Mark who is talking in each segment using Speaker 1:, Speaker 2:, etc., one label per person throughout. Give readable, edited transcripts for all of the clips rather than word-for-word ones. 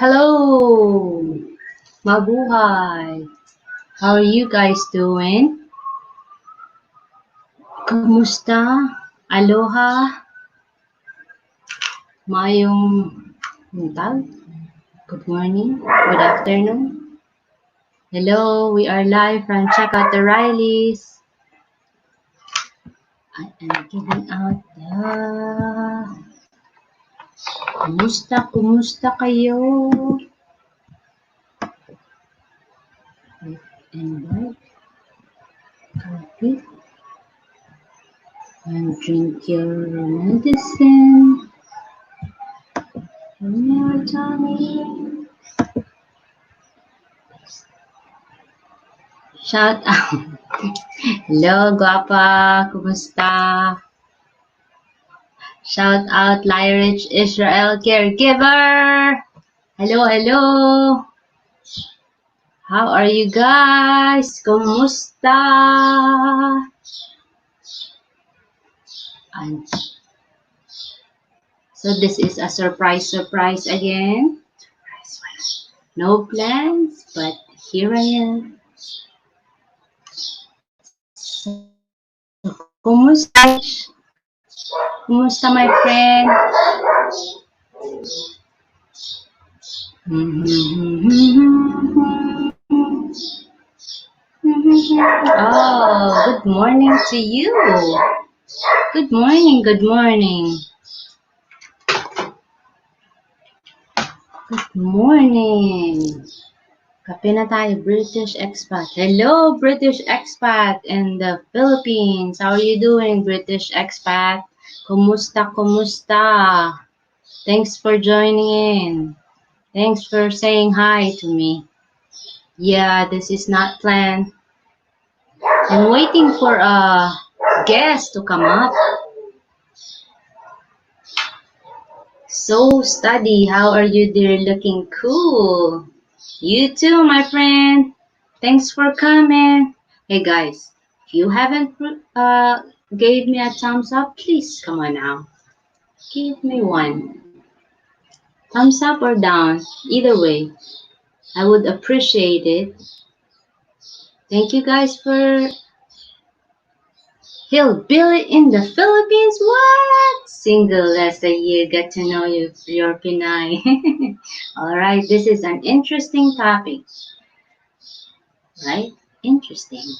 Speaker 1: Hello, mabuhay. How are you guys doing? Kumusta? Aloha, mayong buntag. Good morning, good afternoon. Hello, we are live from Check Out the Rileys. I am giving out the... Kumusta kayo? Invite, copy, and drink your medicine. In your tummy. Shout out. Hello, guapa. Kumusta? Shout out, Lyrich Israel Caregiver. Hello. How are you guys? Kumusta? And so this is a surprise again. No plans, but here I am. Kumusta? Kumusta, my friend? Oh, good morning to you. Good morning. Good morning. Kape na tayo, British expat. Hello, British expat in the Philippines. How are you doing, British expat? Kumusta? Thanks for joining in. Thanks for saying hi to me. Yeah, this is not planned. I'm waiting for a guest to come up. So study, how are you dear? Looking cool. You too, my friend. Thanks for coming. Hey guys, if you haven't gave me a thumbs up, please come on now. Give me one. Thumbs up or down, either way. I would appreciate it. Thank you guys for Hillbilly in the Philippines. What? Single last a year. Get to know your Pinay. All right, this is an interesting topic, right? Interesting.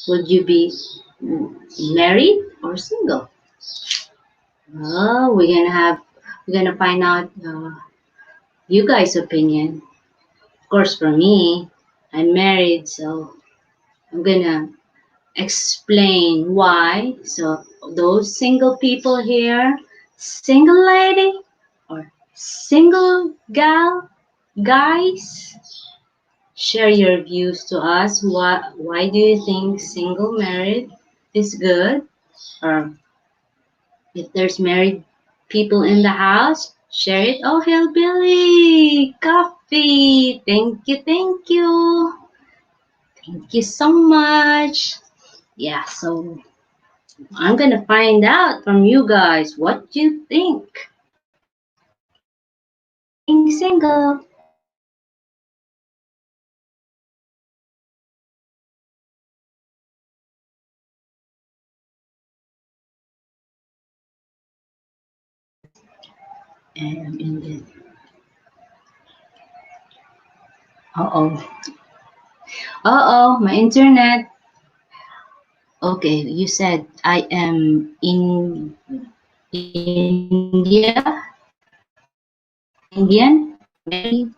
Speaker 1: Would you be married or single? Oh, we're gonna find out you guys' opinion. Of course, for me, I'm married, so I'm gonna explain why. So those single people here, single lady or single gal, guys, share your views to us. Why do you think single married is good? Or if there's married people in the house, share it. Oh, Hillbilly, coffee. Thank you. Thank you so much. Yeah, so I'm gonna find out from you guys what you think. Being single. And in the my internet. Okay, you said I am in India, Indian, married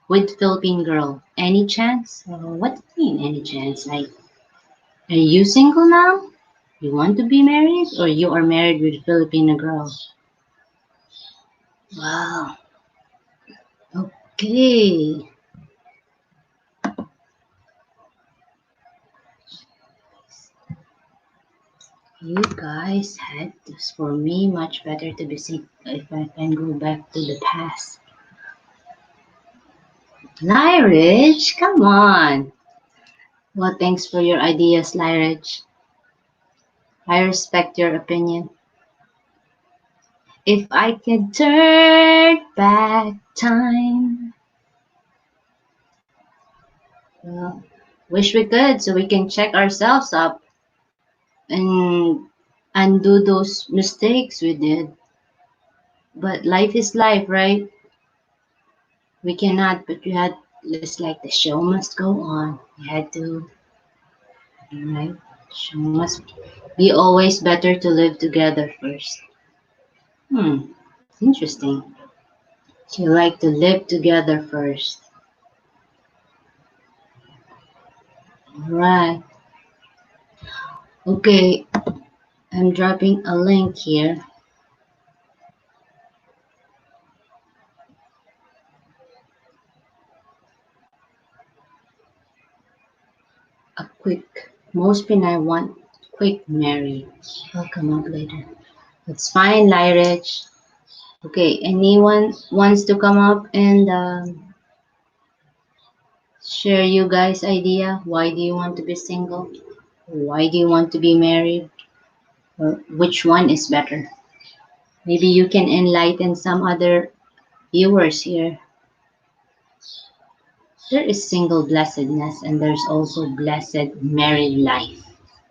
Speaker 1: with Philippine girl. Any chance? What do you mean, any chance? Like, are you single now? You want to be married, or you are married with Filipino girl? Wow. Okay. You guys had this for me much better to be sick if I can go back to the past. Lyrich, come on. Well, thanks for your ideas, Lyrich. I respect your opinion. If I could turn back time. Well, wish we could so we can check ourselves up and undo those mistakes we did. But life is life, right? We cannot, but you had, it's like the show must go on. We had to, right? Show must be always better to live together first. Interesting. So you like to live together first. Right. Okay, I'm dropping a link here. A quick, most Pinay want quick marriage. I'll come up later. That's fine, Lyrich. Okay, anyone wants to come up and share you guys' idea? Why do you want to be single? Why do you want to be married? Or which one is better? Maybe you can enlighten some other viewers here. There is single blessedness and there's also blessed married life.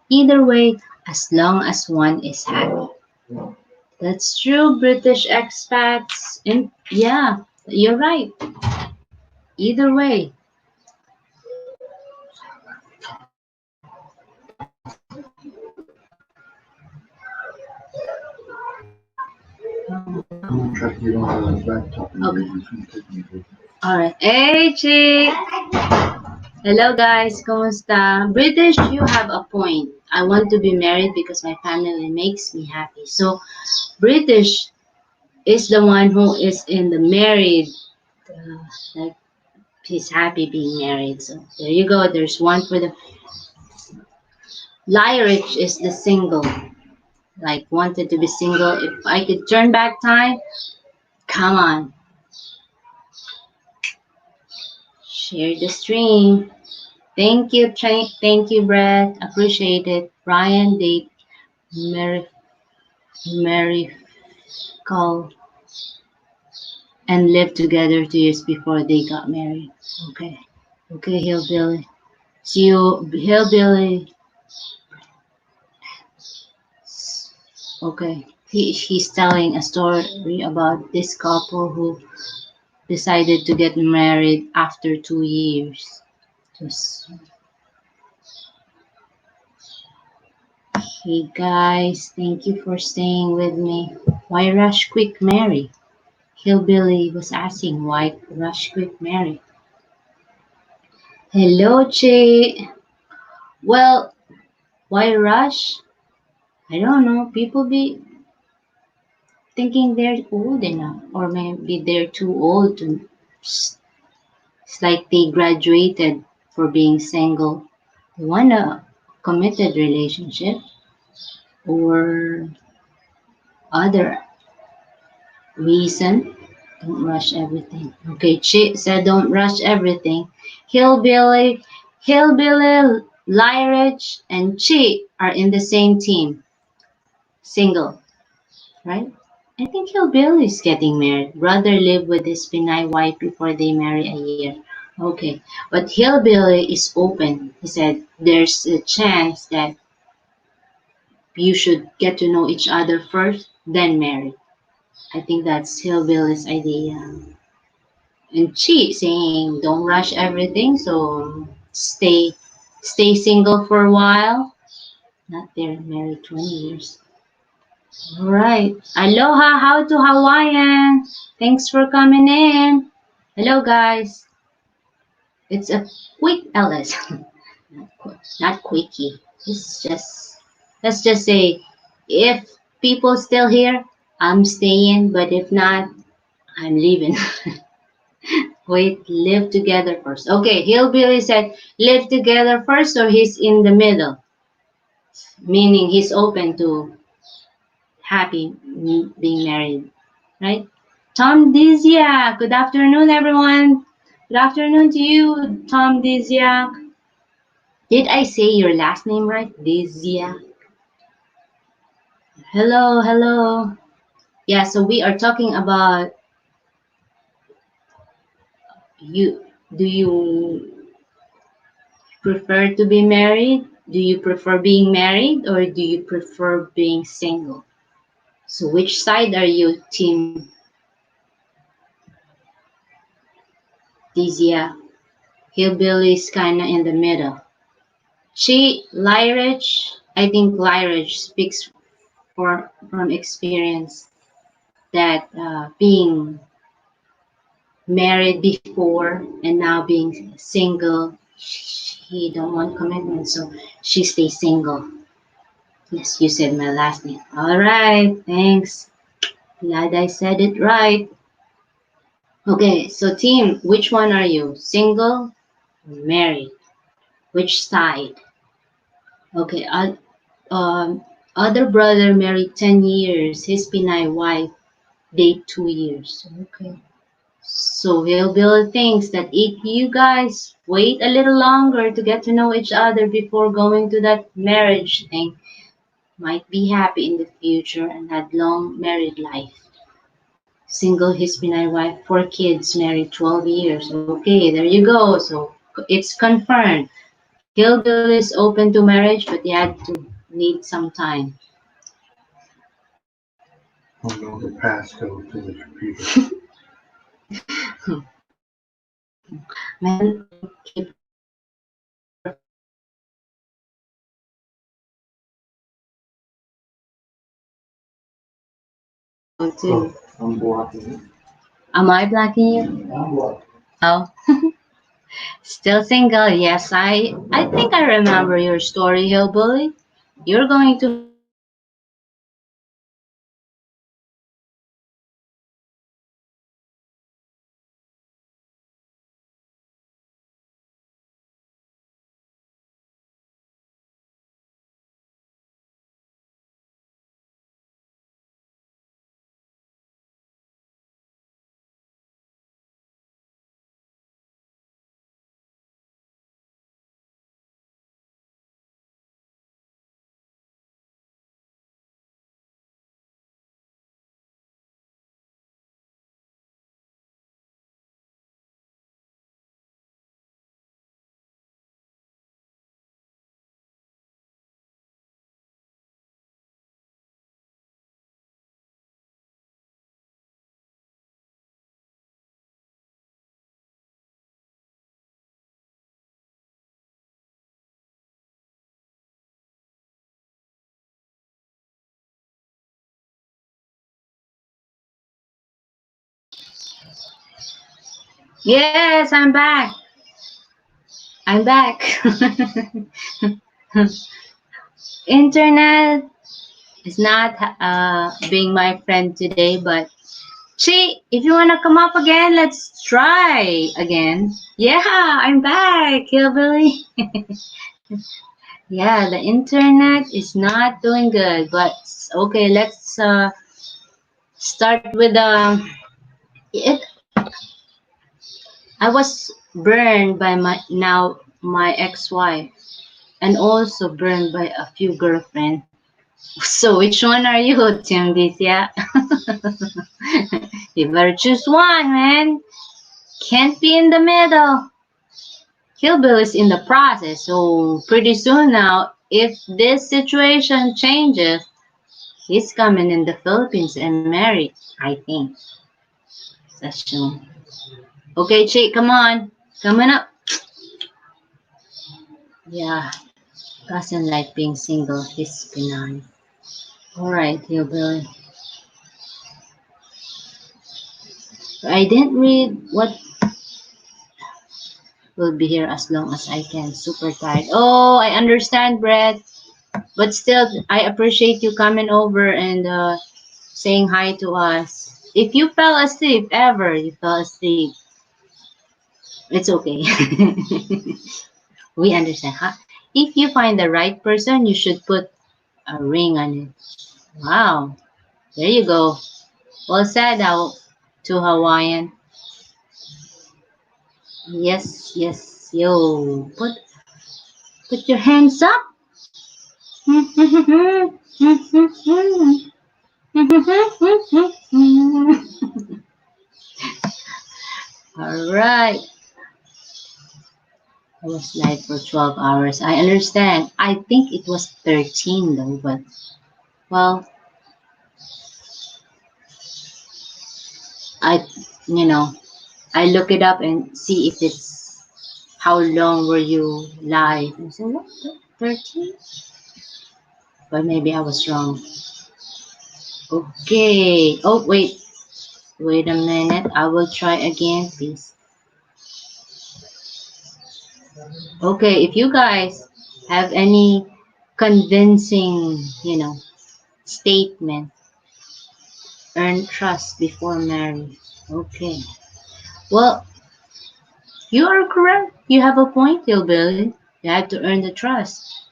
Speaker 1: Either way, as long as one is happy. That's true, British expats. And yeah, you're right. Either way. Okay. Alright. Hey, Chi! Hello, guys. Kumusta? British, you have a point. I want to be married because my family makes me happy. So, British is the one who is in the married, like, he's happy being married. So, there you go. There's one for the. Lyrich is the single. Like, wanted to be single. If I could turn back time, come on. Share the stream. Thank you, thank you, Brett. Appreciate it. Brian, date Mary Call and lived together 2 years before they got married. Okay. Okay, Hillbilly. See you, Hillbilly. Okay. He's telling a story about this couple who decided to get married after 2 years. Just, hey guys, thank you for staying with me. Why rush quick marry? Hillbilly was asking why rush quick marry. Hello, Che. Well, why rush? I don't know. People be thinking they're old enough, or maybe they're too old to. It's like they graduated for being single. They want a committed relationship or other reason. Don't rush everything. Okay, Chi said don't rush everything. Hillbilly, Hillbilly, Lyrich, and Chi are in the same team. Single, right? I think Hillbilly is getting married. Brother lived with his Pinay wife before they marry a year. Okay, but Hillbilly is open. He said there's a chance that you should get to know each other first, then marry. I think that's Hillbilly's idea. And Chi saying don't rush everything, so stay single for a while. Not there, married 20 years. All right. Aloha, how to Hawaiian. Thanks for coming in. Hello, guys. It's a quick LS. Not quickie. It's just, let's just say, if people still here, I'm staying, but if not, I'm leaving. Wait, live together first. Okay, Hillbilly said live together first, so he's in the middle, meaning he's open to happy being married, right? Tom Diziak, good afternoon, everyone. Good afternoon to you, Tom Diziak. Did I say your last name right? Diziak. Hello, hello. Yeah, so we are talking about you. Do you prefer to be married? Do you prefer being married or do you prefer being single? So which side are you, Team Dizia? Hillbilly's kinda in the middle. She Lyrich, I think Lyrich speaks from experience that being married before and now being single, she don't want commitment, so she stays single. Yes, you said my last name. All right, thanks. Glad I said it right. Okay, so team, which one are you? Single or married? Which side? Okay, other brother married 10 years. His Pinay wife date 2 years. Okay. So Hillbilly thinks that if you guys wait a little longer to get to know each other before going to that marriage thing, might be happy in the future and had long married life. Single Hispanic wife, 4 kids, married 12 years. Okay, there you go. So it's confirmed. Hillbilly is open to marriage, but he had to need some time.
Speaker 2: I know the passcode to the computer.
Speaker 1: Man, keep too.
Speaker 2: Oh, I'm blocking it.
Speaker 1: Am I blocking you?
Speaker 2: I'm blocking.
Speaker 1: Oh, still single? Yes, I think I remember your story, Hillbilly. You're going to marry soon. Yes, I'm back. I'm back. Internet is not being my friend today, but Chi, if you wanna come up again, let's try again. Yeah, I'm back, Hillbilly. Yeah, the internet is not doing good, but okay, let's start with it. I was burned by my ex-wife and also burned by a few girlfriends. So which one are you, Tim? This yeah. You better choose one, man. Can't be in the middle. Kill Bill is in the process, so pretty soon now, if this situation changes, he's coming in the Philippines and married, I think. That's soon. Okay, Chick, come on. Coming up. Yeah, doesn't like being single. He's benign. Alright, Hillbilly. I didn't read what will be here as long as I can. Super tired. Oh, I understand, Brett. But still, I appreciate you coming over and saying hi to us. If you fell asleep, ever you fell asleep, it's okay. We understand. Huh? If you find the right person, you should put a ring on it. Wow. There you go. Well said out to Hawaiian. Yes, yes, yo. Put your hands up. All right. I was live for 12 hours. I understand. I think it was 13 though, but well, I, you know, I look it up and see if it's how long were you live. I said, what? 13? But maybe I was wrong. Okay. Oh, wait. Wait a minute. I will try again, please. Okay, if you guys have any convincing, statement, earn trust before marriage. Okay. Well, you are correct. You have a point, Hillbilly. You have to earn the trust.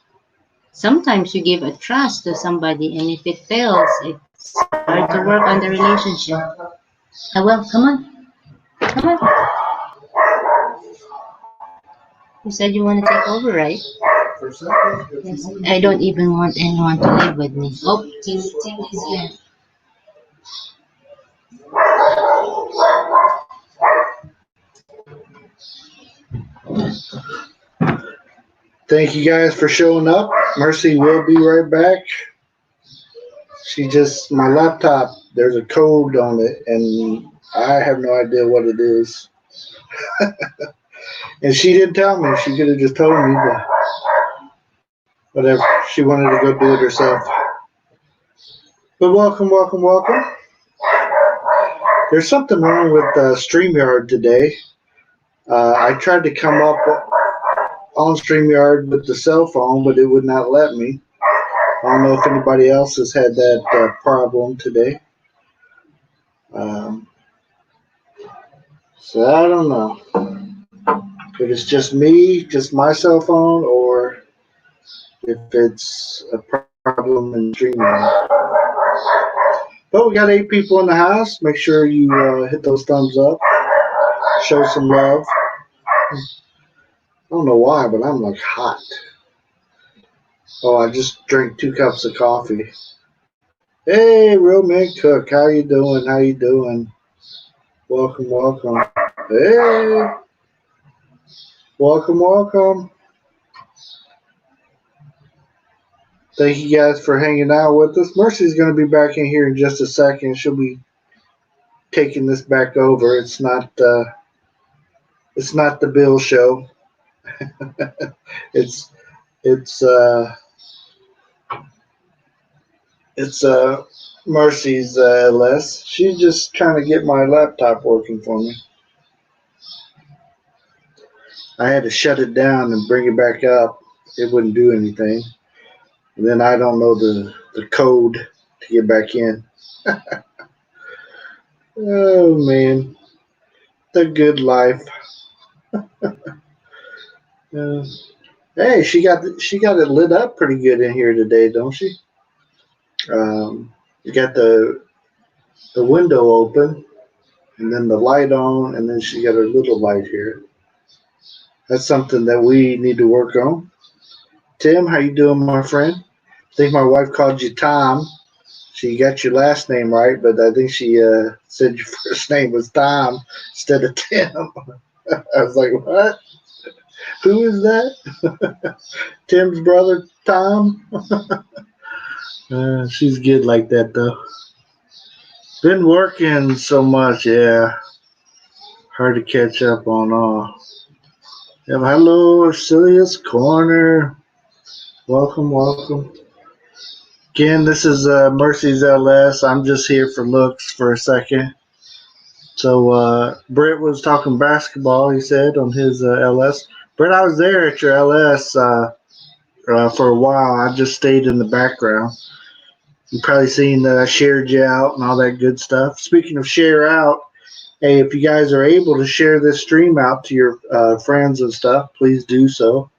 Speaker 1: Sometimes you give a trust to somebody, and if it fails, it's hard to work on the relationship. Well, come on. Come on. You said you want to take over, right? Yes. I don't even want anyone to live with me. Oh, Tim is here.
Speaker 2: Thank you guys for showing up. Mercy will be right back. My laptop, there's a code on it, and I have no idea what it is. And she didn't tell me. She could have just told me, but whatever. She wanted to go do it herself. But welcome, welcome, welcome. There's something wrong with StreamYard today. I tried to come up on StreamYard with the cell phone, but it would not let me. I don't know if anybody else has had that problem today. So I don't know if it's just me, just my cell phone, or if it's a problem in StreamYard. But we got 8 people in the house. Make sure you hit those thumbs up. Show some love. I don't know why, but I'm like hot. Oh, I just drank 2 cups of coffee. Hey, Real Man Cook, how you doing? How you doing? Welcome, welcome. Hey, welcome, welcome. Thank you guys for hanging out with us. Mercy's going to be back in here in just a second. She'll be taking this back over. It's not the Bill show. it's it's uh it's Mercy's LS. She's just trying to get my laptop working for me. I had to shut it down and bring it back up. It wouldn't do anything. And then I don't know the code to get back in. Oh man, the good life. Hey, she got it lit up pretty good in here today, don't she? You got the window open, and then the light on, and then she got her little light here. That's something that we need to work on. Tim, how you doing, my friend? I think my wife called you Tom. She got your last name right, but I think she said your first name was Tom instead of Tim. I was like, what? Who is that? Tim's brother, Tom? She's good like that, though. Been working so much, yeah. Hard to catch up on all. Yeah, hello, Arcelius Corner. Welcome, welcome. Again, this is Mercy's LS. I'm just here for looks for a second. So Britt was talking basketball, he said, on his LS. Britt, I was there at your LS for a while. I just stayed in the background. You've probably seen that I shared you out and all that good stuff. Speaking of share out, hey, if you guys are able to share this stream out to your friends and stuff, please do so.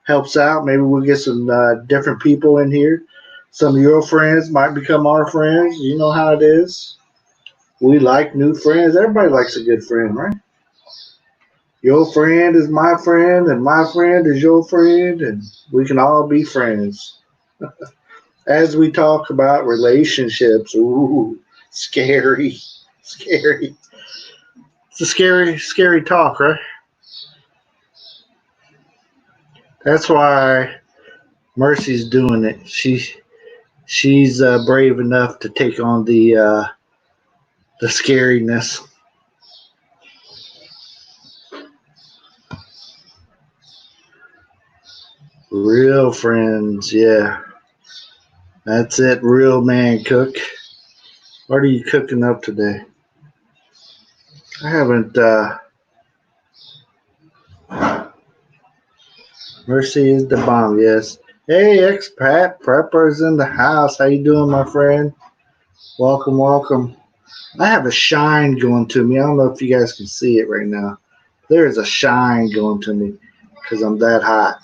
Speaker 2: Helps out. Maybe we'll get some different people in here. Some of your friends might become our friends. You know how it is. We like new friends. Everybody likes a good friend, right? Your friend is my friend, and my friend is your friend, and we can all be friends. as we talk about relationships, ooh, scary, scary. It's a scary, scary talk, right? That's why Mercy's doing it. She's brave enough to take on the scariness. Real friends, yeah. That's it, real man cook. What are you cooking up today? I haven't. Mercy is the bomb. Yes. Hey, expat preppers in the house. How you doing, my friend? Welcome, welcome. I have a shine going to me. I don't know if you guys can see it right now. There is a shine going to me because I'm that hot.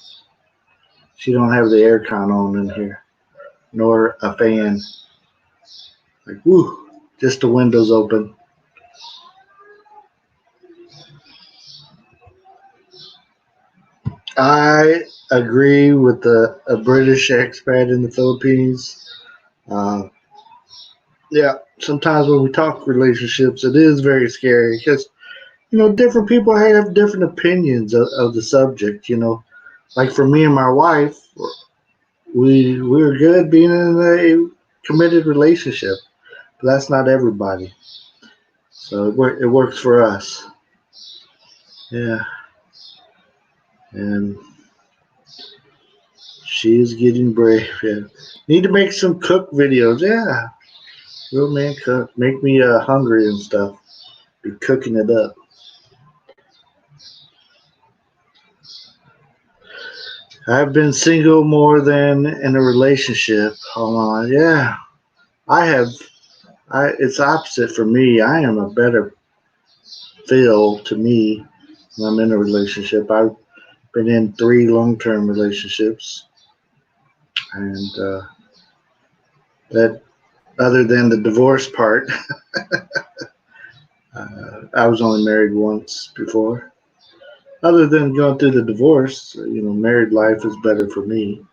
Speaker 2: She don't have the aircon on in here, nor a fan. Like woo, just the windows open. I agree with a British expat in the Philippines. Uh, yeah, sometimes when we talk relationships, it is very scary because different people have different opinions of the subject. Like for me and my wife, we were good being in a committed relationship, but that's not everybody. So it works for us. Yeah, and she is getting brave. Yeah, need to make some cook videos. Yeah, real man cook. Make me hungry and stuff. Be cooking it up. I've been single more than in a relationship. Hold on. Yeah, I have. It's opposite for me. I am a better feel to me when I'm in a relationship. I've been in 3 long-term relationships, and that other than the divorce part, I was only married once before. Other than going through the divorce, married life is better for me.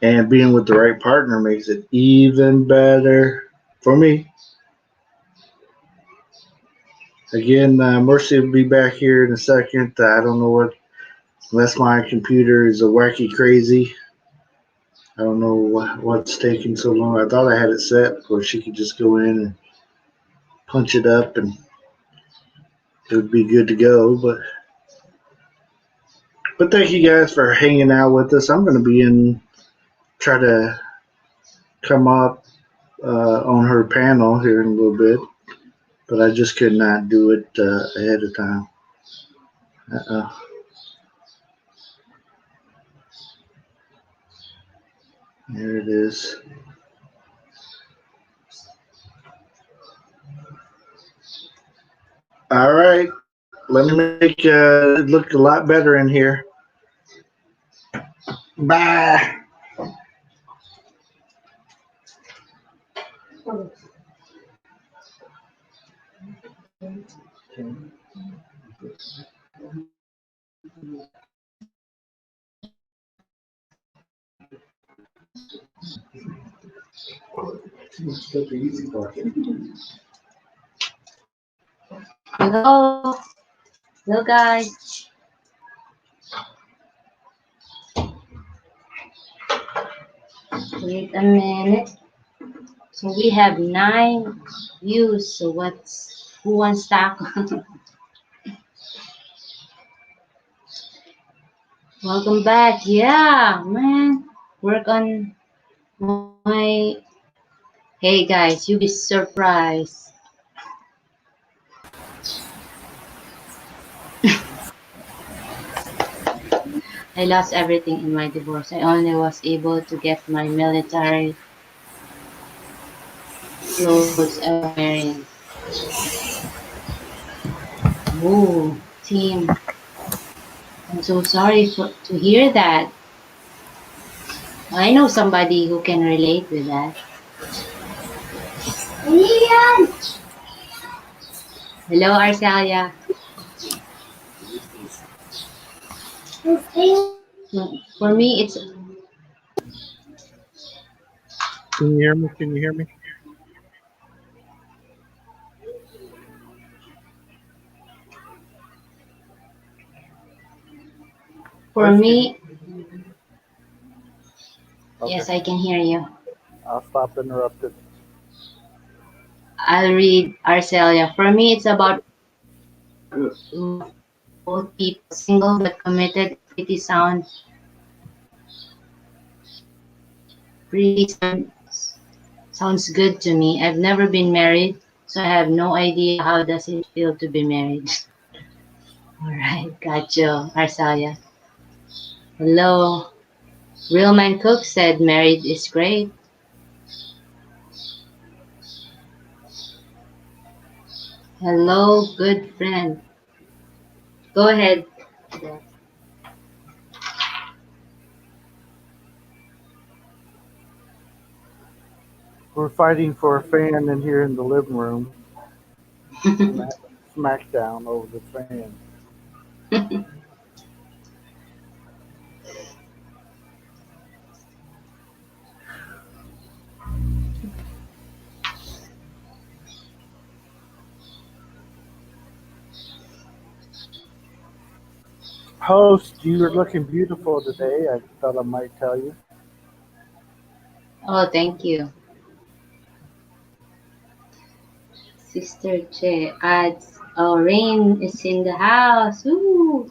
Speaker 2: And being with the right partner makes it even better for me. Again, Mercy will be back here in a second. I don't know unless my computer is a wacky crazy. I don't know what's taking so long. I thought I had it set where she could just go in and punch it up and it would be good to go. But thank you guys for hanging out with us. I'm going to be try to come up on her panel here in a little bit, but I just could not do it ahead of time. Uh-uh. There it is. All right. Let me make it look a lot better in here. Bye.
Speaker 1: Hello, hello guys. Wait a minute. So we have 9 views. So who wants taco? Welcome back. Yeah, man. Work on my. Hey guys, you'll be surprised. I lost everything in my divorce. I only was able to get my military clothes I was wearing. Ooh, team. I'm so sorry to hear that. I know somebody who can relate with that. Hello, Arcelia. For me, it's
Speaker 3: Can you hear me? Can you hear me?
Speaker 1: For me,
Speaker 3: Okay.
Speaker 1: yes, I can hear you.
Speaker 3: I'll stop interrupting.
Speaker 1: I'll read Arcelia. For me, it's about both people, single but committed. Pretty pretty sounds good to me. I've never been married, so I have no idea how does it feel to be married. All right, got you, Arcelia. Hello. Real Man Cook said married is great. Hello, good friend. Go ahead.
Speaker 3: We're fighting for a fan in here in the living room. Smackdown over the fan. Host, you're looking beautiful today. I thought I might tell you.
Speaker 1: Oh, thank you. Sister Che adds, oh, Rain is in the house. Ooh.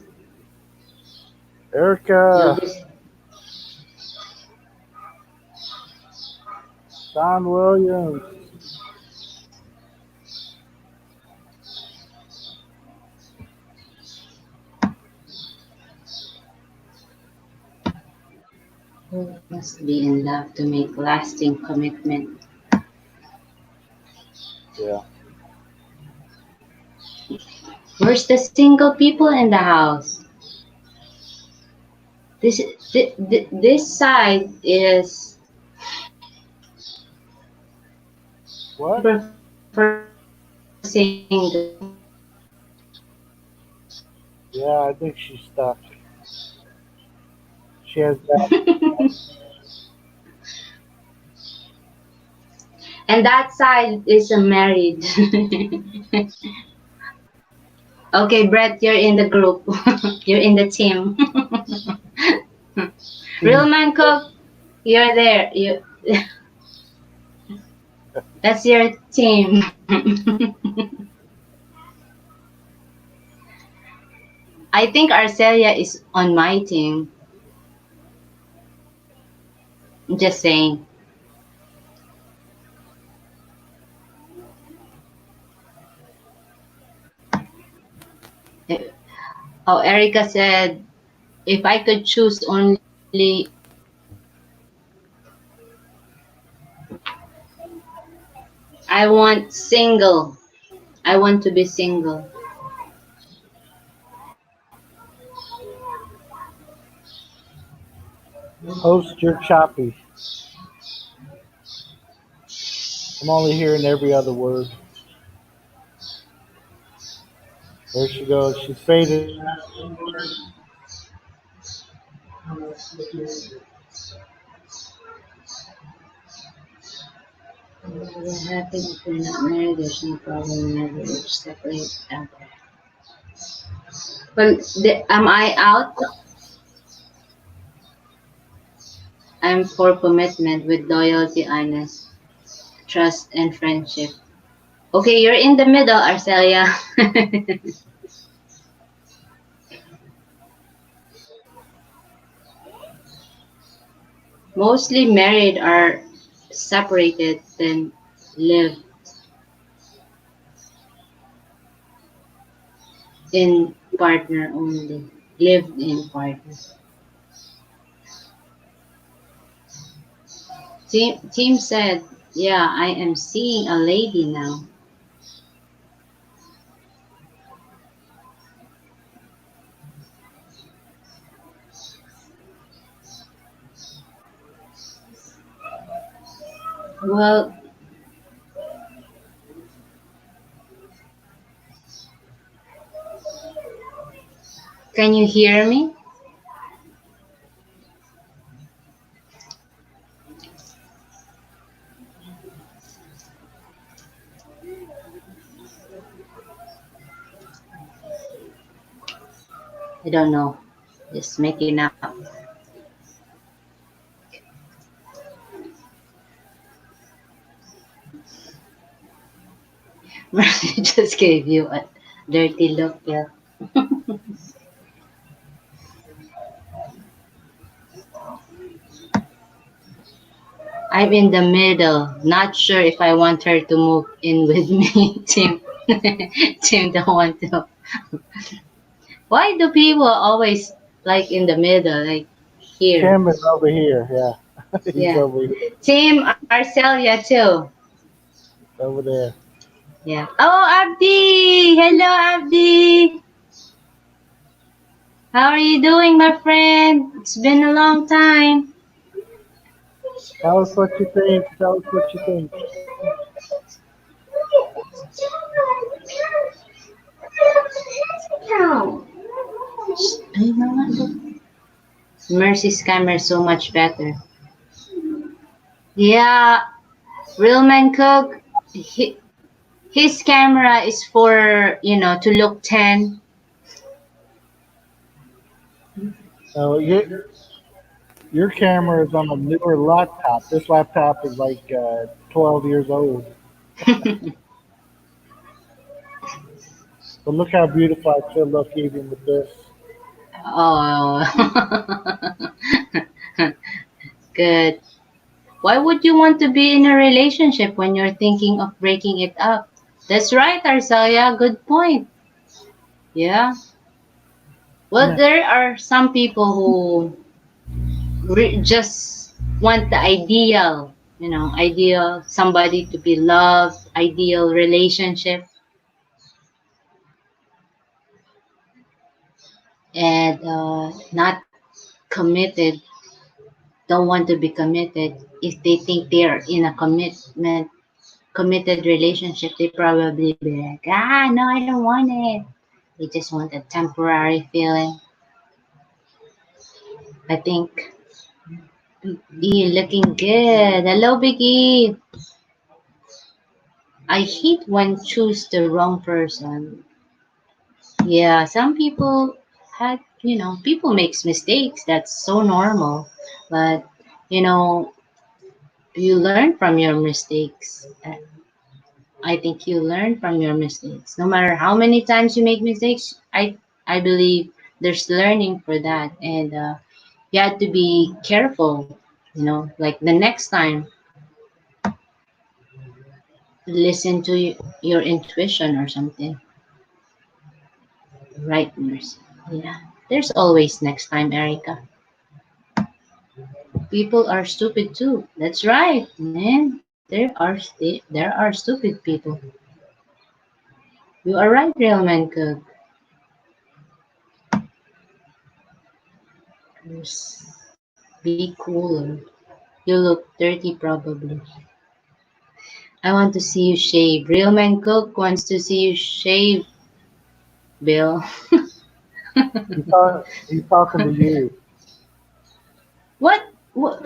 Speaker 1: You'll
Speaker 3: Erica,
Speaker 1: be,
Speaker 3: Don Williams.
Speaker 1: you must be in love to make lasting commitment.
Speaker 3: Yeah.
Speaker 1: Where's the single people in the house? This side is
Speaker 3: What?
Speaker 1: prefer single.
Speaker 3: Yeah, I think she's stuck. She has that.
Speaker 1: And that side is a married. Okay, Brett, you're in the group. You're in the team. Real Man Cook, you're there. That's your team. I think Arcelia is on my team. Just saying. Oh, Erica said, if I could choose only, I want single. I want to be single.
Speaker 3: Host, you're choppy. I'm only hearing every other word. There she goes. She's faded.
Speaker 1: What happens if you're not married? There's no problem. Marriage separate. Okay. Well, am I out? I'm for commitment with loyalty, honest, trust, and friendship. Okay, you're in the middle, Arcelia. Mostly married are separated, then live in partner only. Lived in partner. Team said, yeah, I am seeing a lady now. Well, can you hear me? I don't know. Just making up. Mercy just gave you a dirty look, yeah. I'm in the middle. Not sure if I want her to move in with me. Tim. Tim don't want to. Why do people always like in the middle, like here?
Speaker 3: Tim is over here. Yeah, he's
Speaker 1: Yeah.
Speaker 3: over here,
Speaker 1: Tim Arcelia too.
Speaker 3: over there.
Speaker 1: Yeah. Oh, Abdi! Hello, Abdi! How are you doing, my friend? It's been a long time.
Speaker 3: Tell us what you think. Tell us what you think.
Speaker 1: Mercy's camera is so much better. Yeah, Real Man Cook, his camera is for, to look 10.
Speaker 3: Your camera is on a newer laptop. This laptop is like 12 years old. But look how beautiful I still look even with this.
Speaker 1: Oh, good. Why would you want to be in a relationship when you're thinking of breaking it up? That's right, Arcelia. Good point. Yeah. Well,
Speaker 3: Yeah.
Speaker 1: there are some people who just want the ideal, ideal somebody to be loved, ideal relationship, and not committed, don't want to be committed. If they think they're in a committed relationship, they probably be like, no, I don't want it. They just want a temporary feeling. I think. E looking good. Hello, Biggie. I hate when choose the wrong person. Yeah, some people people makes mistakes. That's so normal. But you know, you learn from your mistakes. I think you learn from your mistakes. No matter how many times you make mistakes, I believe there's learning for that, and you have to be careful. Like the next time, listen to your intuition or something. Right, nurse. Yeah. There's always next time, Erica. People are stupid too. That's right, man. There are stupid people. You are right, real man cook. Yes. Be cooler. You look dirty probably. I want to see you shave. Real man cook wants to see you shave, Bill.
Speaker 3: He's talking to you.
Speaker 1: What? What?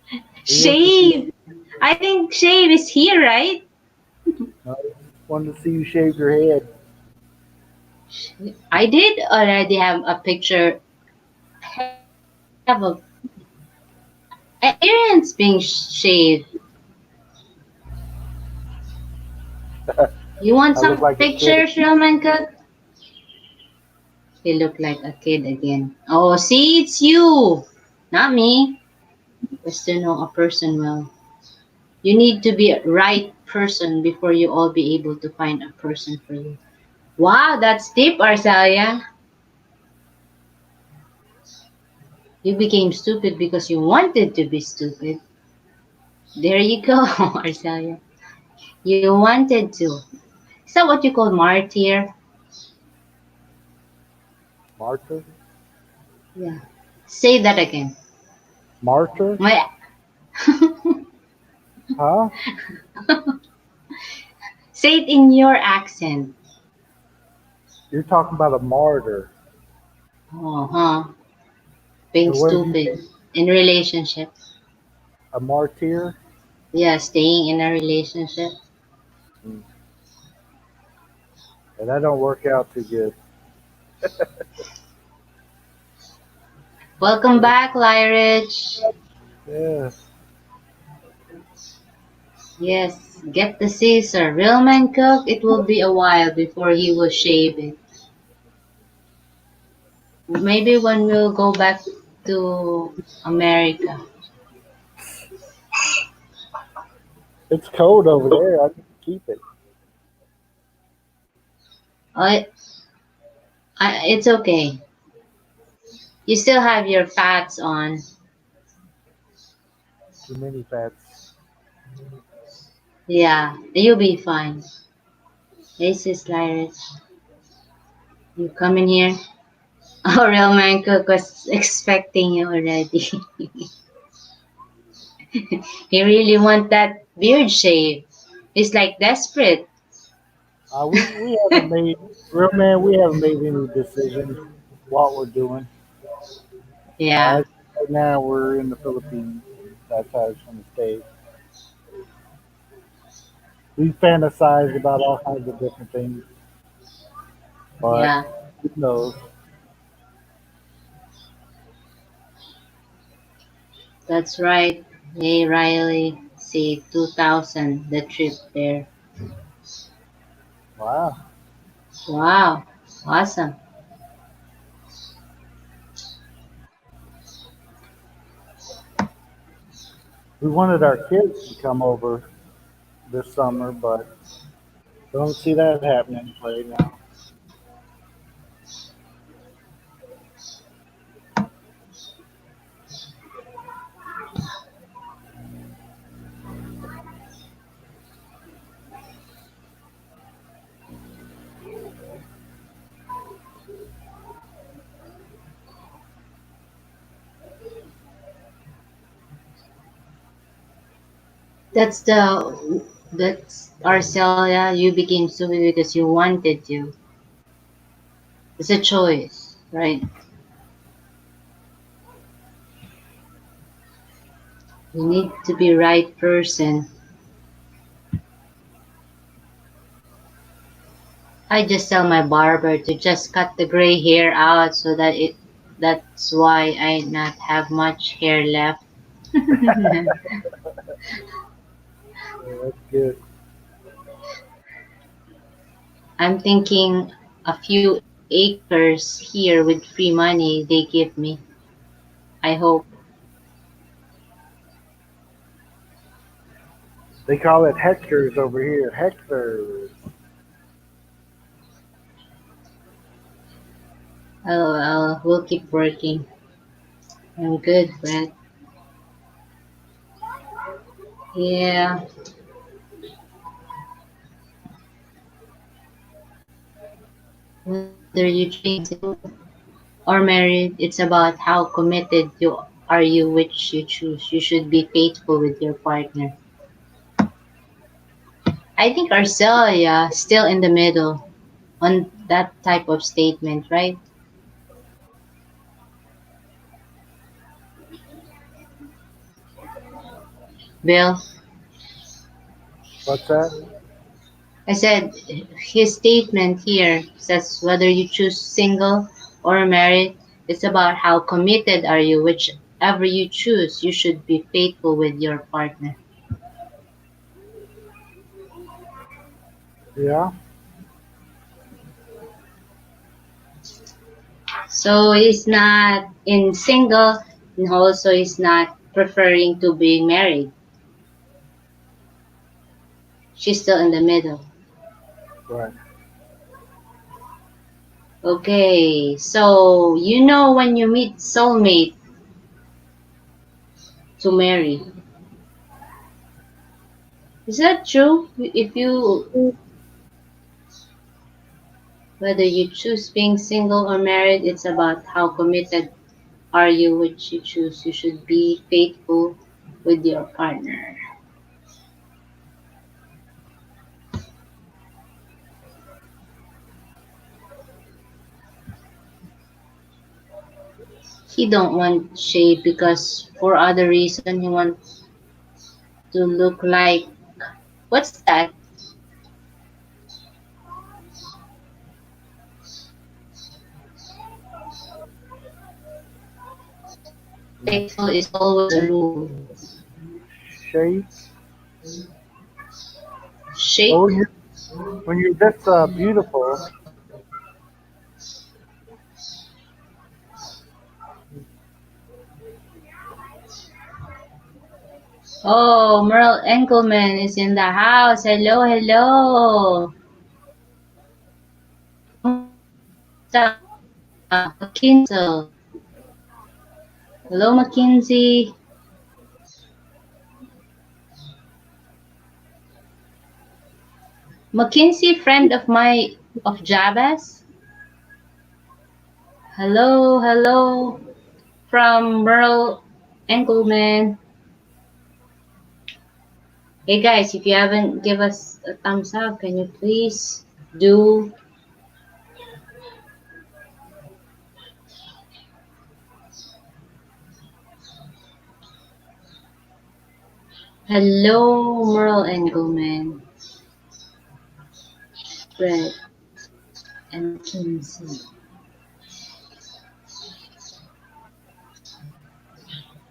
Speaker 3: He wants to see.
Speaker 1: Shave. I think shave is here, right?
Speaker 3: He wanted to see you shave your head.
Speaker 1: I did already have a picture. Have a appearance being shaved. You want
Speaker 3: I look
Speaker 1: some
Speaker 3: like a kid.
Speaker 1: pictures, Roman Cook? He looked like a kid again. Oh, see, it's you, not me. Just to know a person well. You need to be a right person before you all be able to find a person for you. Wow, that's deep, Arcelia. You became stupid because you wanted to be stupid. There you go, Arcelia. You wanted to. Is that what you call martyr?
Speaker 3: Martyr?
Speaker 1: Yeah. Say that again.
Speaker 3: Martyr?
Speaker 1: My
Speaker 3: Huh?
Speaker 1: Say it in your accent.
Speaker 3: You're talking about a martyr.
Speaker 1: Oh, huh. Being
Speaker 3: And what did you
Speaker 1: stupid
Speaker 3: say?
Speaker 1: in relationship.
Speaker 3: A martyr?
Speaker 1: Yeah, staying in a relationship.
Speaker 3: Mm. And that don't work out too good.
Speaker 1: Welcome back, Lyrich.
Speaker 3: Yeah.
Speaker 1: Yes, get the Caesar. Real man cook, it will be a while before he will shave it. Maybe when we'll go back to America.
Speaker 3: It's cold over there. I can keep it.
Speaker 1: I, it's okay. You still have your fats on.
Speaker 3: Too many fats.
Speaker 1: Yeah, you'll be fine. This is Lyrich. You come in here. Oh, real man cook was expecting you already. He really want that beard shave. He's like desperate.
Speaker 3: We haven't made real man. We haven't made any decisions what we're doing.
Speaker 1: Yeah,
Speaker 3: Right now we're in the Philippines. That's how it's going to stay. We fantasize about all kinds of different things, but
Speaker 1: yeah,
Speaker 3: who knows?
Speaker 1: that's right. Hey, Riley, see 2000, the trip there.
Speaker 3: Wow.
Speaker 1: Wow, awesome.
Speaker 3: We wanted our kids to come over this summer, but don't see that happening right now.
Speaker 1: That's Arcelia. You became stupid because you wanted to. It's a choice, right? You need to be right person. I just tell my barber to just cut the gray hair out so that that's why I not have much hair left.
Speaker 3: Yeah, that's good.
Speaker 1: I'm thinking a few acres here with free money they give me. I hope.
Speaker 3: They call it hectares over here. Hectares.
Speaker 1: We'll keep working. I'm good, Brett. Yeah. Whether you choose single or married, it's about how committed you are you which you choose. You should be faithful with your partner. I think Arcelia still in the middle on that type of statement, right? Bill,
Speaker 3: What's that?
Speaker 1: I said his statement here says whether you choose single or married, it's about how committed are you. Whichever you choose, you should be faithful with your partner.
Speaker 3: Yeah.
Speaker 1: So he's not in single and also he's not preferring to be married. She's still in the middle.
Speaker 3: Right.
Speaker 1: Okay, so when you meet soulmate to marry. Is that true? If you whether you choose being single or married, it's about how committed are you which you choose. You should be faithful with your partner. He don't want shade because for other reason he wants to look like what's that? Faithful is always a rule.
Speaker 3: Shake.
Speaker 1: Shake.
Speaker 3: Oh, when you're this beautiful,
Speaker 1: Oh, Merle Enkelman is in the house. Hello, hello. McKinsey. Hello, Mackenzie. Mackenzie, friend of Jabez. Hello, hello. From Merle Engelman. Hey guys, if you haven't give us a thumbs up, can you please do? Hello, Merle Engelman. Fred and Kinsey.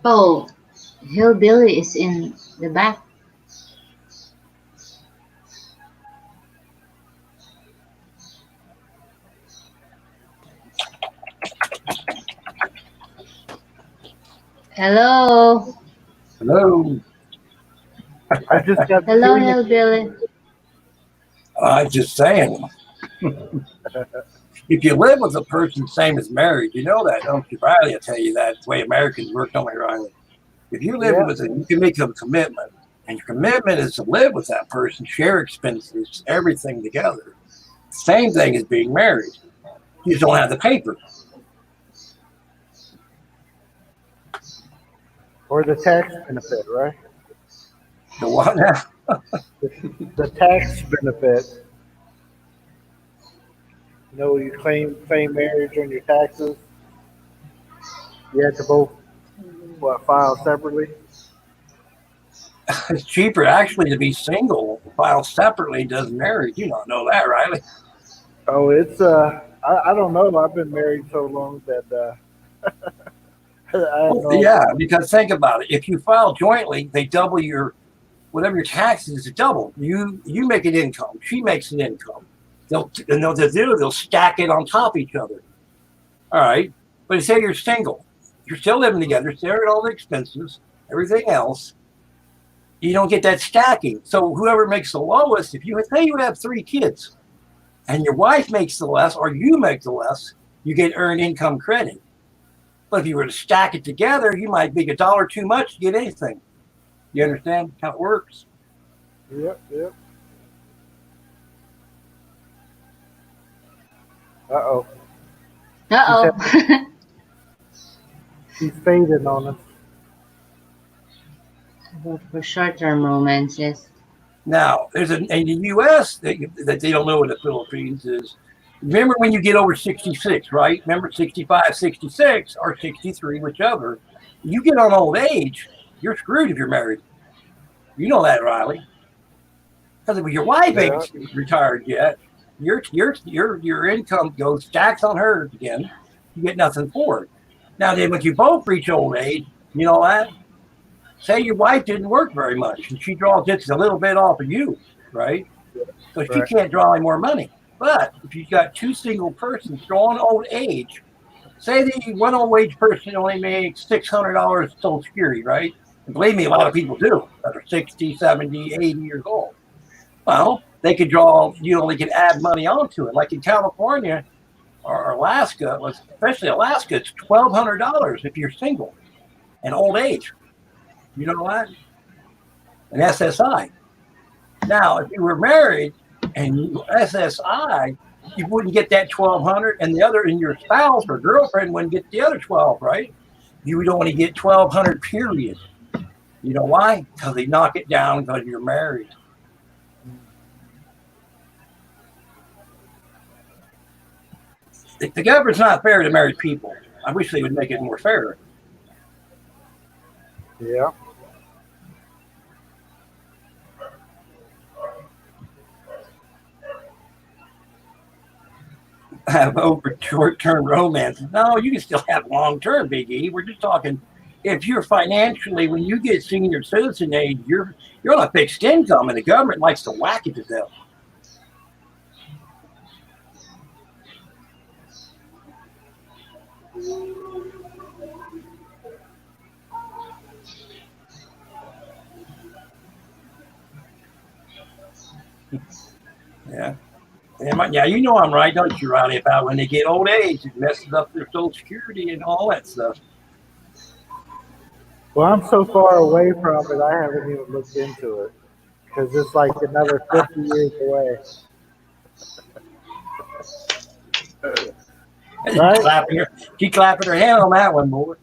Speaker 1: Oh, Hillbilly is in the back. Hello.
Speaker 4: Hello.
Speaker 3: I just got
Speaker 1: Hello,
Speaker 3: doing it.
Speaker 1: Hillbilly.
Speaker 4: I'm just saying, if you live with a person same as married, you know that, don't you? Riley will tell you that. It's the way Americans work, don't we, Riley? If you live
Speaker 3: Yeah.
Speaker 4: with it, you can make a commitment. And your commitment is to live with that person, share expenses, everything together. Same thing as being married. You just don't have the paper.
Speaker 3: Or the tax benefit, right?
Speaker 4: The one now.
Speaker 3: The tax benefit. You know, you claim marriage on your taxes. You have to both file separately.
Speaker 4: It's cheaper actually to be single, file separately, does married. You don't know that, Riley.
Speaker 3: Oh, it's I don't know. I've been married so long that I have no
Speaker 4: Yeah, because think about it. If you file jointly, they double your whatever your taxes is double. You make an income, she makes an income. They'll stack it on top of each other. All right, but say you're single, you're still living together, sharing all the expenses, everything else. You don't get that stacking. So whoever makes the lowest, if you say you have 3 kids, and your wife makes the less, or you make the less, you get earned income credit. But if you were to stack it together, you might make $1 too much to get anything. You understand how it works?
Speaker 3: Yep, yep. Uh-oh.
Speaker 1: Uh-oh.
Speaker 3: She's fading on us.
Speaker 1: Vote for short-term romances.
Speaker 4: Now, there's in the U.S. that they don't know in the Philippines is, remember when you get over 66, right? Remember 65, 66, or 63, whichever. You get on old age, you're screwed if you're married. You know that, Riley. Because if your wife
Speaker 3: Yeah.
Speaker 4: ain't retired yet, your income goes stacks on hers again. You get nothing for it. Now then, when you both reach old age, you know that. Say your wife didn't work very much, and she draws just a little bit off of you, right? So she
Speaker 3: Right.
Speaker 4: can't draw any more money. But if you've got two single persons drawing old age, say the one old age person only makes $600 Social Security, right? And believe me, a lot of people do that are 60, 70, 80 years old. Well, they could draw, they could add money onto it. Like in California or Alaska, especially Alaska, it's $1,200 if you're single and old age. You know what? An SSI. Now, if you were married and you SSI, you wouldn't get that 1,200, and your spouse or girlfriend wouldn't get the other 12, right? You would only get 1,200. Period. You know why? Because they knock it down because you're married. The government's not fair to married people. I wish they would make it more fair.
Speaker 3: Yeah.
Speaker 4: Have over short-term romances. No, you can still have long-term, Big E. We're just talking if you're financially, when you get senior citizen age, you're on a fixed income, and the government likes to whack it to death. Yeah. Yeah, you know I'm right, don't you, Ronnie, about when they get old age, it messes up their Social Security and all that stuff.
Speaker 3: Well, I'm so far away from it, I haven't even looked into it because it's like another 50 years away. Right?
Speaker 4: She clapping her hand on that one, boy.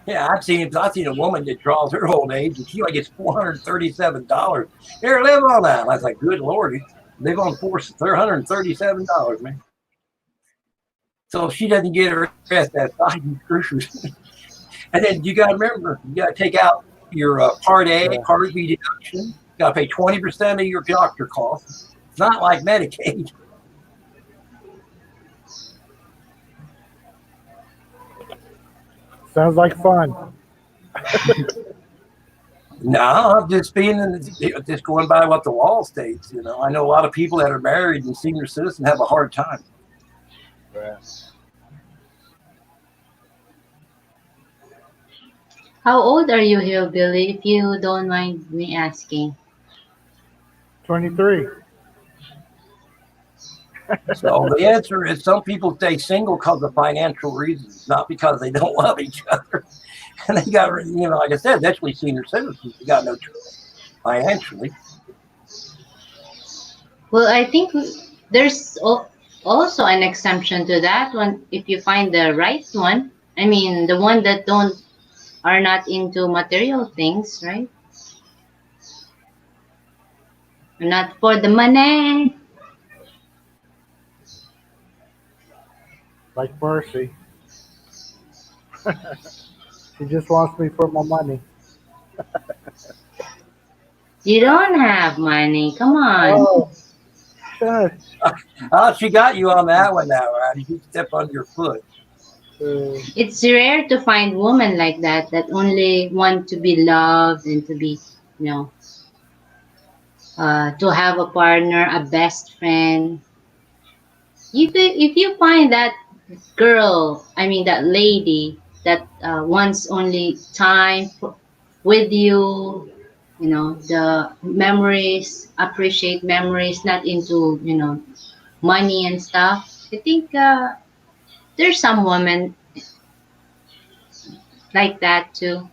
Speaker 4: Yeah, I've seen a woman that draws her old age, and she only gets $437. Here, live on that. I was like, good Lord, live on $437, man. So if she doesn't get her rest, that's crucial. And then you got to remember, you got to take out your Part A, Part B deduction. You got to pay 20% of your doctor costs. It's not like Medicaid.
Speaker 3: Sounds like fun.
Speaker 4: No, I'm just just going by what the law states. You know, I know a lot of people that are married and senior citizens have a hard time.
Speaker 3: Right.
Speaker 1: How old are you, Hillbilly, if you don't mind me asking?
Speaker 3: 23.
Speaker 4: So the answer is some people stay single because of financial reasons, not because they don't love each other. And they got, like I said, that's senior citizens. You got no choice financially.
Speaker 1: Well, I think there's also an exemption to that one if you find the right one. I mean, the one that are not into material things, right? Not for the money.
Speaker 3: Like Mercy. She just wants me for my money.
Speaker 1: You don't have money. Come on.
Speaker 3: Oh, shush.
Speaker 4: She got you on that one now, right? You step on your foot.
Speaker 1: It's rare to find women like that only want to be loved and to be, to have a partner, a best friend. If you find that girl, that lady that wants only time with you, the memories, appreciate memories, not into, money and stuff. I think there's some women like that too.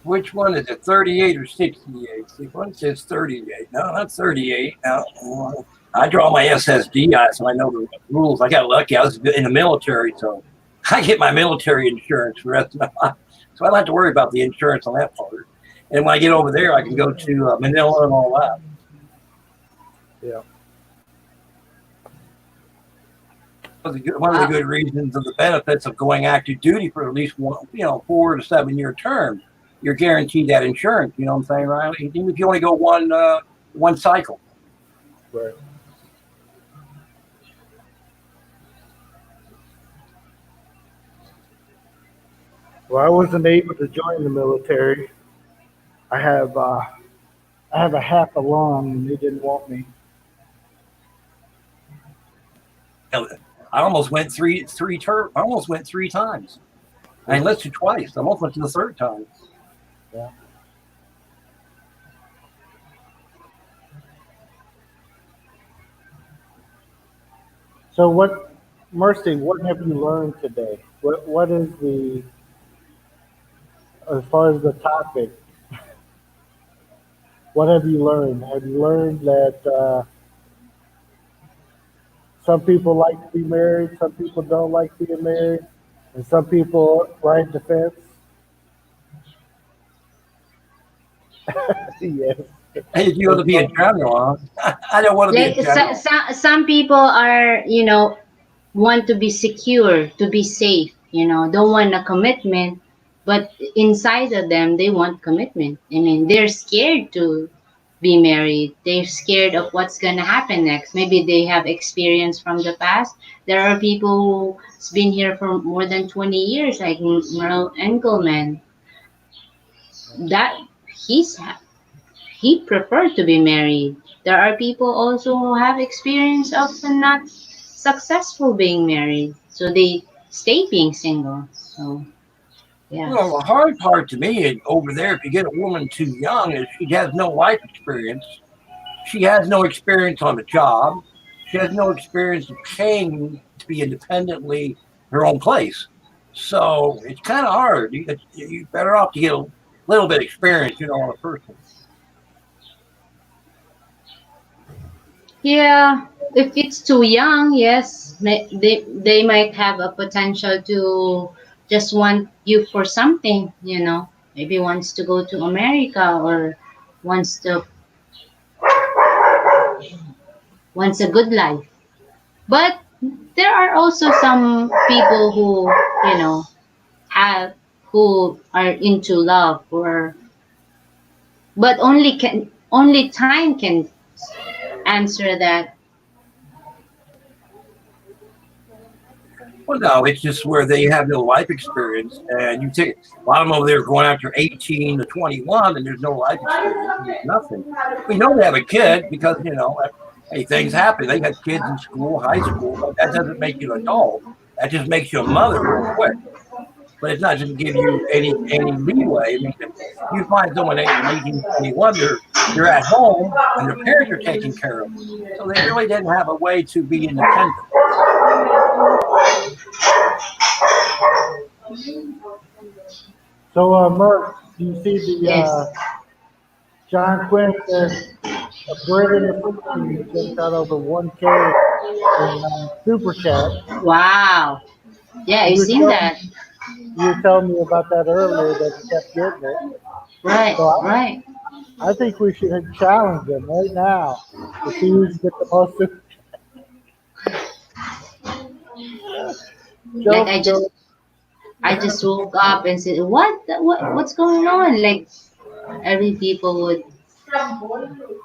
Speaker 4: Which one is it, 38 or 68? See, one says 38. No, not 38. No. I draw my SSDI, so I know the rules. I got lucky. I was in the military, so I get my military insurance for the rest of my life. So I don't have to worry about the insurance on that part. And when I get over there, I can go to Manila and all that.
Speaker 3: Yeah.
Speaker 4: One of the good reasons of the benefits of going active duty for at least 4 to 7 year term. You're guaranteed that insurance. You know what I'm saying, Riley? Even if you only go one cycle.
Speaker 3: Right. Well, I wasn't able to join the military. I have a half a lung, and they didn't want me.
Speaker 4: I almost went three times. I enlisted twice. I almost went to the third time.
Speaker 3: Yeah. So Mercy, what have you learned today? What is as far as the topic, what have you learned? Have you learned that some people like to be married, some people don't like being married, and some people ride the fence? Yes.
Speaker 4: Hey, you want to be a general, huh? I don't want to be a general.
Speaker 1: Some people are, want to be secure, to be safe, don't want a commitment. but inside of them, they want commitment. I mean, they're scared to be married. They're scared of what's going to happen next. Maybe they have experience from the past. There are people who's been here for more than 20 years, like Merle Engelman. That he's he preferred to be married. There are people also who have experience of not successful being married, so they stay being single. So yeah.
Speaker 4: Well, the hard part to me is over there, if you get a woman too young, is she has no life experience. She has no experience on the job. She has no experience of paying to be independently her own place. So it's kind of hard. You're better off to get a little bit of experience, on a person.
Speaker 1: Yeah, if it's too young, yes, they might have a potential to just want you for something, maybe wants to go to America or wants to wants a good life. But there are also some people who, have who are into love or but only time can answer that.
Speaker 4: Well, no, it's just where they have no life experience, and you take a lot of them over there going after 18 to 21, and there's no life experience, and there's nothing. We know they have a kid because hey, things happen. They got kids in school, high school, but that doesn't make you an adult. That just makes you a mother real quick. But it's not going to give you any leeway. I mean, if you find someone at 18, 21, they're at home and their parents are taking care of them, so they really didn't have a way to be independent.
Speaker 3: So, Merck, do you see the
Speaker 1: Yes.
Speaker 3: John Quinn says a Brit in the Philippines just got over 1K in Super Chat.
Speaker 1: Wow. Yeah, I've
Speaker 3: You were
Speaker 1: seen
Speaker 3: telling,
Speaker 1: that.
Speaker 3: you were telling me about that earlier that he kept getting it.
Speaker 1: Right,
Speaker 3: So
Speaker 1: right.
Speaker 3: I think we should challenge him right now to see who's get the most Super
Speaker 1: Like
Speaker 3: Joe,
Speaker 1: I just woke up and said, what's going on? Like every people would.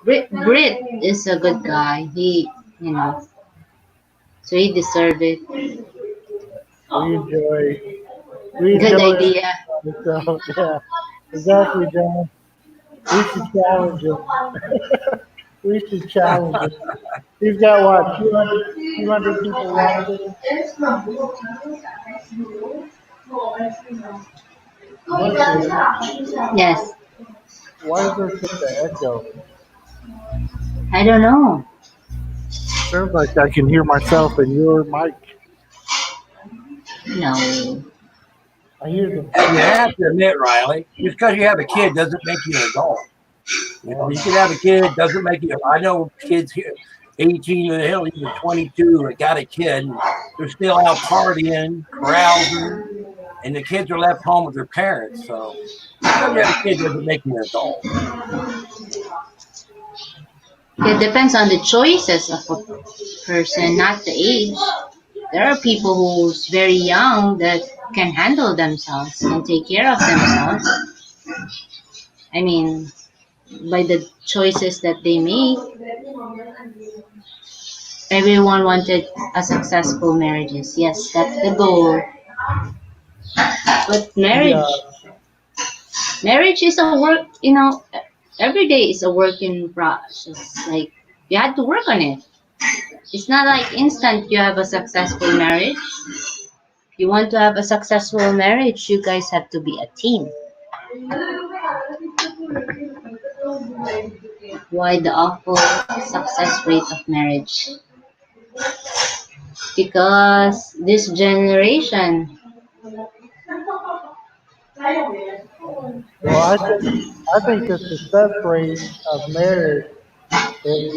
Speaker 1: Brit is a good guy. You know, so he deserved it.
Speaker 3: we enjoy we
Speaker 1: Good
Speaker 3: enjoy it.
Speaker 1: idea.
Speaker 3: So yeah, exactly, John. We should challenge him. We should challenge him. He's got what, 200 people watching? Mercury,
Speaker 1: Yes.
Speaker 3: why is there such an echo?
Speaker 1: I don't know.
Speaker 3: Sounds like I can hear myself in your mic.
Speaker 1: No.
Speaker 3: I hear the
Speaker 4: You have to admit, Riley, just because you have a kid doesn't make you an adult. You can have a kid, doesn't make you. I know kids here, 18 and hell, even 22, that got a kid, and they're still out partying, carousing, and the kids are left home with their parents. So, because you have a kid doesn't make you an adult.
Speaker 1: It depends on the choices of a person, not the age. There are people who's very young that can handle themselves, can take care of themselves. I mean, by the choices that they make, everyone wanted a successful marriages. Yes, that's the goal. But
Speaker 3: the
Speaker 1: marriage is a work, every day is a work in process. Like you had to work on it. It's not like instant you have a successful marriage. If you want to have a successful marriage, you guys have to be a team. Why the awful success rate of marriage? Because this generation,
Speaker 3: well, I think the success rate of marriage is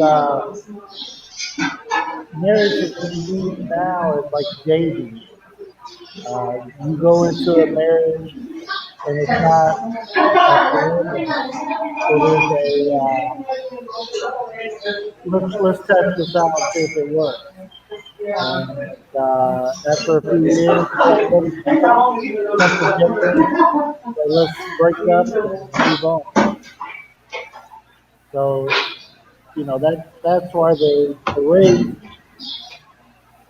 Speaker 3: marriage is being used now as like dating. You go into a marriage and it's not a commitment. It is a let's test this out and see if it works. And after a few years, everybody comes together. So let's break up and move on. So that's why the rate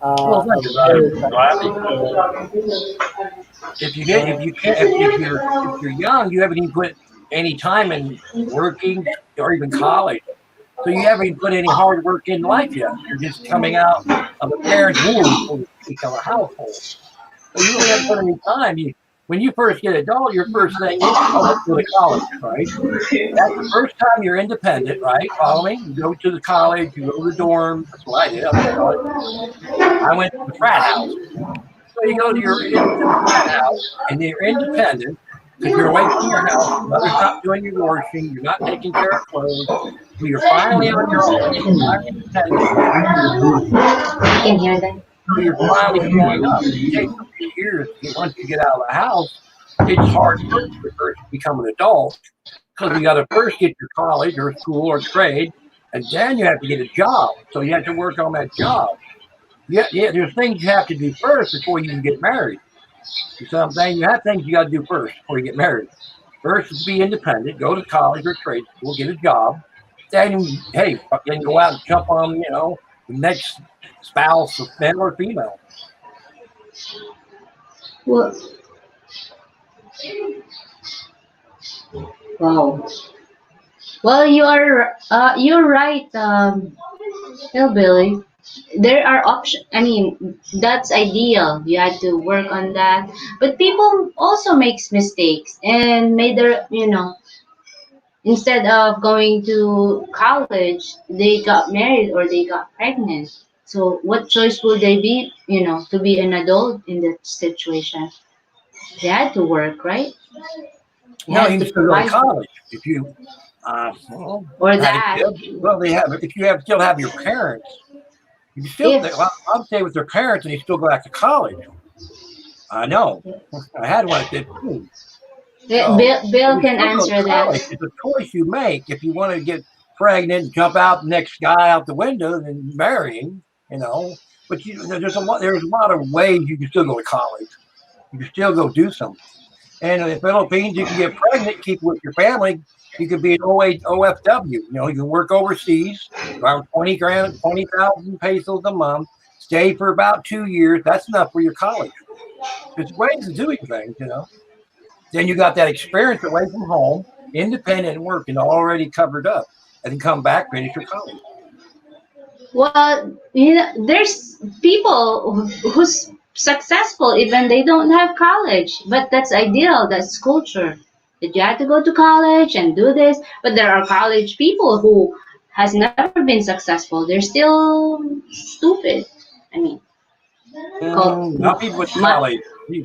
Speaker 4: Well, think
Speaker 3: of
Speaker 4: about
Speaker 3: marriage
Speaker 4: it,
Speaker 3: has
Speaker 4: Riley.
Speaker 3: been
Speaker 4: If you're young, you haven't even put any time in working or even college. So you haven't even put any hard work in life yet. You're just coming out of a parent's womb, so to speak, of a household. So you really haven't put any time. When you first get adult, your first thing is, oh, let's go to college, right? That's the first time you're independent, right? Follow me? You go to the college, you go to the dorm. That's what I did. I went to college. I went to the frat house. So you go to to the frat house, and you're independent because you're away from your house. Your mother's not doing your washing. You're not taking care of clothes. So you're finally on your own. You're finally independent.
Speaker 1: I can hear that.
Speaker 4: So you're finally growing up. It takes a few years. Once you get out of the house, it's hard work to first become an adult because you got to first get your college or school or trade, and then you have to get a job. So you have to work on that job. Yeah, there's things you have to do first before you can get married. You see what I'm saying? You have things you got to do first before you get married. First is be independent, go to college or trade school, get a job. Then, hey, then go out and jump on, the next spouse, male or female.
Speaker 1: Well, wow. Well, you're right, Hillbilly. There are options. I mean, that's ideal. You had to work on that. But people also makes mistakes and made their, instead of going to college, they got married or they got pregnant. So what choice would they be, to be an adult in that situation? They had to work, right? They
Speaker 4: No,
Speaker 1: had
Speaker 4: you
Speaker 1: to
Speaker 4: can still go to
Speaker 1: provide
Speaker 4: college if you,
Speaker 1: or
Speaker 4: had a
Speaker 1: that.
Speaker 4: kid. Well, if you still have your parents, you can still,
Speaker 1: If
Speaker 4: I'll stay with their parents and you still go back to college. I know. I had one that did too. So
Speaker 1: Bill
Speaker 4: you
Speaker 1: can
Speaker 4: still go to
Speaker 1: answer that.
Speaker 4: college. It's a choice you make. If you want to get pregnant and jump out the next guy out the window and marrying. But there's a lot of ways you can still go to college. You can still go do something. And in the Philippines, you can get pregnant, keep with your family. You could be an OFW. You can work overseas, around 20,000 pesos a month, stay for about 2 years. That's enough for your college. There's ways of doing things. Then you got that experience away from home, independent working, already covered up, and then come back, finish your college.
Speaker 1: Well, there's people who's successful even they don't have college, but that's ideal. That's culture. That you have to go to college and do this, but there are college people who has never been successful. They're still stupid. I mean,
Speaker 4: Not people with
Speaker 1: my,
Speaker 4: college.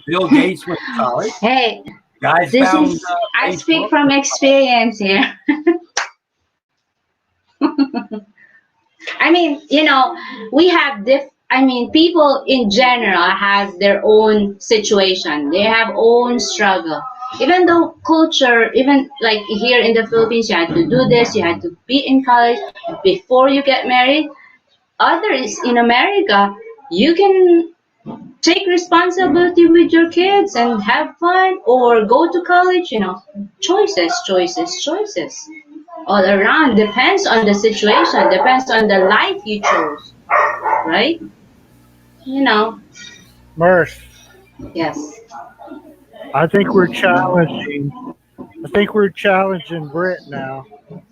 Speaker 4: Bill Gates went to college.
Speaker 1: hey,
Speaker 4: Guys
Speaker 1: this
Speaker 4: found
Speaker 1: is I speak
Speaker 4: Facebook.
Speaker 1: from experience here. I mean, we have I mean, people in general has their own situation. They have own struggle. Even though culture, even like here in the Philippines, you had to do this, you had to be in college before you get married. Others in America, you can take responsibility with your kids and have fun or go to college, choices, choices, choices all around. Depends on the situation, depends on the life you chose, right? You know,
Speaker 3: Merce.
Speaker 1: yes.
Speaker 3: I think we're challenging. I think we're challenging Britt now.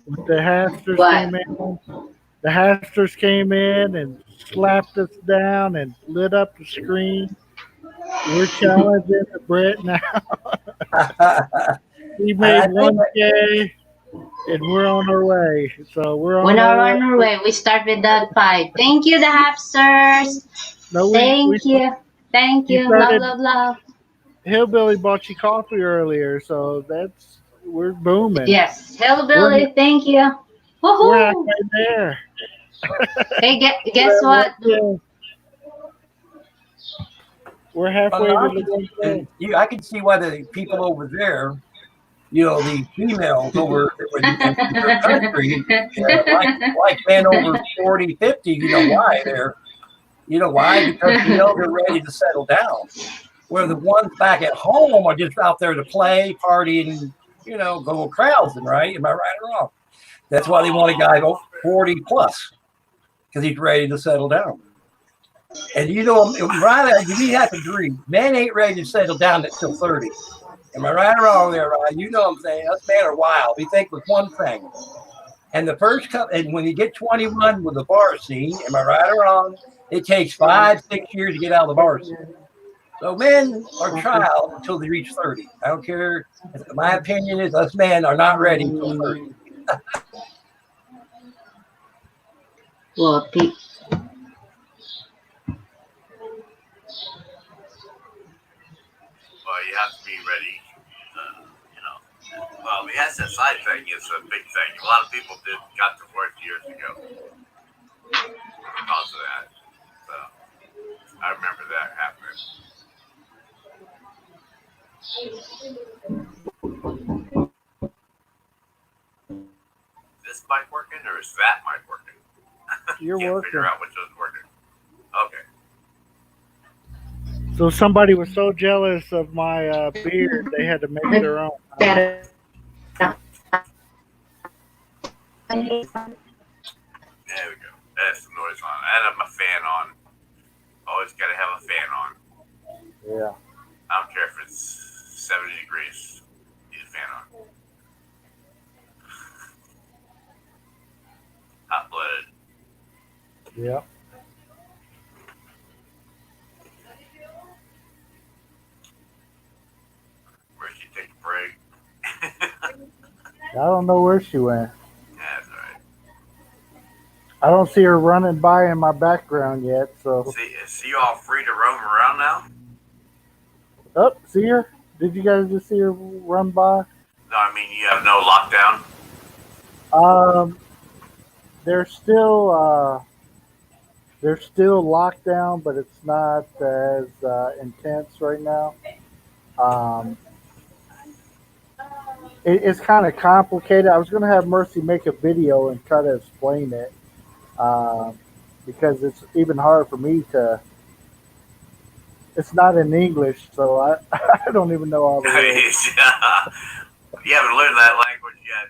Speaker 3: With the Hasters
Speaker 1: What?
Speaker 3: came in. The Hasters came in and slapped us down and lit up the screen. We're challenging Britt now. We made 1K and we're on our way. So we're
Speaker 1: When
Speaker 3: on our
Speaker 1: we're
Speaker 3: way.
Speaker 1: on our way, we start with that 5. Thank you, the Hapsters.
Speaker 3: No,
Speaker 1: Thank you. Thank
Speaker 3: you
Speaker 1: you. Love,
Speaker 3: started
Speaker 1: love, love.
Speaker 3: Hillbilly bought you coffee earlier, so we're booming.
Speaker 1: Yes. Hillbilly, thank you.
Speaker 3: We're halfway
Speaker 1: Woohoo!
Speaker 3: there.
Speaker 1: Hey, guess what?
Speaker 3: We're halfway to the 1K.
Speaker 4: I can see why the people over there, the females over in their country, like men over 40, 50, why they're You know why? Because they're ready to settle down. Where the ones back at home are just out there to play, party, and go carousing, right? Am I right or wrong? That's why they want a guy 40 plus, because he's ready to settle down. And right, we have to agree, men ain't ready to settle down until 30. Am I right or wrong there, Ryan? You know what I'm saying? Us men are wild. We think with one thing. And the first couple, and when you get 21 with the bar scene, am I right or wrong? It takes 5-6 years to get out of the bar scene. So men are child until they reach 30. I don't care. My opinion is us men are not ready until 30.
Speaker 1: Well,
Speaker 5: Well, you have to be ready. Well, the SSI thing is a big thing. A lot of people got divorced years ago because of that. So I remember that happening. Is this mic working or is that mic working?
Speaker 3: You're
Speaker 5: Can't
Speaker 3: working.
Speaker 5: figure out which one's working. Okay.
Speaker 3: So somebody was so jealous of my beard, they had to make their own.
Speaker 1: better.
Speaker 5: There we go. That's the noise on. I have my fan on. Always got to have a fan on.
Speaker 3: Yeah.
Speaker 5: I don't care if it's 70 degrees. Need a fan on. Hot blooded.
Speaker 3: Yeah.
Speaker 5: Where she take a break.
Speaker 3: I don't know where she went.
Speaker 5: That's all right.
Speaker 3: I don't see her running by in my background yet. So.
Speaker 5: See you all free to roam around now?
Speaker 3: Oh, see her? Did you guys just see her run by?
Speaker 5: No, I mean you have no lockdown.
Speaker 3: They're still locked down, but it's not as intense right now. It's kind of complicated. I was going to have Mercy make a video and try to explain it because it's even hard for me to. It's not in English, so I don't even know all the words.
Speaker 5: You haven't learned that language yet.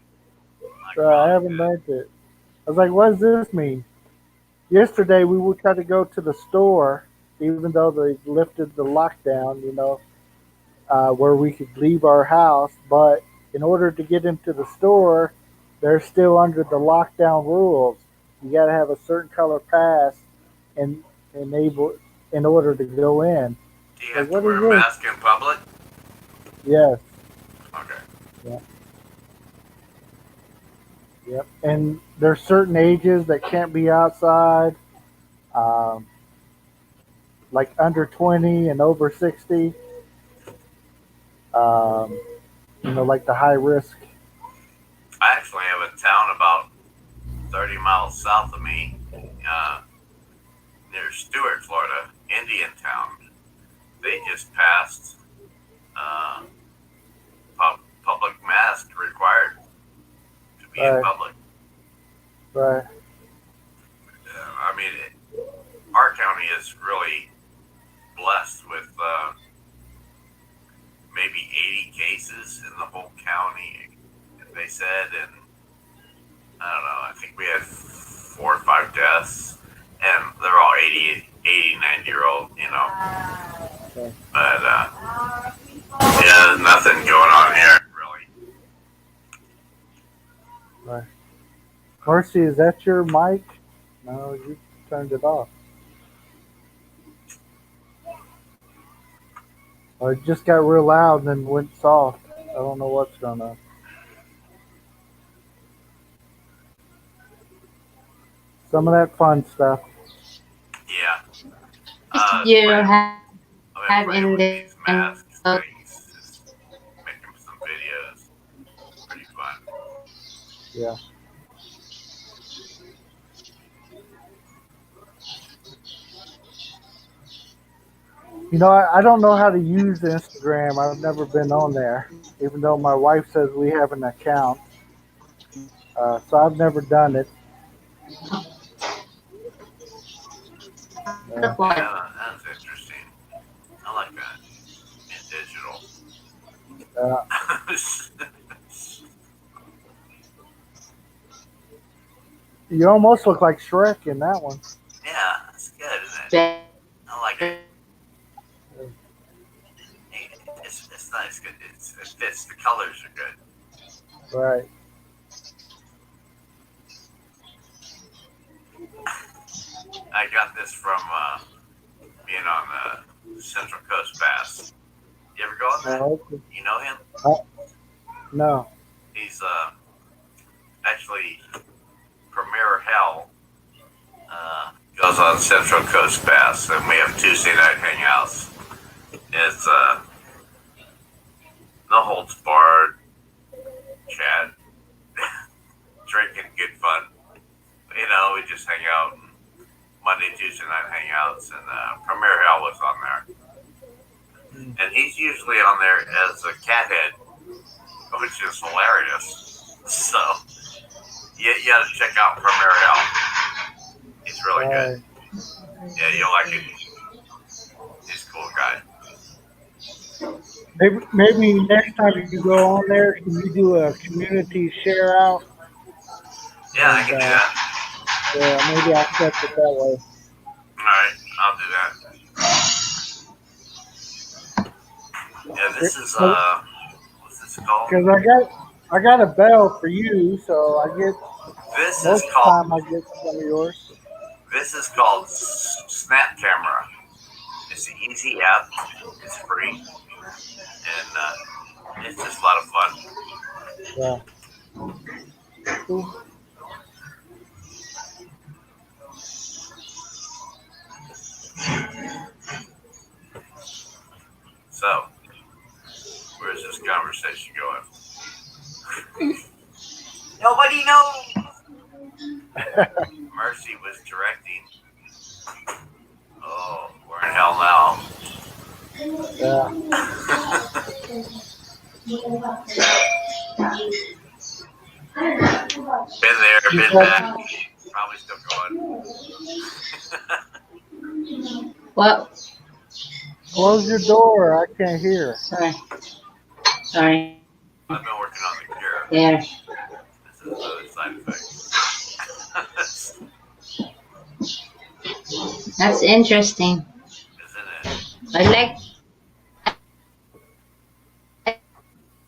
Speaker 3: So I haven't learned it. I was like, what does this mean? Yesterday, we would try to go to the store, even though they lifted the lockdown, where we could leave our house. But in order to get into the store, they're still under the lockdown rules. You got to have a certain color pass in order to go in.
Speaker 5: Do you have
Speaker 3: Like,
Speaker 5: to wear a mask in public?
Speaker 3: Yes.
Speaker 5: Okay.
Speaker 3: Yeah. Yep. And there's certain ages that can't be outside, like under 20 and over 60. Like the high risk.
Speaker 5: I actually have a town about 30 miles south of me, near Stuart, Florida, Indian Town. They just passed public mask required to be in public.
Speaker 3: Right.
Speaker 5: I mean, our county is really blessed with maybe 80 cases in the whole county, they said, and I don't know, I think we had 4 or 5 deaths, and they're all 80, 90-year-old,
Speaker 3: Okay.
Speaker 5: But, there's nothing going on here, really.
Speaker 3: Right. Mercy, is that your mic? No, you turned it off. Or it just got real loud and then went soft. I don't know what's going on. Some of that fun stuff.
Speaker 5: Yeah.
Speaker 1: You have
Speaker 5: I've been
Speaker 1: in
Speaker 5: playing with
Speaker 1: the
Speaker 5: these mask things, just making some videos. Pretty fun.
Speaker 3: Yeah. I don't know how to use Instagram. I've never been on there, even though my wife says we have an account. So I've never done it.
Speaker 1: Look what?
Speaker 5: Yeah, that's interesting. I like that. In digital.
Speaker 3: You almost look like Shrek in that one.
Speaker 5: Yeah, that's good, isn't it? I like it. It's nice. Good. It fits. The colors are good.
Speaker 3: Right.
Speaker 5: I got this from being on the Central Coast Bass. You ever go on that?
Speaker 3: Okay.
Speaker 5: You know him?
Speaker 3: No.
Speaker 5: He's actually Premier Hell goes on Central Coast Bass, and we have Tuesday night hangouts. It's no holds barred, chat, drinking, good fun. You know, we just hang out. Monday, Tuesday night hangouts, and Premier Hell was on there. And he's usually on there as a cathead, which is hilarious. So, you got to check out Premier Hell. He's really good. Yeah, you'll like it. He's a cool guy.
Speaker 3: Maybe next time you go on there, can you do a community share out?
Speaker 5: Yeah, I can do that.
Speaker 3: Yeah, maybe I'll set it that way.
Speaker 5: Alright, I'll do that. Yeah, this is, what's this called?
Speaker 3: Because I got a bell for you, so I get
Speaker 5: This
Speaker 3: most
Speaker 5: is
Speaker 3: of the
Speaker 5: called,
Speaker 3: time I get some of yours.
Speaker 5: this is called Snap Camera. It's an easy app. It's free. And it's just a lot of fun.
Speaker 3: Yeah. Cool.
Speaker 5: So, where's this conversation going? Nobody knows. Mercy was directing. Oh, we're in hell now.
Speaker 3: Yeah.
Speaker 5: Been there, been back. Probably still going.
Speaker 1: What?
Speaker 3: Close your door. I can't hear.
Speaker 1: Sorry.
Speaker 5: I've been working on the cure.
Speaker 1: There.
Speaker 5: This is another side effect.
Speaker 1: That's interesting.
Speaker 5: Isn't it?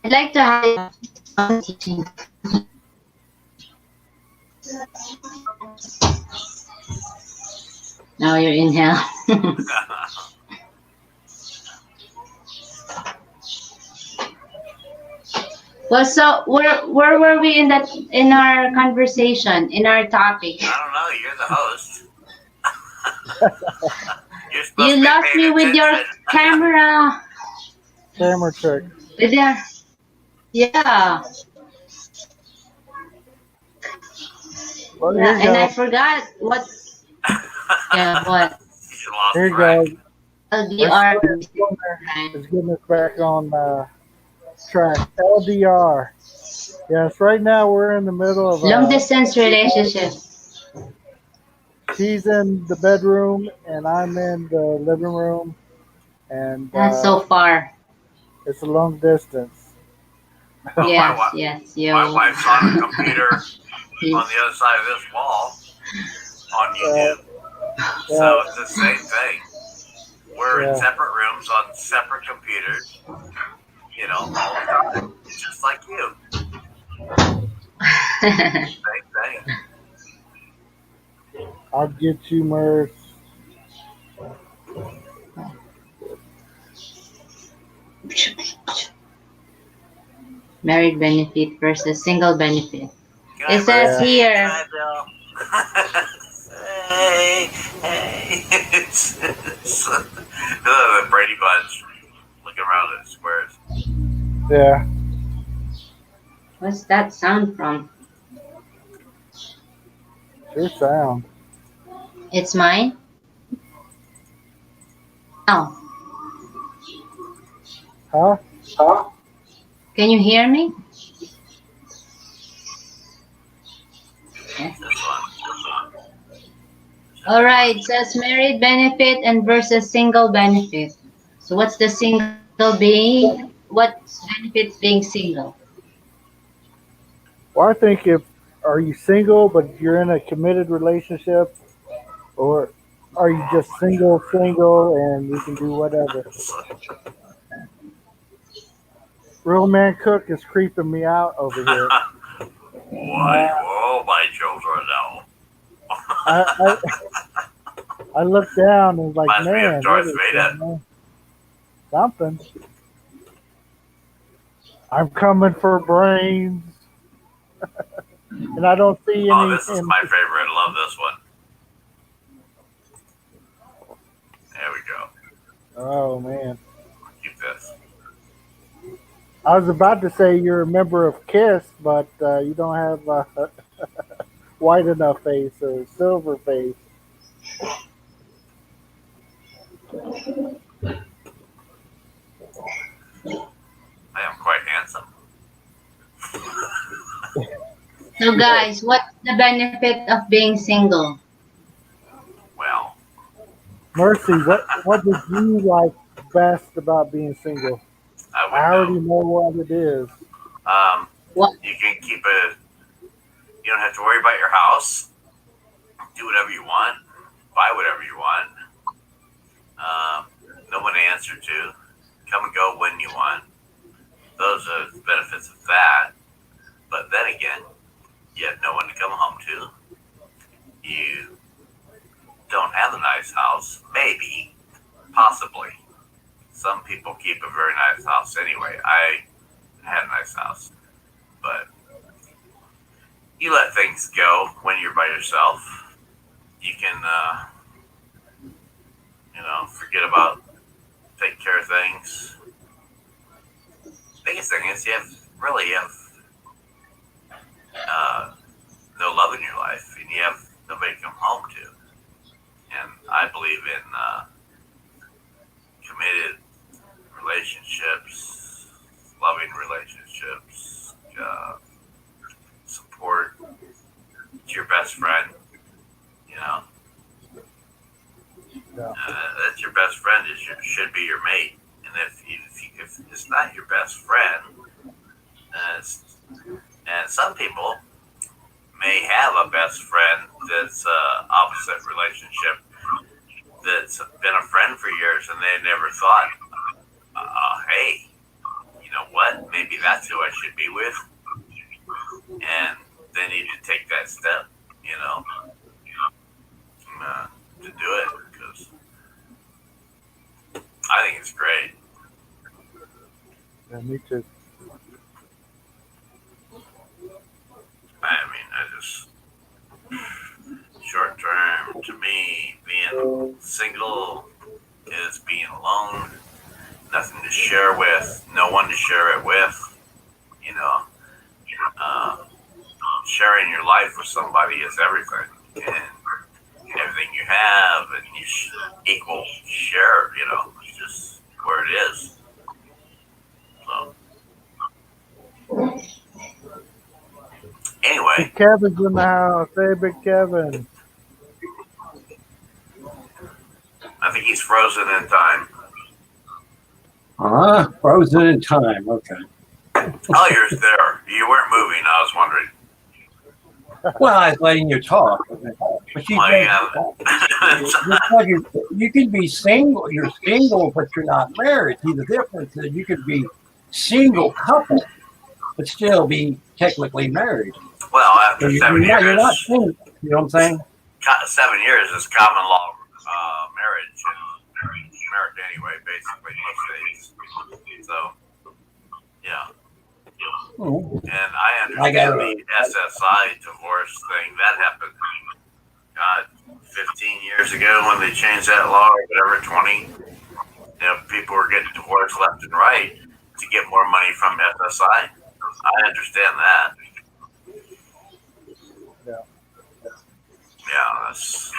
Speaker 1: I'd like to have some teaching. Now you're in hell. Well, so where were we in our conversation, in our topic?
Speaker 5: I don't know. You're the host. You're supposed to
Speaker 1: You
Speaker 5: be
Speaker 1: lost
Speaker 5: paying
Speaker 1: me with your
Speaker 5: attention.
Speaker 1: camera.
Speaker 3: Camera trick.
Speaker 1: With your, yeah.
Speaker 3: Well,
Speaker 1: Yeah,
Speaker 3: here
Speaker 1: and I
Speaker 3: you go.
Speaker 1: forgot what. Yeah, what?
Speaker 5: You lost
Speaker 3: Here you
Speaker 5: track.
Speaker 3: go.
Speaker 1: LDR.
Speaker 3: It's getting us back on track. LDR. Yes, right now we're in the middle of
Speaker 1: Long distance relationship.
Speaker 3: she's in the bedroom and I'm in the living room, and
Speaker 1: That's so far.
Speaker 3: it's a long distance.
Speaker 5: Well,
Speaker 1: Yes,
Speaker 5: my,
Speaker 1: yes,
Speaker 5: my
Speaker 1: yo.
Speaker 5: wife's on a computer on the other side of this wall on YouTube. So it's the same thing. We're in separate rooms on separate computers, you know, all the time. Just like you. Same thing.
Speaker 3: I'll get you, Merce.
Speaker 1: Married benefit versus single benefit.
Speaker 5: Good night,
Speaker 1: It says
Speaker 5: Mercy.
Speaker 1: here.
Speaker 5: Good night, Bill. Hey. The Brady Bunch looking around at squares.
Speaker 3: Yeah.
Speaker 1: What's that sound from?
Speaker 3: Your sound.
Speaker 1: It's mine? Oh,
Speaker 3: Huh?
Speaker 1: can you hear me?
Speaker 5: This one.
Speaker 1: All right, it says married benefit and versus single benefit. So what's the single being? What's benefits being single?
Speaker 3: Well, I think if are you single but you're in a committed relationship, or are you
Speaker 5: Oh
Speaker 3: just
Speaker 5: my
Speaker 3: single, and you can do whatever? Real man Cook is creeping me out over here.
Speaker 5: god. Why?
Speaker 3: Uh,
Speaker 5: Oh, my children now.
Speaker 3: I, I I look down and like,
Speaker 5: Reminds me of
Speaker 3: man, what
Speaker 5: Darth
Speaker 3: is
Speaker 5: Vader.
Speaker 3: going on? Something. I'm coming for brains, and I don't see
Speaker 5: Oh,
Speaker 3: any.
Speaker 5: this is my favorite. I love this one. There we go.
Speaker 3: Oh man,
Speaker 5: Keep this.
Speaker 3: I was about to say you're a member of Kiss, but you don't have a white enough face or silver face.
Speaker 5: I am quite handsome.
Speaker 1: So guys, what's the benefit of being single?
Speaker 5: Well,
Speaker 3: Mercy, what did you like best about being single?
Speaker 5: I
Speaker 3: I
Speaker 5: would
Speaker 3: already
Speaker 5: know.
Speaker 3: know what it is.
Speaker 5: Um,
Speaker 1: What?
Speaker 5: you can keep it. You don't have to worry about your house. Do whatever you want. Buy whatever you want. No one to answer to. Come and go when you want. Those are the benefits of that. But then again, you have no one to come home to. You don't have a nice house. Maybe. Possibly. Some people keep a very nice house anyway. I had a nice house. But you let things go when you're by yourself. You can, forget about taking care of things. Biggest thing is you have no love in your life, and you have nobody to come home to. And I believe in committed relationships, loving relationships, support to your best friend. You know,
Speaker 3: Yeah.
Speaker 5: that's your best friend should be your mate. And if it's not your best friend, and some people may have a best friend that's opposite relationship that's been a friend for years, and they never thought, hey, you know what? Maybe that's who I should be with, and they need to take that step, to do it because I think it's great.
Speaker 3: Yeah, me too.
Speaker 5: I mean, I just short term to me, being single is being alone, nothing to share with, no one to share it with. You know, uh, sharing your life with somebody is everything, and everything you have, and you equal share. It's just where it is. So anyway,
Speaker 3: Big Kevin's in the house. Hey, Big Kevin.
Speaker 5: I think he's frozen in time.
Speaker 4: Frozen in time. Okay.
Speaker 5: Oh, you're there. You weren't moving. I was wondering.
Speaker 4: Well, I was letting you talk. But you,
Speaker 5: Well, yeah.
Speaker 4: you can be single. You're single, but you're not married. See, the difference is you could be single couple, but still be technically married.
Speaker 5: Well, after
Speaker 4: So
Speaker 5: 7 years,
Speaker 4: you're not single. You know what I'm saying?
Speaker 5: 7 years is common law marriage in America anyway, basically most states. So, yeah.
Speaker 4: Oh,
Speaker 5: And I
Speaker 4: I got
Speaker 5: understand the SSI divorce thing that happened. God, 15 years ago when they changed that law, or whatever, 20. People were getting divorced left and right to get more money from SSI. I understand that.
Speaker 3: Yeah.
Speaker 5: Yeah, that's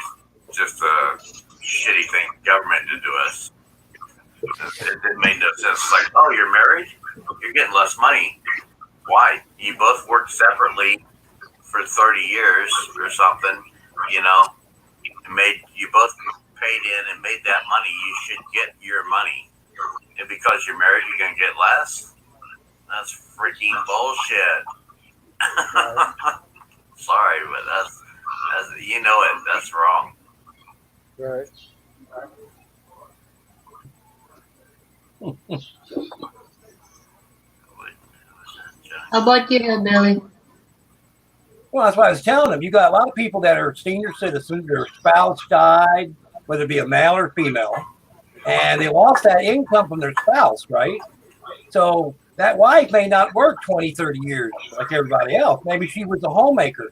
Speaker 5: just a shitty thing government did to us. It made no sense. It's like, oh, you're married? You're getting less money. Why? You both worked separately for 30 years or something, you both paid in and made that money, you should get your money. And because you're married, you're gonna get less. That's freaking bullshit. Sorry, but that's you know it. That's wrong.
Speaker 3: Right.
Speaker 1: How about you, Hillbilly?
Speaker 4: Well, that's what I was telling them. You got a lot of people that are senior citizens, their spouse died, whether it be a male or female, and they lost that income from their spouse, right? So that wife may not work 20, 30 years like everybody else. Maybe she was a homemaker.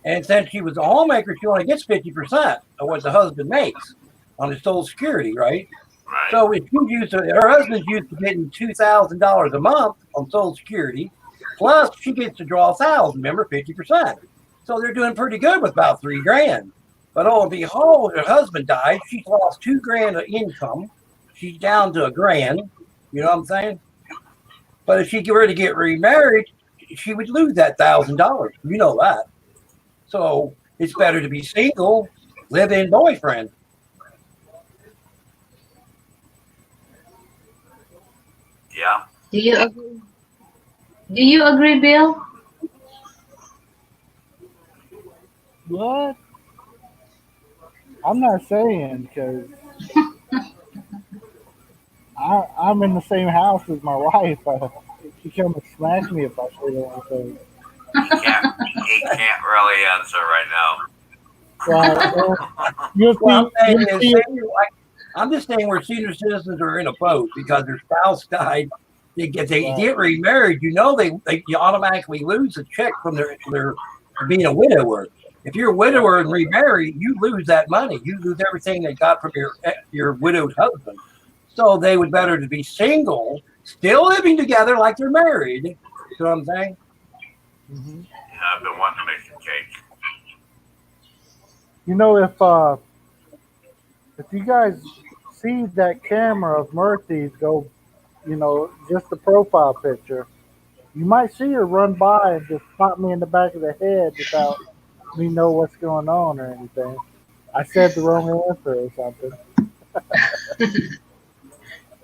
Speaker 4: And since she was a homemaker, she only gets 50% of what the husband makes on his Social Security, right?
Speaker 5: Right.
Speaker 4: So if you use her husband's used to getting $2,000 a month on Social Security, plus she gets to draw 1,000, remember, 50%. So they're doing pretty good with about $3,000. But oh, behold, her husband died. She's lost $2,000 of income. She's down to $1,000. You know what I'm saying? But if she were to get remarried, she would lose that $1,000. You know that. So it's better to be single, live-in boyfriend.
Speaker 5: Yeah.
Speaker 1: Do you agree? Do you agree, Bill?
Speaker 3: What? I'm not saying because I'm in the same house as my wife. She come and smash me if I say the wrong thing.
Speaker 5: He can't really answer right now.
Speaker 3: Right. You'll
Speaker 4: Well,
Speaker 3: see,
Speaker 4: I'm just saying where senior citizens are in a boat because their spouse died. They get remarried. You know you automatically lose a check from their being a widower. If you're a widower and remarry, you lose that money. You lose everything they got from your widowed husband. So they would better to be single, still living together like they're married. You know what I'm saying?
Speaker 3: Mm-hmm.
Speaker 5: Yeah, I've been wanting to make a cake.
Speaker 3: You know, if you guys see that camera of Murthy's go, you know, just the profile picture, you might see her run by and just pop me in the back of the head without me know what's going on or anything. I said the wrong answer or something.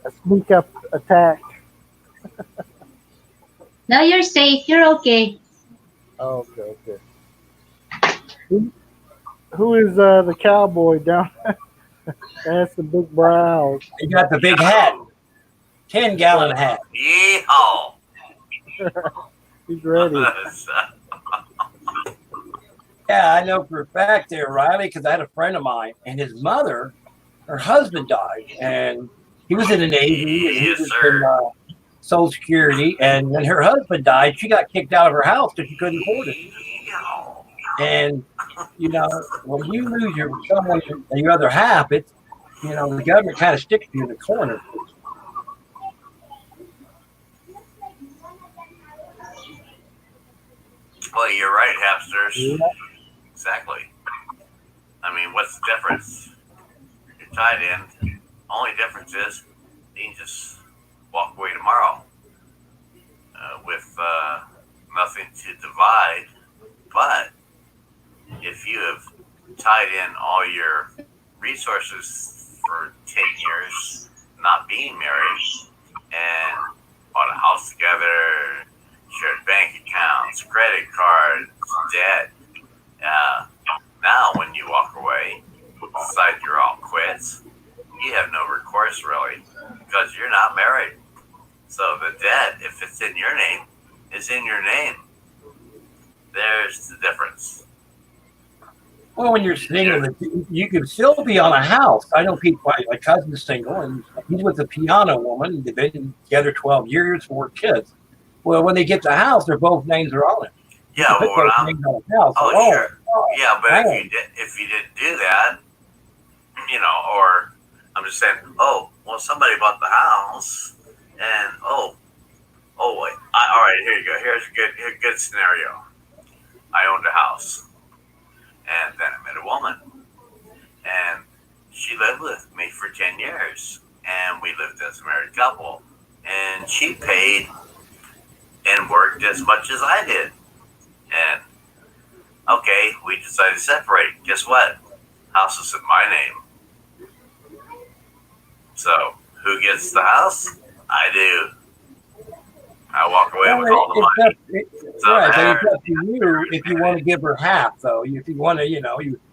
Speaker 3: A sneak up attack.
Speaker 1: No, you're safe. You're okay.
Speaker 3: Oh, okay. Who is the cowboy down? That's the big brows.
Speaker 4: He got the big hat, 10-gallon hat.
Speaker 5: Yeehaw!
Speaker 3: He's ready.
Speaker 4: Yeah, I know for a fact there, Riley, because I had a friend of mine and his mother, her husband died, and he was in the Navy and he
Speaker 5: Yes,
Speaker 4: was
Speaker 5: sir.
Speaker 4: in Social Security. And when her husband died, she got kicked out of her house because she couldn't afford it.
Speaker 5: Yeehaw.
Speaker 4: And you know, when you lose your other half, it's the government kind of sticks you in the corner.
Speaker 5: Well, you're right, Hapsters.
Speaker 3: Yeah.
Speaker 5: Exactly. I mean, what's the difference? You're tied in. Only difference is you can just walk away tomorrow with nothing to divide. But if you have tied in all your resources for 10 years, not being married, and bought a house together, shared bank accounts, credit cards, debt. Now, when you walk away, decide you're all quits, you have no recourse really because you're not married. So the debt, if it's in your name, is in your name. There's the difference.
Speaker 4: Well, when you're single, you can still be on a house. I know people, my cousin's single, and he's with a piano woman. They've been together 12 years, 4 kids. Well, when they get the house, their both names are on it.
Speaker 5: Yeah,
Speaker 4: Put
Speaker 5: well,
Speaker 4: both names on the house.
Speaker 5: sure. Yeah, but if you didn't do that, or I'm just saying, somebody bought the house, and all right, here you go. Here's a good scenario. I owned a house, and then I met a woman, and she lived with me for 10 years, and we lived as a married couple, and she paid and worked as much as I did, and okay, we decided to separate. Guess what? house is in my name. So who gets the house? I do. I walk away with all the money. So
Speaker 4: right, but
Speaker 5: there,
Speaker 4: it's up to you if you want to give her half, though. If you want to,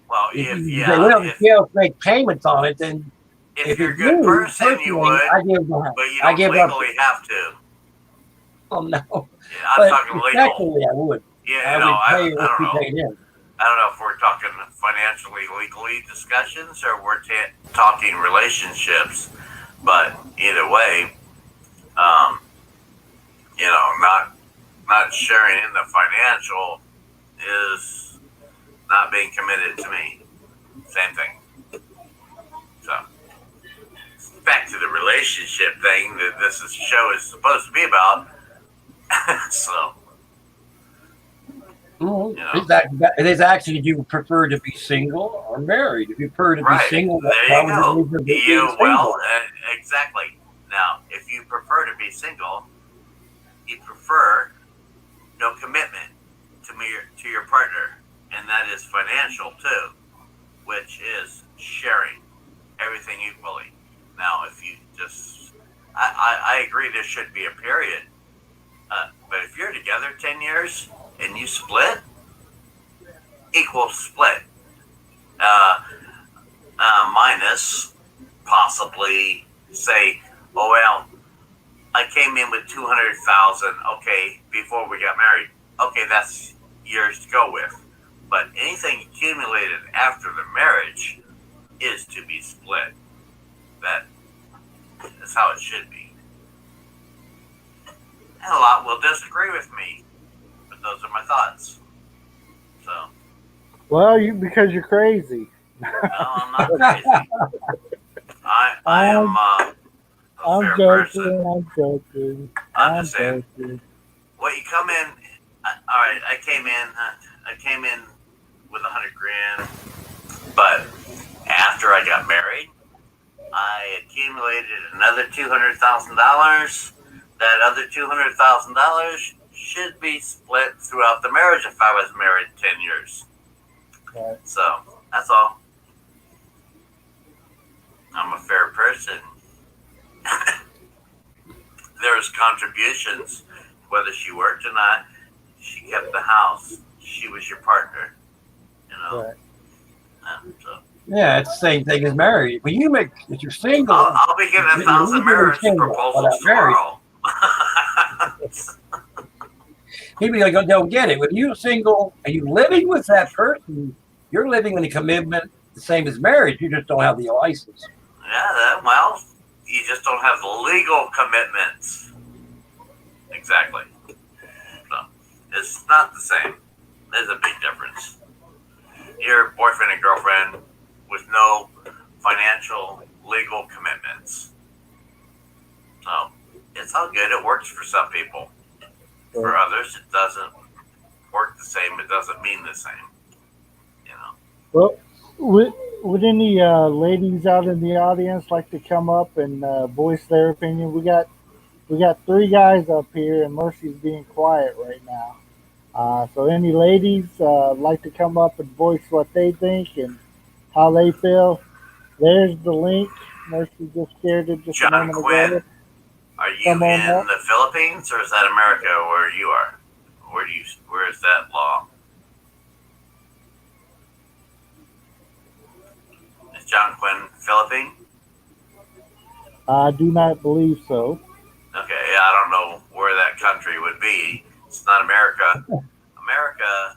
Speaker 5: well,
Speaker 4: if you
Speaker 5: if
Speaker 4: say, well, if you make payments on it, then
Speaker 5: if you're a good person, you would,
Speaker 4: I give her half.
Speaker 5: but you
Speaker 4: I
Speaker 5: don't
Speaker 4: give
Speaker 5: legally have to.
Speaker 4: Oh no,
Speaker 5: Yeah, I'm
Speaker 4: but
Speaker 5: talking legal.
Speaker 4: respectfully, I would.
Speaker 5: Yeah,
Speaker 4: I
Speaker 5: no,
Speaker 4: would
Speaker 5: I
Speaker 4: pay
Speaker 5: don't
Speaker 4: what you
Speaker 5: know.
Speaker 4: paid in.
Speaker 5: I don't know if we're talking financially, legally discussions, or we're talking relationships. But either way, you know, not sharing in the financial is not being committed to me. Same thing. So back to the relationship thing that show is supposed to be about. So.
Speaker 4: Mm-hmm.
Speaker 5: You know.
Speaker 4: It is actually, do you prefer to be single or married? If you prefer to be single,
Speaker 5: there you go.
Speaker 4: Well,
Speaker 5: exactly. Now, if you prefer to be single, you prefer no commitment to your partner, and that is financial too, which is sharing everything equally. Now, if you just, I agree there should be a period, but if you're together 10 years and you split, equal split, minus possibly say, oh well, I came in with 200,000. Okay, before we got married. Okay, that's yours to go with. But anything accumulated after the marriage is to be split. That's how it should be. And a lot will disagree with me, but those are my thoughts. So.
Speaker 3: Well, because you're crazy.
Speaker 5: No, I'm not crazy. I am a fair person.
Speaker 3: I'm joking.
Speaker 5: I'm just saying. Well, you come in. All right, I came in with $100,000, but after I got married, I accumulated another $200,000. That other $200,000 should be split throughout the marriage if I was married 10 years.
Speaker 3: Right.
Speaker 5: So that's all. I'm a fair person. There's contributions, whether she worked or not. She kept the house. She was your partner. You know.
Speaker 3: Right.
Speaker 5: So.
Speaker 4: Yeah, it's the same thing as married. When you if you're single,
Speaker 5: I'll be getting 1,000 marriage proposals tomorrow.
Speaker 4: People don't get it. When you're single and you're living with that person, you're living in a commitment the same as marriage. You just don't have the license.
Speaker 5: Yeah, well, you just don't have the legal commitments. Exactly. So it's not the same. There's a big difference. You're boyfriend and girlfriend with no financial legal commitments. So it's all good. It works for some people. For others, it doesn't work the same. It doesn't mean the same. You know.
Speaker 3: Well, would any ladies out in the audience like to come up and voice their opinion? We got 3 guys up here, and Mercy's being quiet right now. So any ladies like to come up and voice what they think and how they feel? There's the link. Mercy just shared it just
Speaker 5: John
Speaker 3: a moment
Speaker 5: Quinn,
Speaker 3: ago.
Speaker 5: are you in the Philippines or is that America where you are? Where is that law? Is John Quinn Philippine?
Speaker 3: I do not believe so.
Speaker 5: Okay, yeah, I don't know where that country would be. It's not America. America,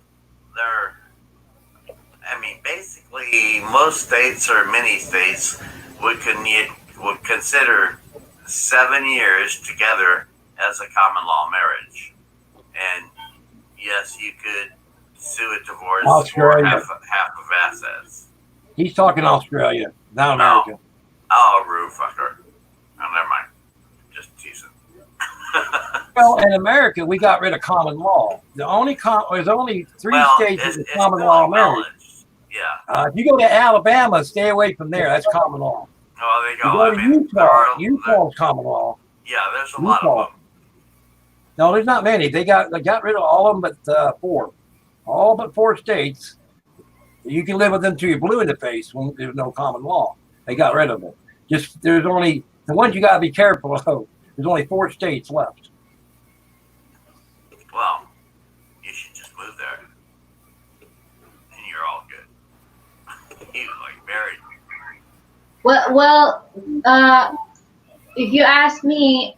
Speaker 5: basically most states or many states would consider 7 years together as a common law marriage. And yes, you could sue a divorce for half of assets.
Speaker 4: He's talking Australia, not America.
Speaker 5: Oh, rude fucker. Oh, never mind. Just teasing.
Speaker 4: Well, in America, we got rid of common law. There's only 3 states with common law marriage.
Speaker 5: Yeah.
Speaker 4: If you go to Alabama, stay away from there. That's common law.
Speaker 5: Oh, there you go.
Speaker 4: You go to Utah's common law.
Speaker 5: Yeah, there's a lot of them.
Speaker 4: No, there's not many. They got rid of all of them but 4. All but 4 states. You can live with them till you're blue in the face when there's no common law. They got rid of it. Just there's only the ones you got to be careful of. There's only 4 states left.
Speaker 5: Well, you should just move there, and you're all good. You like married.
Speaker 1: Well, if you ask me,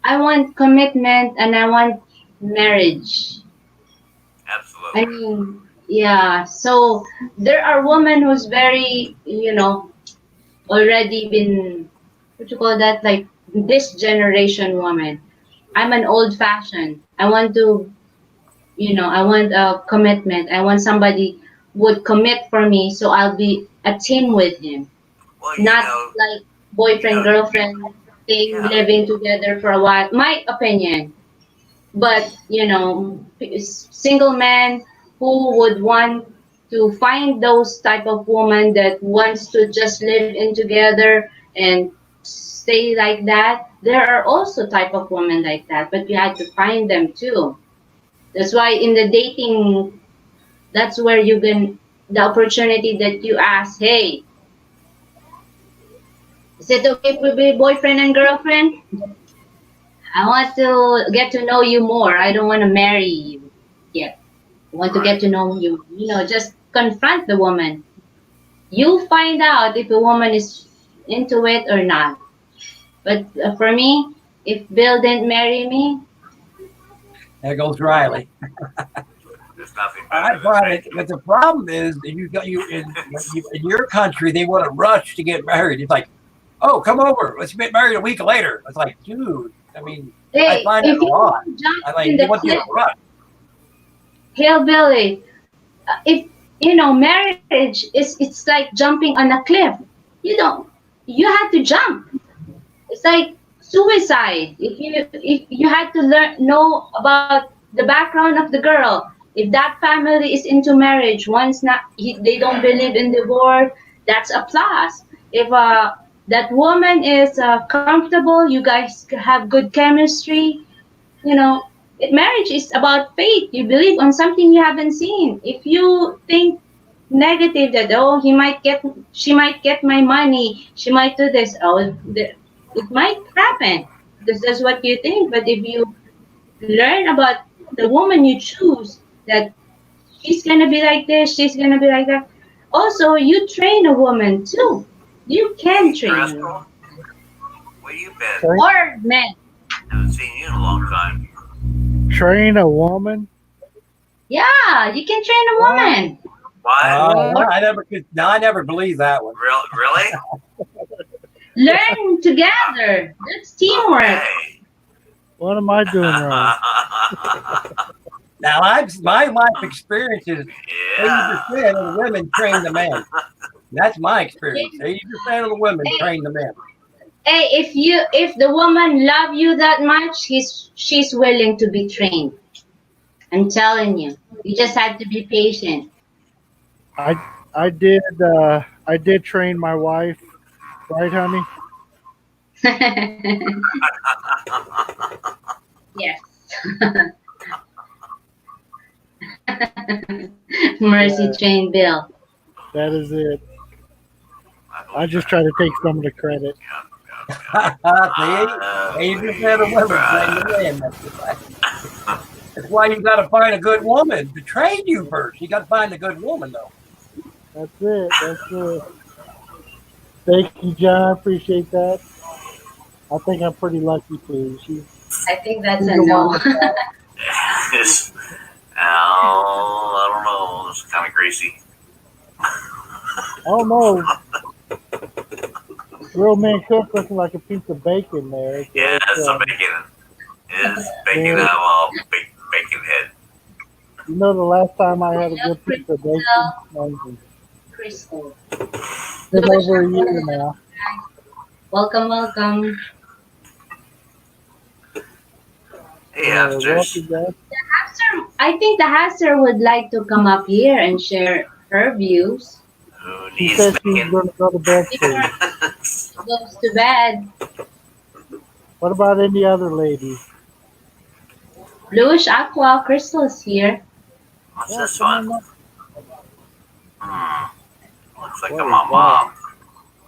Speaker 1: I want commitment and I want marriage.
Speaker 5: Absolutely.
Speaker 1: I mean, yeah. So there are women who's very, already been, what you call that, like this generation woman. I'm an old fashioned. I want to, I want a commitment. I want somebody would commit for me, so I'll be a team with him.
Speaker 5: Well,
Speaker 1: Not like boyfriend, girlfriend thing,
Speaker 5: Yeah.
Speaker 1: living together for a while. My opinion. But, single man who would want to find those type of woman that wants to just live in together and stay like that. There are also type of women like that, but you have to find them too. That's why in the dating, that's where you can, the opportunity that you ask, hey, is it okay if we be boyfriend and girlfriend? I want to get to know you more. I don't want to marry you yet. I want to get to know you. Just confront the woman. You'll find out if a woman is into it or not. But for me, if Bill didn't marry me,
Speaker 4: There goes Riley.
Speaker 5: There's nothing
Speaker 4: I
Speaker 5: better
Speaker 4: find
Speaker 5: than
Speaker 4: it, but the problem is that in your country they want to rush to get married. It's like, oh, come over, let's get married a week later. It's like, dude, I mean, I
Speaker 1: hey,
Speaker 4: find it
Speaker 1: if
Speaker 4: a
Speaker 1: you
Speaker 4: lot.
Speaker 1: jump
Speaker 4: I like
Speaker 1: in
Speaker 4: they
Speaker 1: the
Speaker 4: want you
Speaker 1: cliff,
Speaker 4: to rush.
Speaker 1: hillbilly, if marriage it's like jumping on a cliff. You have to jump. It's like suicide. If you had to know about the background of the girl, if that family is into marriage, they don't believe in divorce, that's a plus. If that woman is comfortable, you guys have good chemistry, you know, marriage is about faith. You believe on something you haven't seen. If you think negative that she might get my money, she might do this, it might happen because that's what you think. But if you learn about the woman you choose, that she's gonna be like this, she's gonna be like that. Also, you train a woman too. You can train her.
Speaker 5: Crystal, where you been?
Speaker 3: Train,
Speaker 1: Or men.
Speaker 5: Haven't seen you in a long time.
Speaker 3: train a woman.
Speaker 1: Yeah, you can train a woman.
Speaker 5: What?
Speaker 4: I never believed that one.
Speaker 5: Really?
Speaker 1: Learn together. That's teamwork.
Speaker 5: Okay.
Speaker 3: What am I doing wrong?
Speaker 4: Now, my life experience is
Speaker 5: Yeah.
Speaker 4: 80% of the women train the men. That's my experience. 80% of the women train the men.
Speaker 1: Hey, if the woman love you that much, she's willing to be trained. I'm telling you. You just have to be patient.
Speaker 3: I did train my wife, right, honey?
Speaker 1: Yes. Mercy train Bill.
Speaker 3: That is it. I just try to take some of the credit.
Speaker 4: See, 80% of women train the men. That's why you got to find a good woman to train you first. You got to find a good woman, though.
Speaker 3: That's it. That's it. Thank you, John. Appreciate that. I think I'm pretty lucky too.
Speaker 1: I think that's a
Speaker 3: she's the
Speaker 1: no.
Speaker 3: one that-
Speaker 5: It's, I don't know. It's kind of greasy.
Speaker 3: Oh no. Real man cook looking like a piece of bacon there.
Speaker 5: Yeah, it's a bacon. It's bacon. Bacon head.
Speaker 3: You know, the last time I had a good piece of bacon, amazing.
Speaker 1: Crystal.
Speaker 3: It's been over a year now.
Speaker 1: Welcome.
Speaker 5: Hey, Asters.
Speaker 3: Welcome, guys.
Speaker 1: I think the Hasser would like to come up here and share her views.
Speaker 5: Who
Speaker 3: She
Speaker 5: needs
Speaker 3: said she was
Speaker 5: bacon?
Speaker 3: going to go to bed soon.
Speaker 1: Goes to bed.
Speaker 3: What about any other ladies?
Speaker 1: Bluish Aqua, Crystal's here.
Speaker 5: What's
Speaker 3: Yeah,
Speaker 5: this
Speaker 3: come
Speaker 5: one?
Speaker 3: on up.
Speaker 5: Looks like
Speaker 3: What
Speaker 5: I'm
Speaker 3: is
Speaker 5: on mom.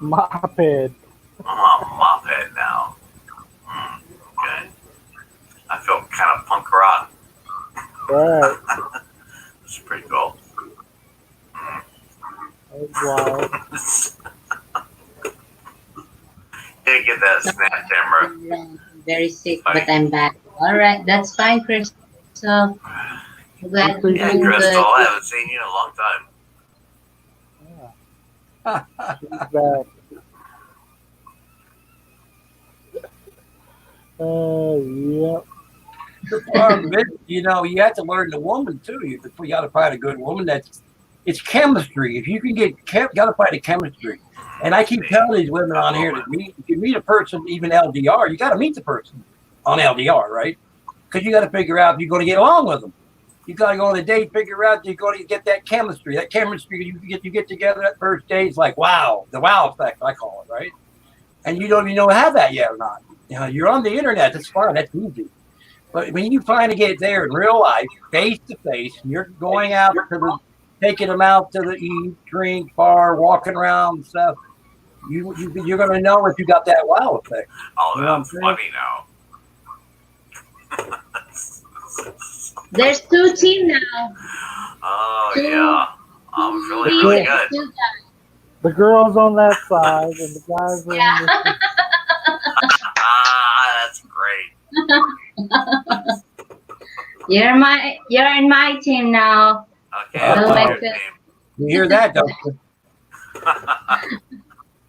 Speaker 3: Moped.
Speaker 5: I'm on moped now. Okay. I feel kind of punk rock.
Speaker 3: Right.
Speaker 5: It's pretty cool.
Speaker 3: That's wild.
Speaker 5: Can't get that snap camera.
Speaker 1: I'm very sick, but I'm back. All right, that's fine, Crystal. I'm glad you're
Speaker 5: Yeah,
Speaker 1: doing
Speaker 5: Crystal,
Speaker 1: good.
Speaker 5: I haven't seen you in a long time.
Speaker 3: Yeah. She's back. Yep.
Speaker 4: You know, you have to learn the woman too. You got to find a good woman. It's chemistry. If you can got to find a chemistry. And I keep telling these women on here that if you meet a person, even LDR, you got to meet the person on LDR, right? Because you got to figure out if you're going to get along with them. You got to go on a date, figure out you're going to get that chemistry. That chemistry you get together that first date is like wow, the wow effect I call it, right? And you don't even know have that yet or not. You know, you're on the internet. That's fine. That's easy. But when you finally get there in real life, face to face, and you're going out taking them out to the eat, drink, bar, walking around and stuff, you're going to know if you got that wow effect.
Speaker 5: Oh,
Speaker 4: You know
Speaker 5: that's funny now.
Speaker 1: There's 2 teams now.
Speaker 5: Oh,
Speaker 1: Two-
Speaker 5: yeah. I'm feeling
Speaker 1: Three,
Speaker 5: really good.
Speaker 1: 2 guys.
Speaker 3: The girls on that side and the guys on
Speaker 1: Yeah.
Speaker 3: this.
Speaker 5: That's great.
Speaker 1: You're in my team now.
Speaker 5: Okay,
Speaker 4: Oh,
Speaker 5: that's
Speaker 1: my
Speaker 5: a good
Speaker 1: God.
Speaker 5: name.
Speaker 4: You hear that, don't you?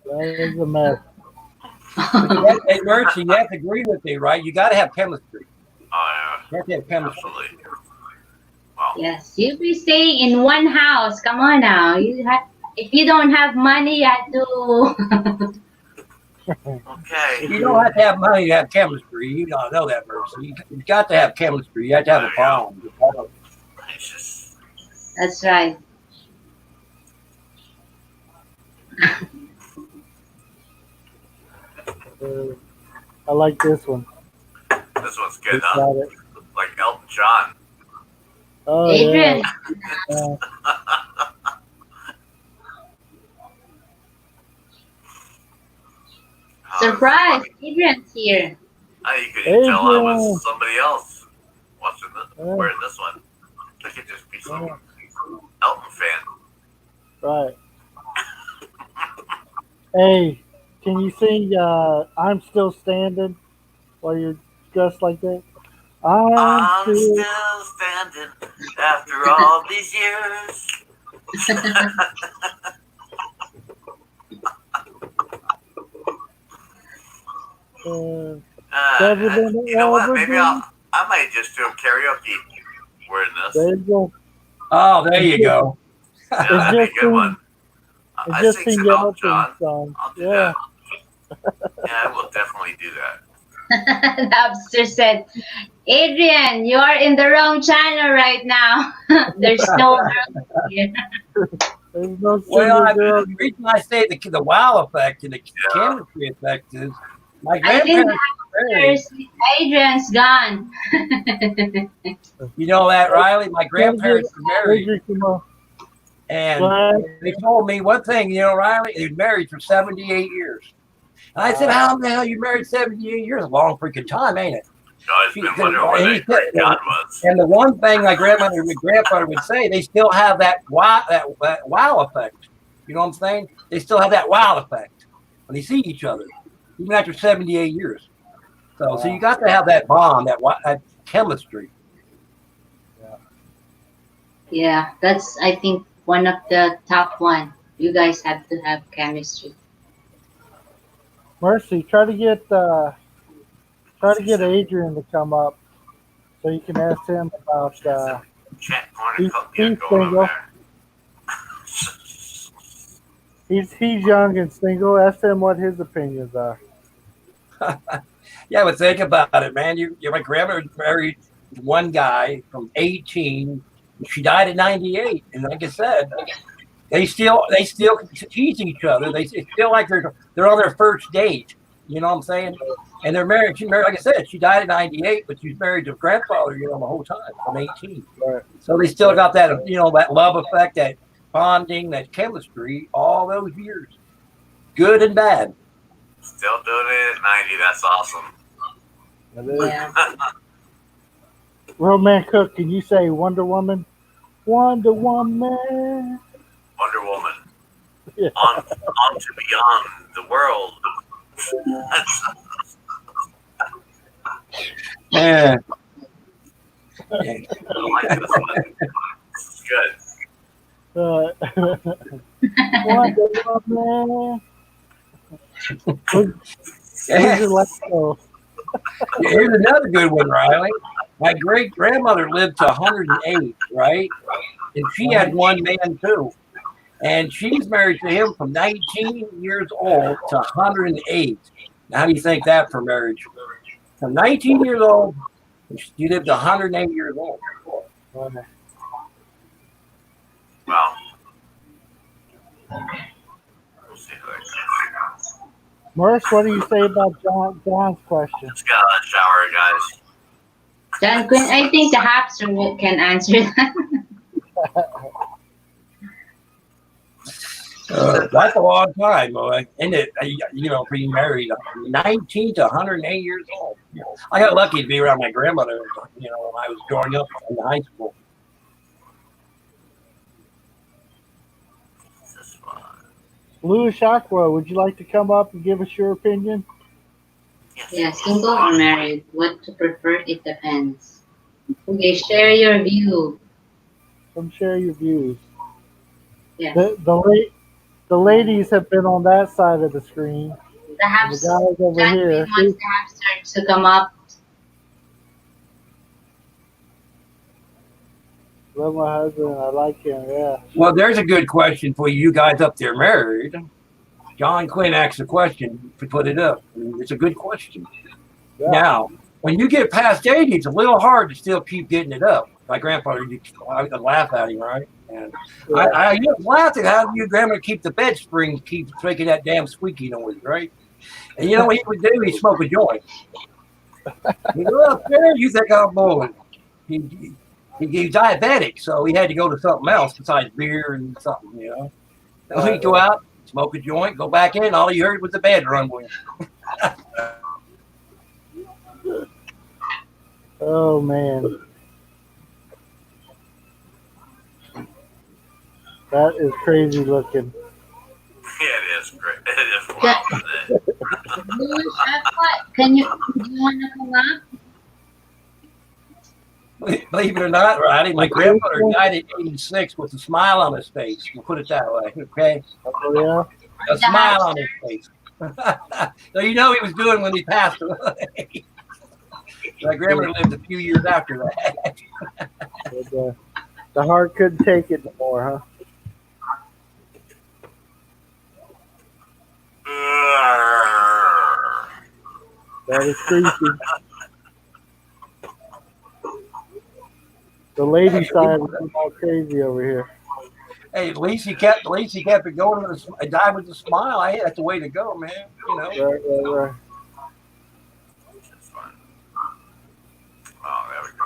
Speaker 3: That is a mess.
Speaker 4: Hey, Mercy, you have to agree with me, right? You got to have chemistry.
Speaker 5: Oh,
Speaker 4: You have to have
Speaker 5: yeah.
Speaker 4: chemistry.
Speaker 5: Absolutely. Wow.
Speaker 1: Yes, you'll be staying in one house. Come on now. If you don't have money, you have to.
Speaker 5: Okay.
Speaker 4: You don't have to have money to have chemistry. You don't know that, Mercy. You got to have chemistry. You have to have a bond.
Speaker 5: It's just,
Speaker 1: That's right.
Speaker 3: I like this one.
Speaker 5: this one's good,
Speaker 3: Just
Speaker 5: huh?
Speaker 3: got it.
Speaker 5: Like Elton John.
Speaker 3: Oh,
Speaker 1: Adrian,
Speaker 3: yeah.
Speaker 5: Oh,
Speaker 1: surprise!
Speaker 5: that's funny.
Speaker 1: Adrian's here.
Speaker 5: You could tell I
Speaker 3: Adrian.
Speaker 5: was somebody else watching this,
Speaker 3: Yeah.
Speaker 5: wearing this one. I could just be some
Speaker 3: Yeah.
Speaker 5: Elton fan.
Speaker 3: Right. Hey, can you sing I'm Still Standing while you're dressed like that?
Speaker 5: I'm
Speaker 3: still
Speaker 5: still standing after all these years.
Speaker 3: Better than
Speaker 5: You know what?
Speaker 3: ever
Speaker 5: Maybe
Speaker 3: been.
Speaker 5: I might just do a karaoke wearing this.
Speaker 3: There you go.
Speaker 4: Oh, there you go.
Speaker 5: Yeah,
Speaker 3: It's
Speaker 5: that'd be a
Speaker 3: just
Speaker 5: good one.
Speaker 3: It's
Speaker 5: I
Speaker 3: just
Speaker 5: sing
Speaker 3: sing
Speaker 5: some
Speaker 3: the
Speaker 5: Elton
Speaker 3: Elton
Speaker 5: John.
Speaker 3: song.
Speaker 5: I'll do
Speaker 3: Yeah.
Speaker 5: that. Yeah, I will definitely do that.
Speaker 1: Lobster said, Adrian, you are in the wrong channel right now. There's no girl here.
Speaker 3: There's no
Speaker 4: Well,
Speaker 3: single girl.
Speaker 4: the reason I say the wow effect and the chemistry effect is my
Speaker 1: I think
Speaker 4: grandparents were married.
Speaker 1: Adrian's gone.
Speaker 4: You know that, Riley? My grandparents were married.
Speaker 3: Adrian, come on.
Speaker 4: And
Speaker 3: Go ahead.
Speaker 4: they told me one thing, you know, Riley, they were married for 78 years. And I said, how the hell you married 78 years? A long freaking time, ain't it?
Speaker 5: I've been wondering where that great God was.
Speaker 4: And the one thing my grandmother and grandfather would say, they still have that wow effect. You know what I'm saying? They still have that wow effect when they see each other, even after 78 years. So you got to have that bond, that chemistry.
Speaker 1: Yeah, that's, I think, one of the top one. You guys have to have chemistry.
Speaker 3: Mercy, try to get Adrian to come up so you can ask him about
Speaker 5: Chat corner
Speaker 3: he's
Speaker 5: going
Speaker 3: single.
Speaker 5: on there.
Speaker 3: he's young and single. Ask him what his opinions are.
Speaker 4: Yeah, but think about it, man. My grandmother married one guy from 18. She died at 98, and like I said, they still tease each other. It's still like they're on their first date. You know what I'm saying? And they're married. She married, like I said, she died at 98, but she's married to her grandfather, you know, the whole time from 18.
Speaker 3: Right.
Speaker 4: So they still got that, you know, that love effect, that bonding, that chemistry, all those years, good and bad.
Speaker 5: Still doing it at 90. That's awesome.
Speaker 3: That is.
Speaker 1: Yeah.
Speaker 3: Roman Cook, can you say Wonder Woman? Wonder Woman.
Speaker 5: Wonder Woman.
Speaker 3: Yeah.
Speaker 5: On to beyond the world.
Speaker 4: Yeah.
Speaker 5: I like this one. This is good.
Speaker 3: Wonder Woman. Where's your last go?
Speaker 4: Here's another good one, Riley. My great grandmother lived to 108, right? And she had one man too. And she's married to him from 19 years old to 108. Now, how do you think that for marriage? From 19 years old, she lived 108 years old.
Speaker 5: Well, we'll see how that goes.
Speaker 3: Morris, what do you say about John's question?
Speaker 5: Just got a shower, guys.
Speaker 1: John Quinn, I think the hamster can answer that.
Speaker 4: That's a long time, boy. And it, being married 19 to 108 years old. I got lucky to be around my grandmother, when I was growing up in high school.
Speaker 5: This is fun.
Speaker 3: Louis Aqua, would you like to come up and give us your opinion?
Speaker 1: Yeah, single or married? What to prefer? It depends. Okay, share your view.
Speaker 3: Come share your views.
Speaker 1: Yeah.
Speaker 3: The ladies have been on that side of the screen.
Speaker 1: The
Speaker 3: And the
Speaker 1: hamster.
Speaker 3: guys over
Speaker 1: John
Speaker 3: here.
Speaker 1: Quinn wants the hamster to come up.
Speaker 3: Love my husband. I like him. Yeah.
Speaker 4: Well, there's a good question for you guys up there married. John Quinn asked a question to put it up. It's a good question.
Speaker 3: Yeah.
Speaker 4: Now, when you get past 80, it's a little hard to still keep getting it up. My grandfather, I would laugh at him, right? And I used to laugh at how your grandma keep the bed springs keep making that damn squeaky noise, right? And you know what he would do? He'd smoke a joint. He'd go up there, you think I'm bullying. He's diabetic, so he had to go to something else besides beer and something, So he'd go out, smoke a joint, go back in, all he heard was the bed rumbling.
Speaker 3: Oh, man. That is crazy looking.
Speaker 5: Yeah, it is great. It is wild, isn't it?
Speaker 1: Louis Aqua, do you want to come up?
Speaker 4: Believe it or not, Roddy, my grandfather died at 86 with a smile on his face. We'll put it that way, okay?
Speaker 3: Oh,
Speaker 4: A smile on his face. So he was doing when he passed away. My grandmother lived a few years after that.
Speaker 3: yeah. But, the heart couldn't take it no more, huh? That is creepy. The lady side is all crazy over here.
Speaker 4: Hey, at least he kept it going. I died with a smile. That's the way to go, man.
Speaker 3: Right.
Speaker 5: It's fun. Oh, there we go.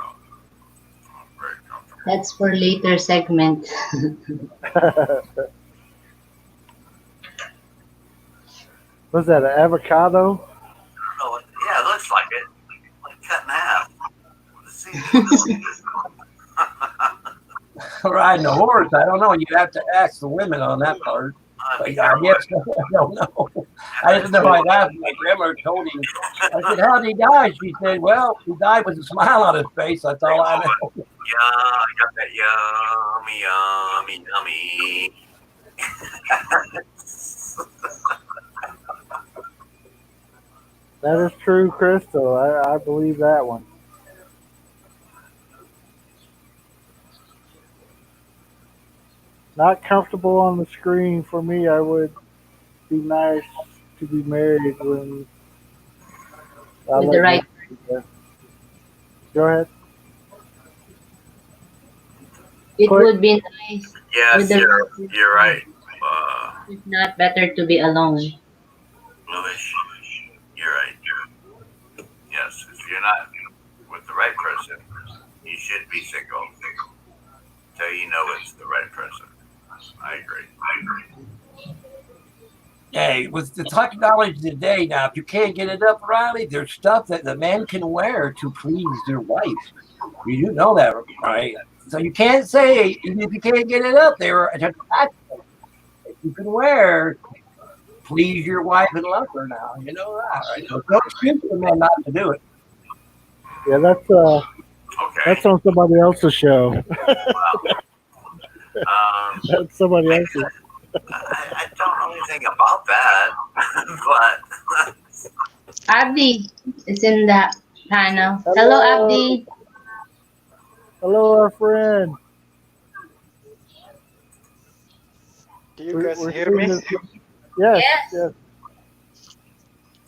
Speaker 5: Oh, very comfortable.
Speaker 1: That's for later segment.
Speaker 3: Was that an avocado?
Speaker 5: Oh, yeah, it looks like it. Like cut in half. Let's see.
Speaker 4: Riding a horse, I don't know. You'd have to ask the women on that part. But I guess I don't know. I didn't know. I'd asked. My grandmother told him. I said, "How did he die?" She said, "Well, he died with a smile on his face. That's all I know."
Speaker 5: Yeah, I got that yummy.
Speaker 3: That is true, Crystal. I believe that one. Not comfortable on the screen for me. I would be nice to be married when
Speaker 1: With the right.
Speaker 3: Go ahead.
Speaker 1: It
Speaker 3: Quick.
Speaker 1: would be nice.
Speaker 5: Yes,
Speaker 1: With the-
Speaker 5: you're right.
Speaker 1: It's not better to be alone.
Speaker 5: Louis, you're right. Yes, if you're not with the right person, you should be single until you know it's the right person. I agree.
Speaker 4: Hey, with the technology today now, if you can't get it up, Riley, there's stuff that the man can wear to please their wife. You do know that, right? So you can't say, even if you can't get it up there, you can wear please your wife and love her now. You know that, right? So no excuse for the man not to do it.
Speaker 3: Yeah,
Speaker 5: Okay.
Speaker 3: that's on somebody else's show. That's somebody else's.
Speaker 5: I don't know anything about that, but
Speaker 1: Abdi is in that panel. Hello, Abdi.
Speaker 3: Hello, our friend.
Speaker 6: Do you guys
Speaker 3: We're
Speaker 6: hear me?
Speaker 3: seeing this- Yes,
Speaker 1: Yes.
Speaker 3: yes.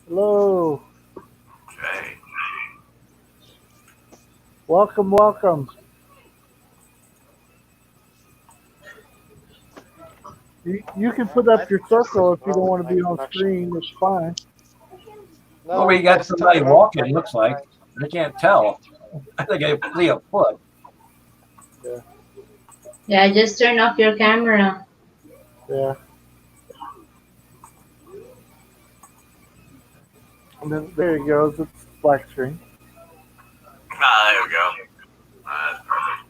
Speaker 3: Hello.
Speaker 5: okay.
Speaker 3: Welcome, welcome. You can put up your circle if you don't want to be on screen. It's fine.
Speaker 6: No,
Speaker 4: Well, we got
Speaker 6: that's
Speaker 4: somebody
Speaker 6: fine.
Speaker 4: walking, looks like. I can't tell. I think I see a foot.
Speaker 1: Yeah, just turn off your camera.
Speaker 3: Yeah. And then there it goes. It's black screen.
Speaker 5: There we go. That's perfect.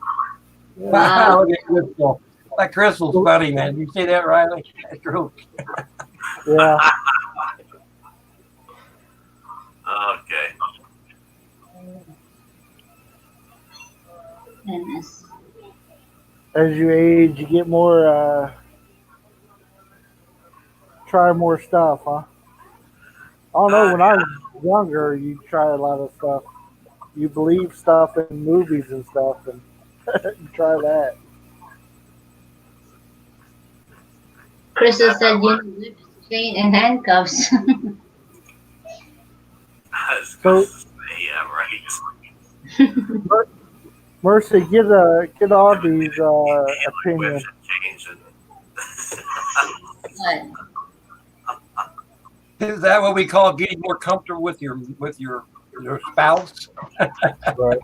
Speaker 3: Yeah.
Speaker 1: Wow.
Speaker 4: Look at Crystal. That Crystal's funny, man. You see that, Riley? That's true.
Speaker 3: Yeah.
Speaker 5: Okay.
Speaker 1: Goodness.
Speaker 3: As you age, you get more. Try more stuff, huh? I don't know. When I was younger, you try a lot of stuff. You believe stuff in movies and stuff, and you try that.
Speaker 1: Crystal said you know whip, chain, and handcuffs.
Speaker 3: So-
Speaker 5: yeah, right.
Speaker 3: Mercy, get Audrey's opinion.
Speaker 5: Whips and chains and
Speaker 1: What?
Speaker 4: Is that what we call getting more comfortable with your spouse?
Speaker 3: Right.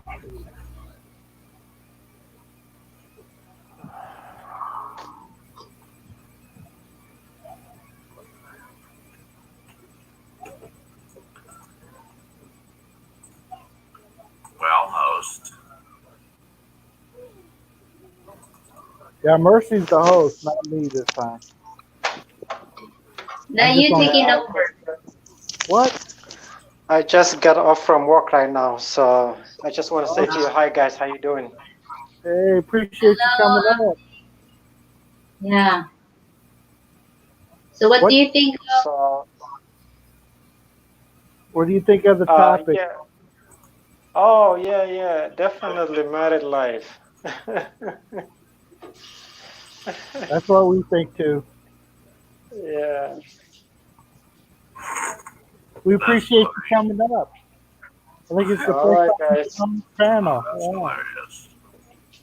Speaker 5: well, host.
Speaker 3: Yeah, Mercy's the host, not me this time.
Speaker 1: Now
Speaker 3: I'm
Speaker 1: you
Speaker 3: just on-
Speaker 1: taking over.
Speaker 3: What?
Speaker 6: I just got off from work right now, so I just want to say to you, hi guys, how you doing?
Speaker 3: Hey, appreciate you coming up.
Speaker 1: Yeah. So what
Speaker 3: What-
Speaker 1: do you think?
Speaker 6: So,
Speaker 3: What do you think of the topic?
Speaker 6: yeah. Oh, yeah, definitely married life.
Speaker 3: That's what we think too.
Speaker 6: Yeah.
Speaker 3: We appreciate you coming up. I think it's the
Speaker 6: All right,
Speaker 3: first time
Speaker 6: guys.
Speaker 3: on the channel.
Speaker 5: That's
Speaker 3: Yeah.
Speaker 5: hilarious.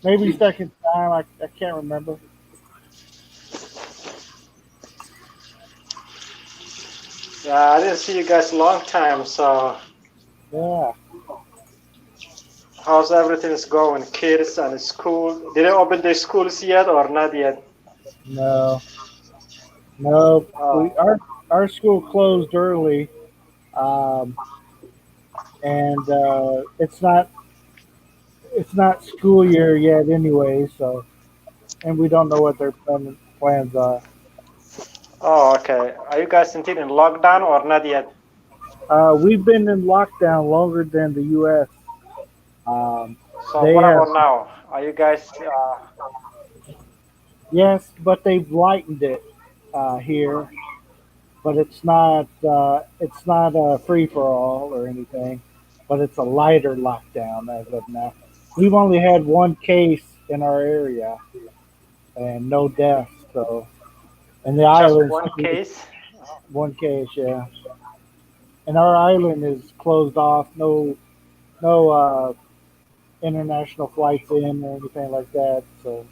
Speaker 3: Maybe second time. I can't remember.
Speaker 6: Yeah, I didn't see you guys a long time, so
Speaker 3: Yeah.
Speaker 6: how's everything's going? Kids and school. Did they open their schools yet or not yet?
Speaker 3: No. No.
Speaker 6: Oh.
Speaker 3: Our school closed early, and it's not school year yet anyway. So, and we don't know what their plans are.
Speaker 6: Oh, okay. Are you guys still in lockdown or not yet?
Speaker 3: We've been in lockdown longer than the U.S.
Speaker 6: So
Speaker 3: They
Speaker 6: what
Speaker 3: have-
Speaker 6: about now? Are you guys?
Speaker 3: Yes, but they've lightened it here. But it's not a free for all or anything. But it's a lighter lockdown as of now. We've only had one case in our area, and no deaths. So, and the
Speaker 6: Just
Speaker 3: island
Speaker 6: one case?
Speaker 3: one case, yeah. And our island is closed off. No international flights in or anything like that. So.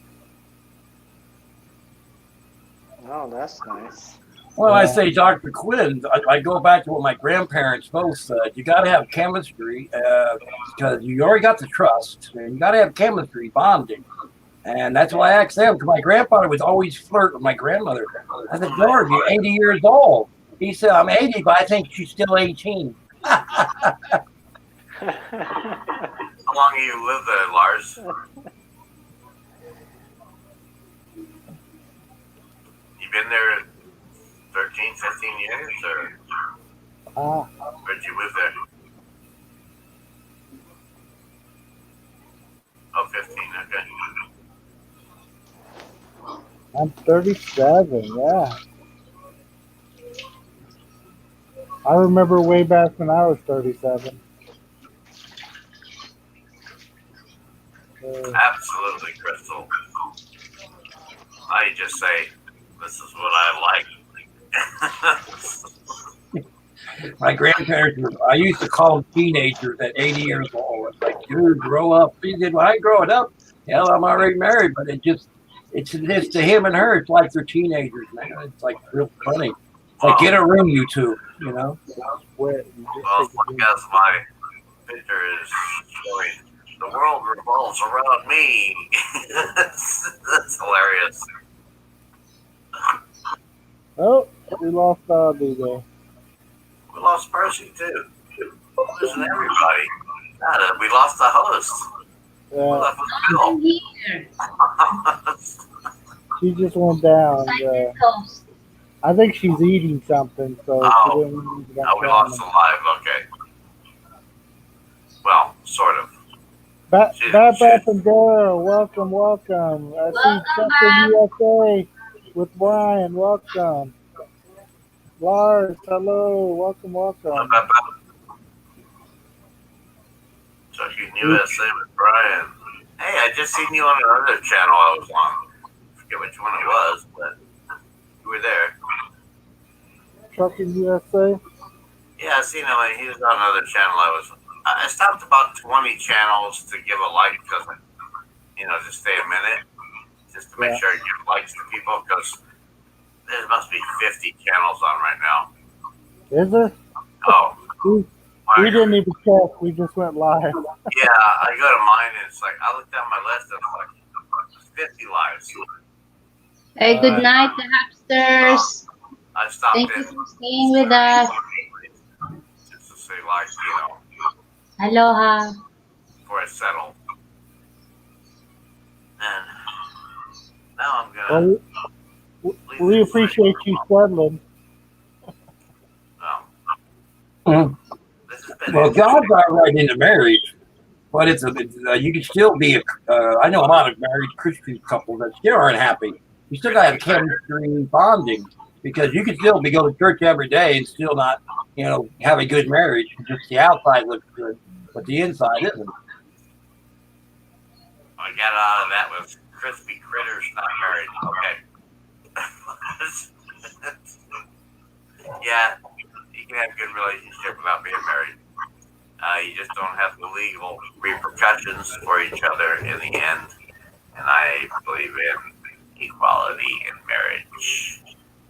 Speaker 6: Oh, that's nice.
Speaker 4: Well, I
Speaker 3: Yeah.
Speaker 4: say, Dr. Quinn, I go back to what my grandparents both said. You got to have chemistry because you already got the trust. And you got to have chemistry, bonding. And that's why I asked them, because my grandfather was always flirt with my grandmother. I said, George, you're 80 years old. He said, I'm 80, but I think she's still 18.
Speaker 5: How long have you lived there, Lars? You been there 13, 15 years, or where'd you live there? Oh, 15, okay.
Speaker 3: I'm 37, yeah. I remember way back when I was 37.
Speaker 5: Absolutely, Crystal. I just say, this is what I like.
Speaker 4: My grandparents I used to call them teenagers at 80 years old. It's like, dude, grow up. He said, well, I ain't growing up. Hell, I'm already married, but it's just to him and her, it's like they're teenagers, man. It's like real funny. It's like, get a room, you two, you know?
Speaker 5: Well, because my picture is showing the world revolves around me. That's hilarious.
Speaker 3: Oh, we lost Bobby there.
Speaker 5: We lost Percy too. Losing everybody. God, we lost the host. We
Speaker 3: Yeah,
Speaker 5: left with Bill.
Speaker 1: Here.
Speaker 3: she just went down.
Speaker 1: Silent host.
Speaker 3: I think she's eating something, so
Speaker 5: Oh.
Speaker 3: she didn't need to
Speaker 5: Oh, we lost the live. Okay. Well, sort of.
Speaker 3: Bap
Speaker 5: Shit,
Speaker 3: Bap
Speaker 5: shit.
Speaker 3: and Daryl, welcome. I see
Speaker 1: Welcome
Speaker 3: Chuck in USA with Brian, welcome. Lars, hello, welcome.
Speaker 5: Talking USA with Brian. Hey, I just seen you on another channel I was on. I forget which one it was, but you were there.
Speaker 3: Chuck in USA?
Speaker 5: Yeah, I seen him. He was on another channel. I stopped about 20 channels to give a like because, just stay a minute, just to make sure I give likes to people because there must be 50 channels on right now.
Speaker 3: Is there?
Speaker 5: Oh,
Speaker 3: We didn't even check, we just went live.
Speaker 5: yeah, I go to mine and it's like I look down my list and it's like 50 lives.
Speaker 1: Hey, good night, the hamsters.
Speaker 5: I stopped
Speaker 1: Thank you
Speaker 5: in
Speaker 1: for staying with us.
Speaker 5: just to say like
Speaker 1: Aloha.
Speaker 5: before I settle. And now I'm gonna.
Speaker 3: Well, we appreciate you settling.
Speaker 5: This has been
Speaker 4: Well,
Speaker 5: interesting.
Speaker 4: God got right into marriage, but you can still be I know a lot of married Christian couples that still aren't happy. You still got to have chemistry bonding because you can still be going to church every day and still not, have a good marriage. Just the outside looks good, but the inside isn't.
Speaker 5: I got out of that with crispy critters not married. Okay. Yeah, you can have a good relationship without being married. You just don't have the legal repercussions for each other in the end. And I believe in equality in marriage.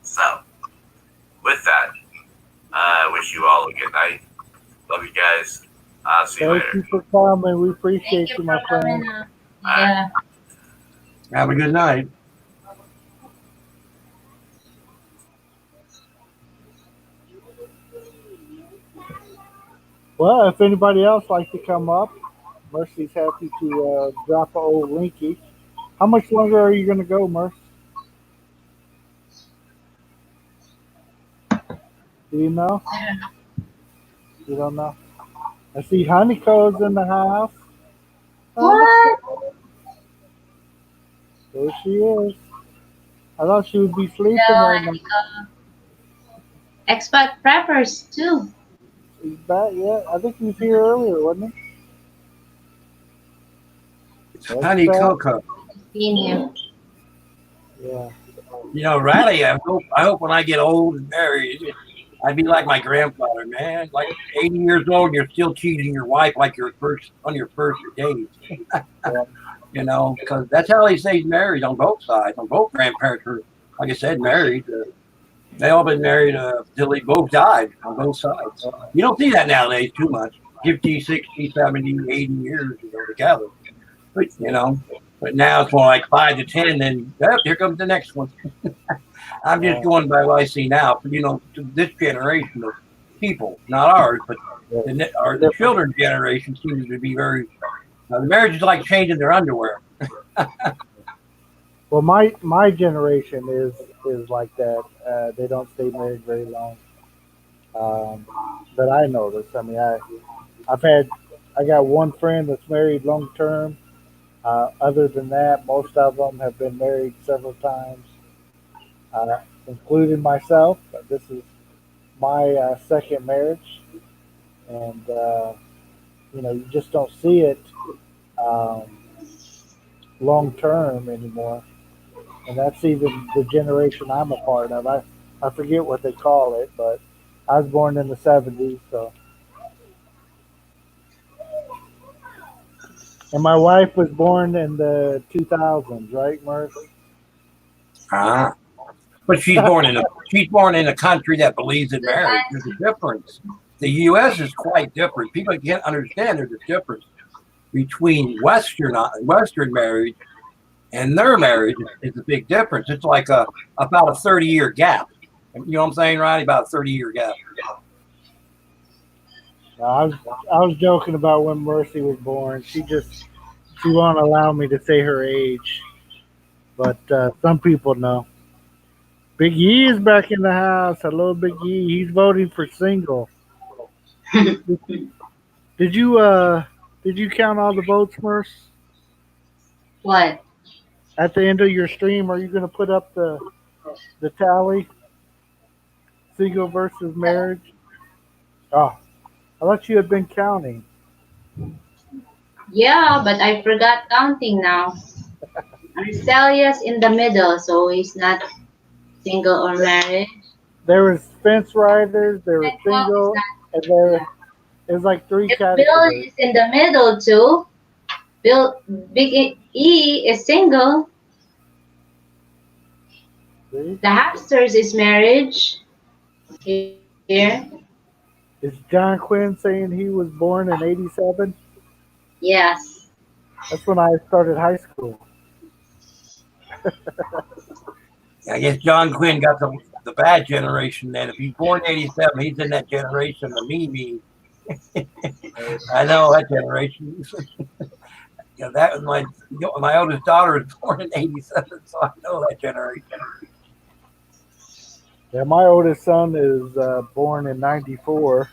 Speaker 5: So, with that, I wish you all a good night. Love you guys. I'll see you
Speaker 3: Thank
Speaker 5: later.
Speaker 3: you for coming, we appreciate
Speaker 1: Thank
Speaker 3: you,
Speaker 1: you
Speaker 3: my
Speaker 1: for
Speaker 3: friend.
Speaker 1: coming up. Yeah.
Speaker 4: Have a good night.
Speaker 3: Well, if anybody else like to come up, Mercy's happy to drop an old linky. How much longer are you going to go, Mercy? Do you know? You don't know? I see Honeycomb's in the house.
Speaker 1: What?
Speaker 3: There she is. I thought she would be sleeping
Speaker 1: No,
Speaker 3: right now.
Speaker 1: Expat preppers too.
Speaker 3: He's back yet? I think he was here earlier, wasn't he?
Speaker 4: Honey Coco.
Speaker 1: Being here.
Speaker 3: Yeah.
Speaker 4: Riley, I hope when I get old and married, I'd be like my grandfather, man. Like 80 years old, and you're still cheating your wife like on your first date. Because that's how they say married on both sides. On both grandparents were, like I said, married. They all been married till they both died on both sides. You don't see that nowadays too much. 50, 60, 70, 80 years together. But, But now it's more like 5 to 10, then here comes the next one. I'm just going by what I see now. To this generation of people, not ours, but the children's generation seems to be very. The marriage is like changing their underwear.
Speaker 3: Well, my generation is like that. They don't stay married very long. That I noticed. I mean, I got one friend that's married long term. Other than that, most of them have been married several times, including myself. This is my second marriage, and you just don't see it long term anymore. And that's even the generation I'm a part of. I forget what they call it, but I was born in the '70s, so. And my wife was born in the 2000s, right, Murph?
Speaker 4: But she's born in a country that believes in marriage. There's a difference. The U.S. is quite different. People can't understand there's a difference between Western marriage and their marriage is a big difference. It's like about a 30-year gap. You know what I'm saying, Ronnie? About a 30-year gap.
Speaker 3: I was joking about when Mercy was born. She won't allow me to say her age, but some people know. Big E is back in the house. Hello, Big E. He's voting for single. Did you count all the votes, Merce?
Speaker 1: What?
Speaker 3: At the end of your stream, are you going to put up the tally? Single versus marriage? Oh, I thought you had been counting.
Speaker 1: Yeah, but I forgot counting now. Arcelia's in the middle, so he's not single or married.
Speaker 3: There was fence riders, there was single, and there was like 3 categories.
Speaker 1: Bill is in the middle too. Big E is single.
Speaker 3: See?
Speaker 1: The hamsters is marriage. Here.
Speaker 3: Is John Quinn saying he was born in '87?
Speaker 1: Yes.
Speaker 3: That's when I started high school.
Speaker 4: I guess John Quinn got the bad generation then. If he's born in '87, he's in that generation, the me. I know that generation. That was my oldest daughter was born in '87, so I know that generation.
Speaker 3: Yeah, my oldest son is born in '94.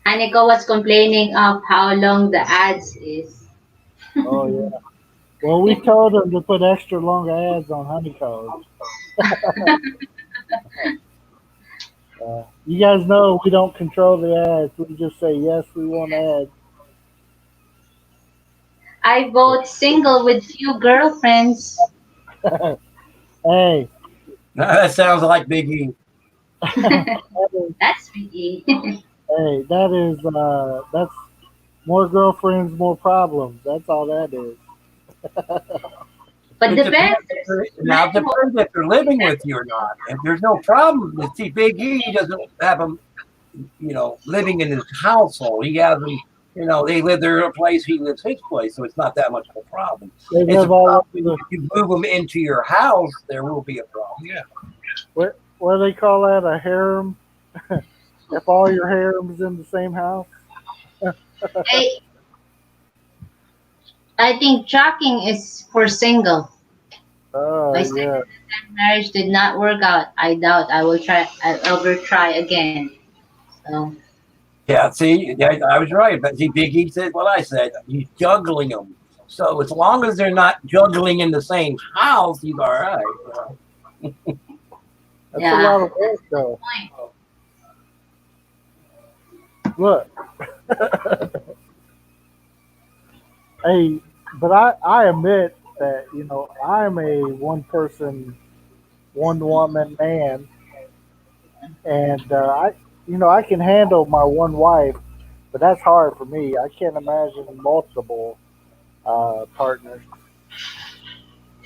Speaker 1: Aniko was complaining of how long the ads is.
Speaker 3: Oh yeah. Well, we told him to put extra long ads on Honeycomb. You guys know we don't control the ads. We just say yes, we want ads.
Speaker 1: I vote single with few girlfriends.
Speaker 3: Hey.
Speaker 4: That sounds like Big E.
Speaker 1: That's Biggie.
Speaker 3: Hey, that's more girlfriends, more problems. That's all that is.
Speaker 1: But depends.
Speaker 4: Now it depends if they're living with you or not. If there's no problem, see, Big E doesn't have them, living in his household. He has them, they live their place, he lives his place, so it's not that much of a problem.
Speaker 3: They live all
Speaker 4: if you move them into your house, there will be a problem. Yeah.
Speaker 3: What do they call that? A harem? If all your harems in the same house?
Speaker 1: I think tracking is for single.
Speaker 3: Oh,
Speaker 1: My
Speaker 3: yeah.
Speaker 1: second marriage did not work out. I doubt I'll ever try again. So.
Speaker 4: Yeah, see, I was right. But see, Big E said what I said. He's juggling them. So as long as they're not juggling in the same house, he's all right.
Speaker 3: That's a lot of work, though. Look. Hey, but I admit that, I'm a one-person, one-woman man. And, I can handle my one wife, but that's hard for me. I can't imagine multiple partners.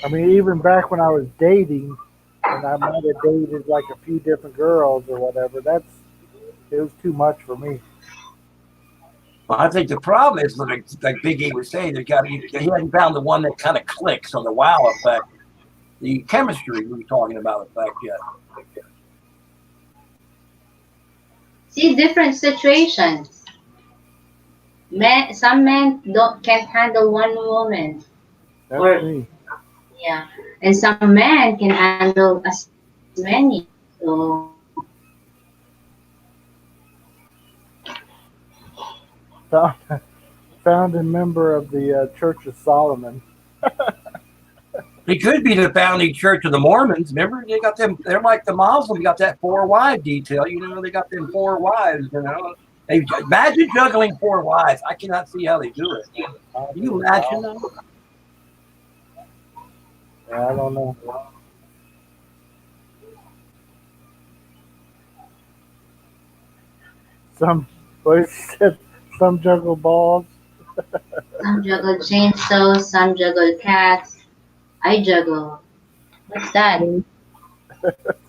Speaker 3: I mean, even back when I was dating, and I might have dated like a few different girls or whatever, it was too much for me.
Speaker 4: Well, I think the problem is, like Big E was saying, he hadn't found the one that kind of clicks on the wow effect, the chemistry we were talking about effect yet.
Speaker 1: See, different situations. Some men can't handle one woman.
Speaker 3: That's
Speaker 1: Or
Speaker 3: me.
Speaker 1: yeah, and some men can handle as many. So
Speaker 3: Founding member of the Church of Solomon.
Speaker 4: He could be the founding church of the Mormons. Remember, they got them. They're like the Muslims. Got that 4-wife detail. You know, they got them 4 wives. You know, imagine juggling 4 wives. I cannot see how they do it. Can you imagine that?
Speaker 3: Yeah, I don't know. What said? Some juggle balls.
Speaker 1: some juggle chainsaws, some juggle cats. I juggle. What's that?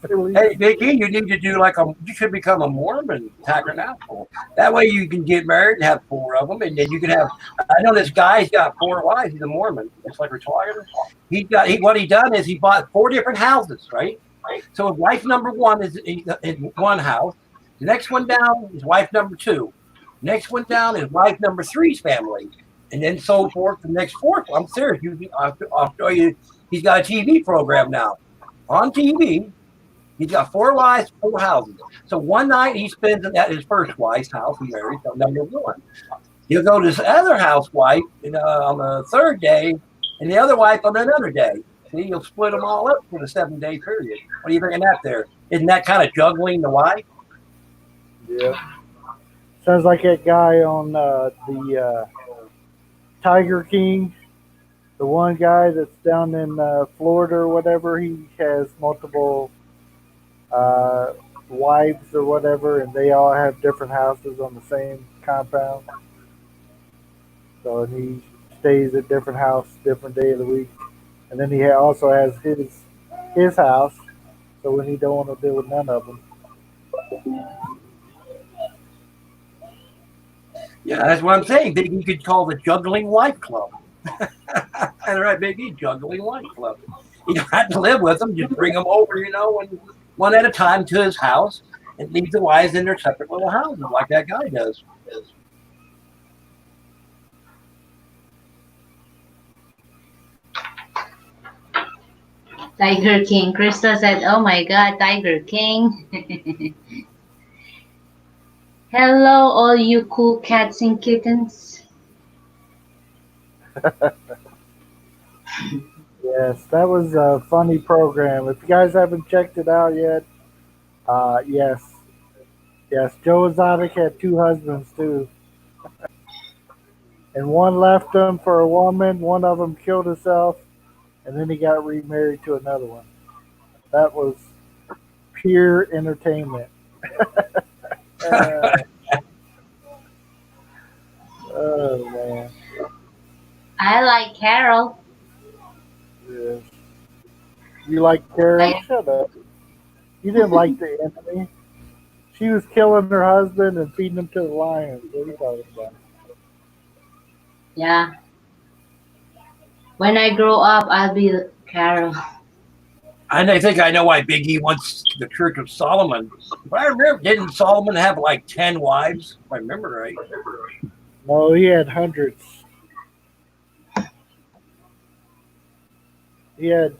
Speaker 4: Hey, Vicky, you need to do you should become a Mormon tabernacle. That way you can get married and have 4 of them, and then you can have. I know this guy's got 4 wives. He's a Mormon. It's like retired. What he done is he bought 4 different houses, right? So his wife number 1 is in one house. The next one down is wife number 2. Next one down is wife number 3's family, and then so forth. The next 4th. I'm serious. I'll show you. He's got a TV program now on TV. He's got 4 wives, 4 houses. So one night he spends at his first wife's house. He married, so number 1. He'll go to his other housewife on the 3rd day, and the other wife on another day. See, he'll split them all up for the 7-day period. What are you thinking that there? Isn't that kind of juggling the wife?
Speaker 3: Yeah. Sounds like that guy on the Tiger King. The one guy that's down in Florida or whatever, he has multiple wives or whatever, and they all have different houses on the same compound. So and he stays at different house, different day of the week, and then he also has his house. So when he don't want to deal with none of them.
Speaker 4: Yeah, that's what I'm saying. Big E could call the Juggling Wife Club. All right, Big E, Juggling Wife Club. You don't have to live with them. Just bring them over, one at a time to his house and leave the wives in their separate little houses like that guy does.
Speaker 1: Tiger King. Crystal said, "Oh my God, Tiger King." Hello, all you cool cats and kittens.
Speaker 3: Yes, that was a funny program. If you guys haven't checked it out yet, yes. Joe Exotic had 2 husbands too. And one left him for a woman, one of them killed himself, and then he got remarried to another one. That was pure entertainment. Oh man.
Speaker 1: I like Carol.
Speaker 3: Yes. You like Carol? Shut up. You didn't like the enemy. She was killing her husband and feeding him to the lions. What are you talking about?
Speaker 1: Yeah. When I grow up, I'll be Carol.
Speaker 4: And I think I know why Big E wants the Church of Solomon. But I remember, didn't Solomon have like 10 wives? If I remember right.
Speaker 3: No, he had hundreds. He had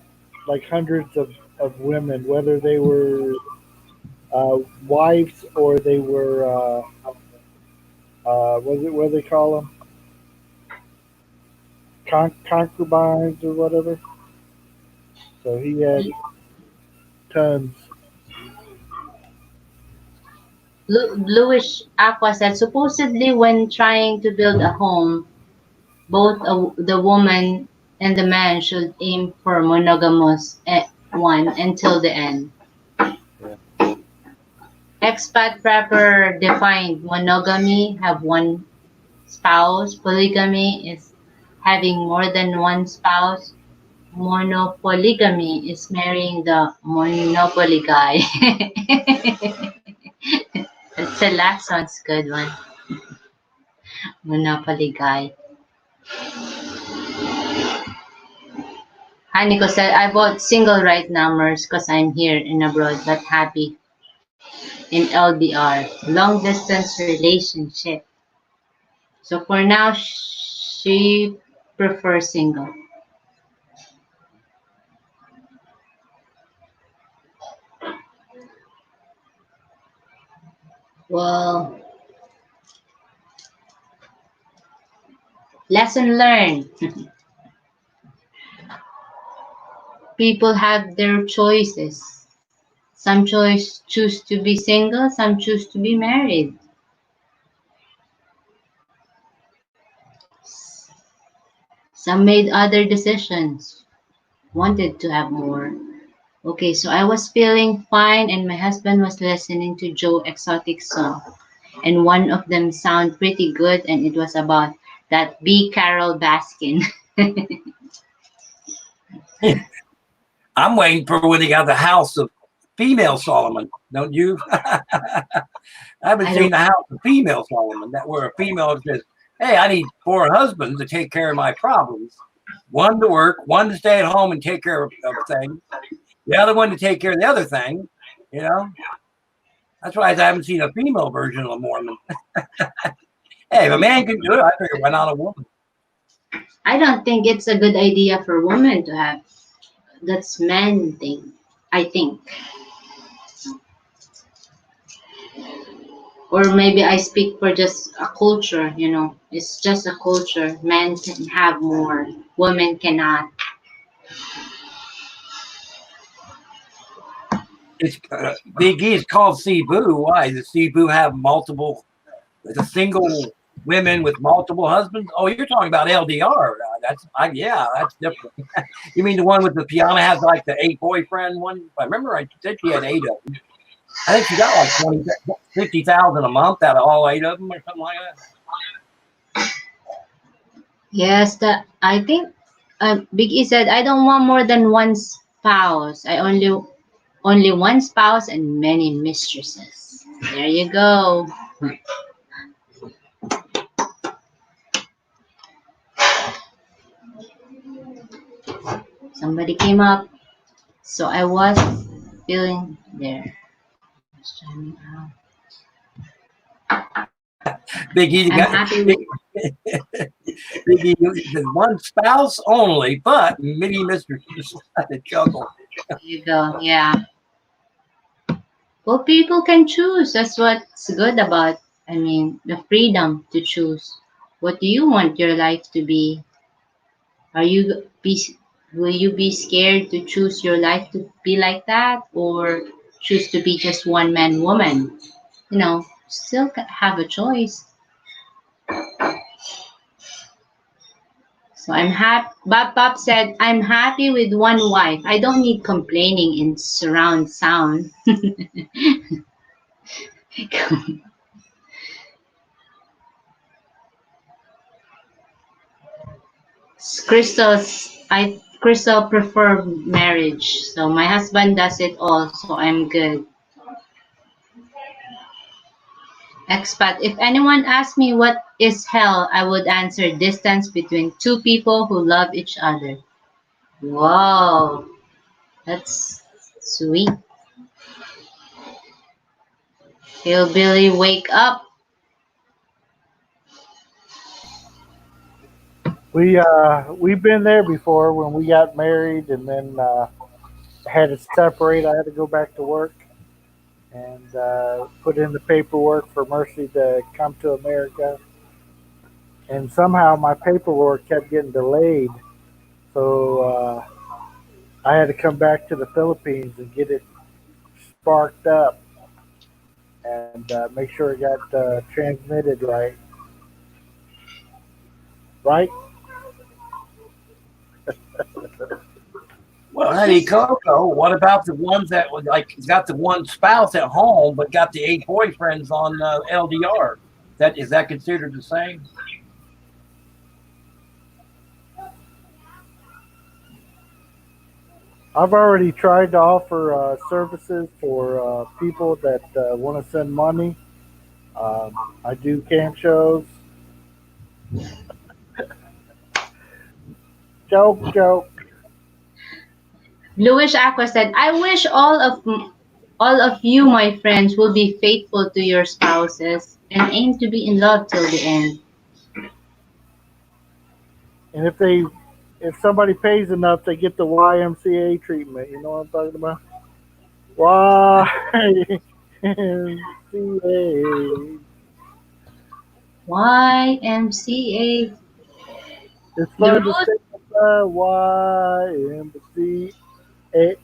Speaker 3: like hundreds of women, whether they were wives or they were what do they call them? Concubines or whatever. So he had tons.
Speaker 1: Bluish Aqua said, supposedly when trying to build a home, both the woman and the man should aim for monogamous one until the end.
Speaker 3: Yeah.
Speaker 1: Expat Prepper defined monogamy, have one spouse. Polygamy is having more than one spouse. Monopolygamy is marrying the monopoly guy. The last one's good one. Monopoly guy. Haniko said, I bought single right now, Mers, because I'm here in abroad, but happy in LDR, long distance relationship. So for now, she prefers single. Well, lesson learned. People have their choices. Some choose to be single, some choose to be married. Some made other decisions, wanted to have more. Okay, so I was feeling fine and my husband was listening to Joe Exotic song. And one of them sound pretty good and it was about that B. Carol Baskin.
Speaker 4: I'm waiting for when they got the house of female Solomon. Don't you? I haven't seen the house of female Solomon, that where a female says, hey, I need 4 husbands to take care of my problems. One to work, one to stay at home and take care of things. The other one to take care of the other thing. You know? That's why I haven't seen a female version of a Mormon. Hey, if a man can do it, I figure why not a woman?
Speaker 1: I don't think it's a good idea for women to have. That's man thing, I think. Or maybe I speak for just a culture, you know. It's just a culture. Men can have more, women cannot.
Speaker 4: It's Big E is called Cebu. Why? Does Cebu have multiple, the single women with multiple husbands? Oh, you're talking about LDR. That's different. You mean the one with the piano has like the 8 boyfriend one? I remember I said she had 8 of them. I think she got like 50,000 a month out of all 8 of them or something like that.
Speaker 1: Yes, I think Big E said, I don't want more than one spouse. I only one spouse and many mistresses. There you go. Somebody came up, so I was feeling there.
Speaker 4: Big E got Big E, there's one spouse only, but many mistresses at the jungle.
Speaker 1: There you go. Yeah. Well, people can choose. That's what's good about, the freedom to choose. What do you want your life to be? Will you be scared to choose your life to be like that, or choose to be just one man woman? Still have a choice. So I'm happy. Bob said, I'm happy with one wife. I don't need complaining in surround sound. Crystal prefer marriage. So my husband does it all, so I'm good. Expat, if anyone asked me what is hell, I would answer distance between 2 people who love each other. Wow, that's sweet. Hillbilly, wake up.
Speaker 3: We've been there before when we got married and then had to separate. I had to go back to work and put in the paperwork for Mercy to come to America. And somehow my paperwork kept getting delayed, so I had to come back to the Philippines and get it sparked up and make sure it got transmitted right. Right?
Speaker 4: Well, honey Coco, what about the ones that got the one spouse at home but got the 8 boyfriends on LDR? Is that considered the same?
Speaker 3: I've already tried to offer services for people that want to send money. I do camp shows, Joke.
Speaker 1: Bluish Aqua said, I wish all of you, my friends, will be faithful to your spouses and aim to be in love till the end.
Speaker 3: And if somebody pays enough, they get the YMCA treatment. You know what I'm talking about? YMCA.
Speaker 1: YMCA.
Speaker 3: It's fun to
Speaker 1: rules-
Speaker 3: say YMCA. As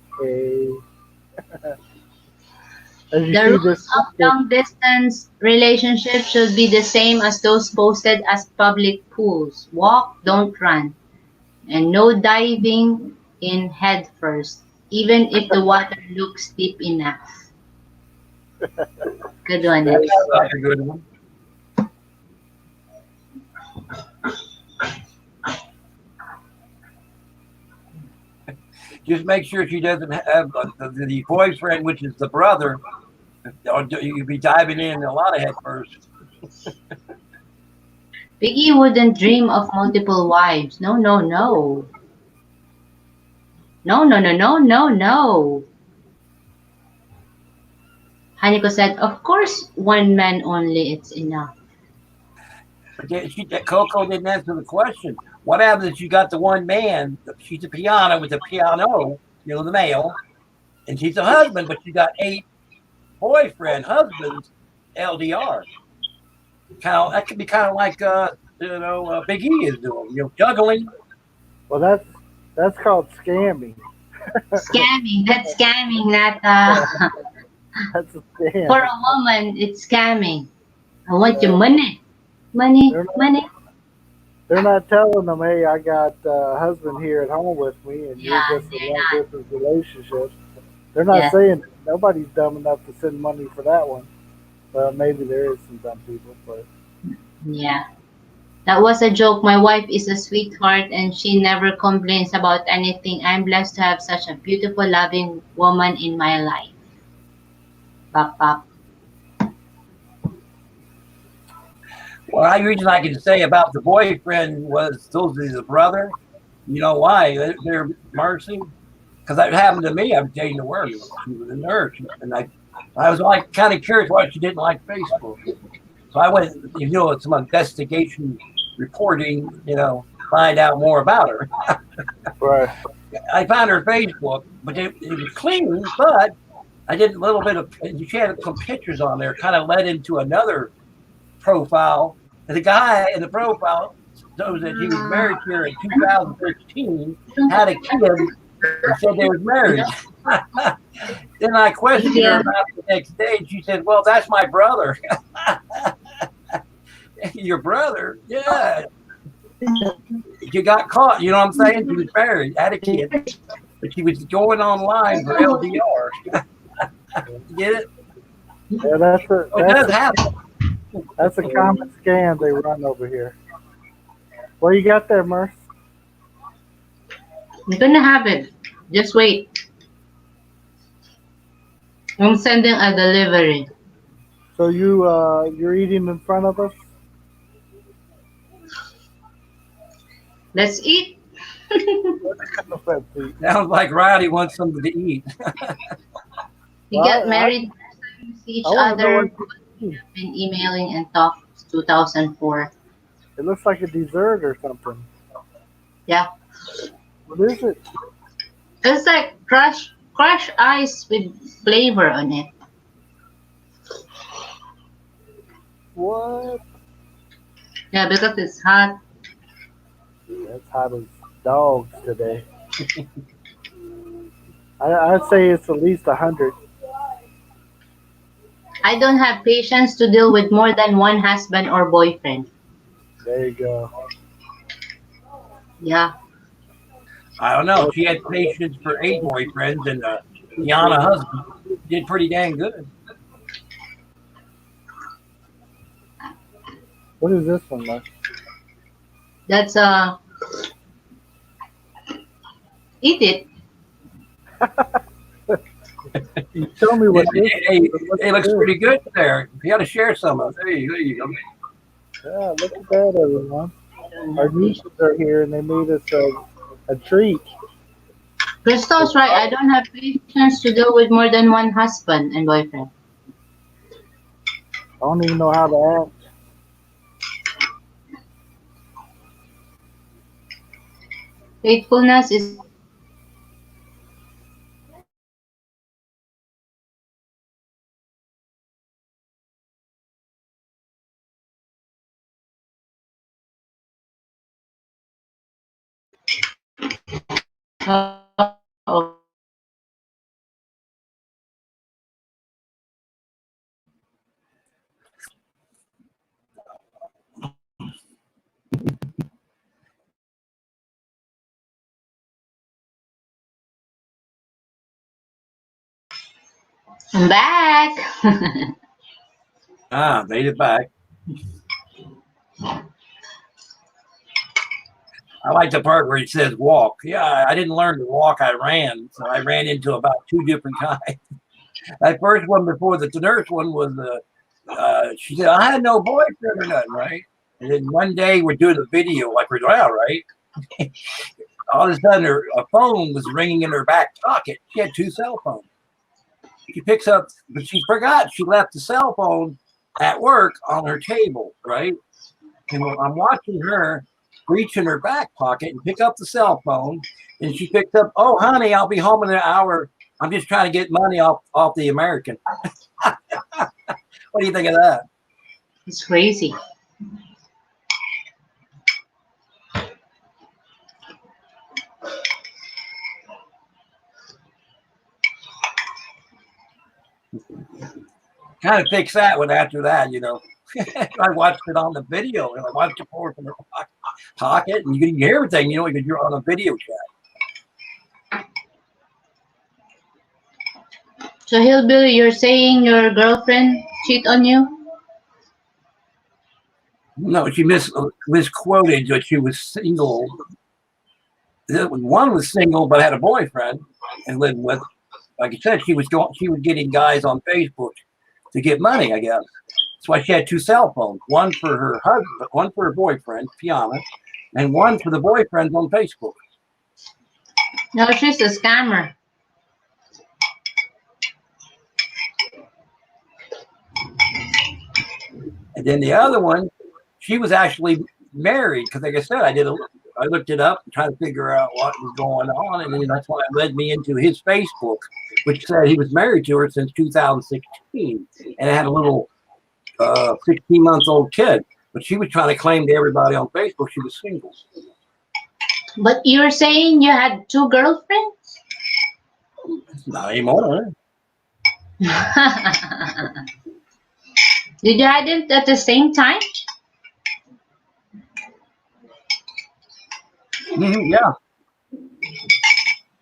Speaker 3: you
Speaker 1: The
Speaker 3: see
Speaker 1: rules
Speaker 3: this,
Speaker 1: of long distance relationships should be the same as those posted as public pools. Walk, don't run. And no diving in head first, even if the water looks deep enough. Good one.
Speaker 3: There
Speaker 1: Ed.
Speaker 3: you
Speaker 4: That's a good one. Just make sure she doesn't have the boyfriend, which is the brother. Or you'd be diving in a lot of head first.
Speaker 1: Biggie wouldn't dream of multiple wives. No. No. Haniko said, of course, one man only, it's enough.
Speaker 4: But Coco didn't answer the question. What happens if you got the one man? She's a piano with a piano, the male, and she's a husband, but she got 8 husbands, LDR. That could be kind of like Big E is doing, juggling.
Speaker 3: Well, that's called scamming.
Speaker 1: Scamming. That's scamming, not
Speaker 3: That's a scam.
Speaker 1: for a woman, it's scamming. I want your money. Money.
Speaker 3: They're not telling them, hey, I got a husband here at home with me, and
Speaker 1: Yeah,
Speaker 3: you're just a
Speaker 1: they're
Speaker 3: long
Speaker 1: not.
Speaker 3: distance relationship. They're not
Speaker 1: Yeah.
Speaker 3: saying that. Nobody's dumb enough to send money for that one. Well, maybe there is some dumb people, but
Speaker 1: Yeah. That was a joke. My wife is a sweetheart and she never complains about anything. I'm blessed to have such a beautiful, loving woman in my life. Pop, pop.
Speaker 4: Well, the reason I can say about the boyfriend was supposedly the brother. You know why? They're Mercy. Because that happened to me. I was dating a nurse. She was a nurse. And I was like kind of curious why she didn't like Facebook. So I went, some investigation reporting, find out more about her.
Speaker 3: right.
Speaker 4: I found her Facebook, but it was clean, but I did a little bit of, she had some pictures on there, kind of led into another profile. And the guy in the profile shows that he was married here in 2013, had a kid, and said they was married. Then I questioned her about it the next day, and she said, well, that's my brother. Your brother? Yeah. You got caught, you know what I'm saying? She was married, had a kid, but she was going online for LDR. Get it?
Speaker 3: Yeah,
Speaker 4: It does happen.
Speaker 3: that's a common scam they run over here. What you got there, Merce?
Speaker 1: I'm gonna have it. Just wait. I'm sending a delivery.
Speaker 3: So you're eating in front of us?
Speaker 1: Let's eat.
Speaker 4: Sounds like Riley wants something to eat.
Speaker 1: We got married to see each
Speaker 3: I wanna know
Speaker 1: other. We've been emailing and talked 2004.
Speaker 3: It looks like a dessert or something.
Speaker 1: Yeah.
Speaker 3: What is it?
Speaker 1: It's like crushed ice with flavor on it.
Speaker 3: What?
Speaker 1: Yeah, because it's hot.
Speaker 3: That's hot as dogs today. I'd say it's at least 100.
Speaker 1: I don't have patience to deal with more than one husband or boyfriend.
Speaker 3: There you go.
Speaker 1: Yeah.
Speaker 4: I don't know. She had patience for 8 boyfriends, and Yana husband did pretty dang good.
Speaker 3: What is this one, Mark?
Speaker 1: That's eat it.
Speaker 3: You tell me what this
Speaker 4: It looks pretty good there. You got to share some of it. There you go.
Speaker 3: Yeah, look at that, everyone. Our nieces are here and they made us a treat.
Speaker 1: Crystal's right. I don't have patience to deal with more than one husband and boyfriend.
Speaker 3: I don't even know how to act.
Speaker 1: Faithfulness is oh, I'm back.
Speaker 4: Ah, made it back. I like the part where it says walk. Yeah, I didn't learn to walk. I ran. So I ran into about 2 different guys. That first one before the nurse one was, she said, I had no boyfriend or nothing, right? And then one day we're doing a video like we're doing now, right? All of a sudden a phone was ringing in her back pocket. She had 2 cell phones. She picks up, but she forgot she left the cell phone at work on her table, right? And I'm watching her reach in her back pocket and pick up the cell phone. And she picks up, oh, honey, I'll be home in an hour. I'm just trying to get money off the American. What do you think of that?
Speaker 1: It's crazy.
Speaker 4: Kind of fix that one after that, you know. I watched it on the video and I watched it pour from her pocket and you can hear everything, you know, because you're on a video chat.
Speaker 1: So Hillbilly, you're saying your girlfriend cheat on you?
Speaker 4: No, she misquoted that she was single. One was single but had a boyfriend and lived with. Like I said, she was getting guys on Facebook to get money, I guess. That's why she had 2 cell phones. One for her husband, one for her boyfriend, Fiona, and one for the boyfriends on Facebook.
Speaker 1: No, she's a scammer.
Speaker 4: And then the other one, she was actually married because, like I said, I looked it up and tried to figure out what was going on, and then that's why it led me into his Facebook, which said he was married to her since 2016, and had a little 16-month-old kid. But she was trying to claim to everybody on Facebook she was single.
Speaker 1: But you're saying you had 2 girlfriends?
Speaker 4: Not anymore.
Speaker 1: Did you have them at the same time?
Speaker 4: Yeah.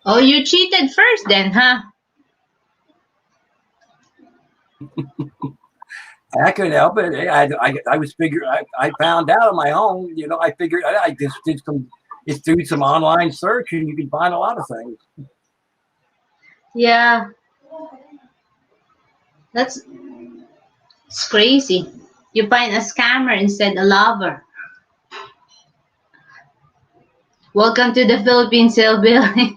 Speaker 1: Oh, you cheated first then, huh?
Speaker 4: I couldn't help it. I was figuring. I found out on my own. You know, I figured I just do some online search, and you can find a lot of things.
Speaker 1: Yeah. It's crazy. You find a scammer instead a lover. Welcome to the Philippines, Hillbilly.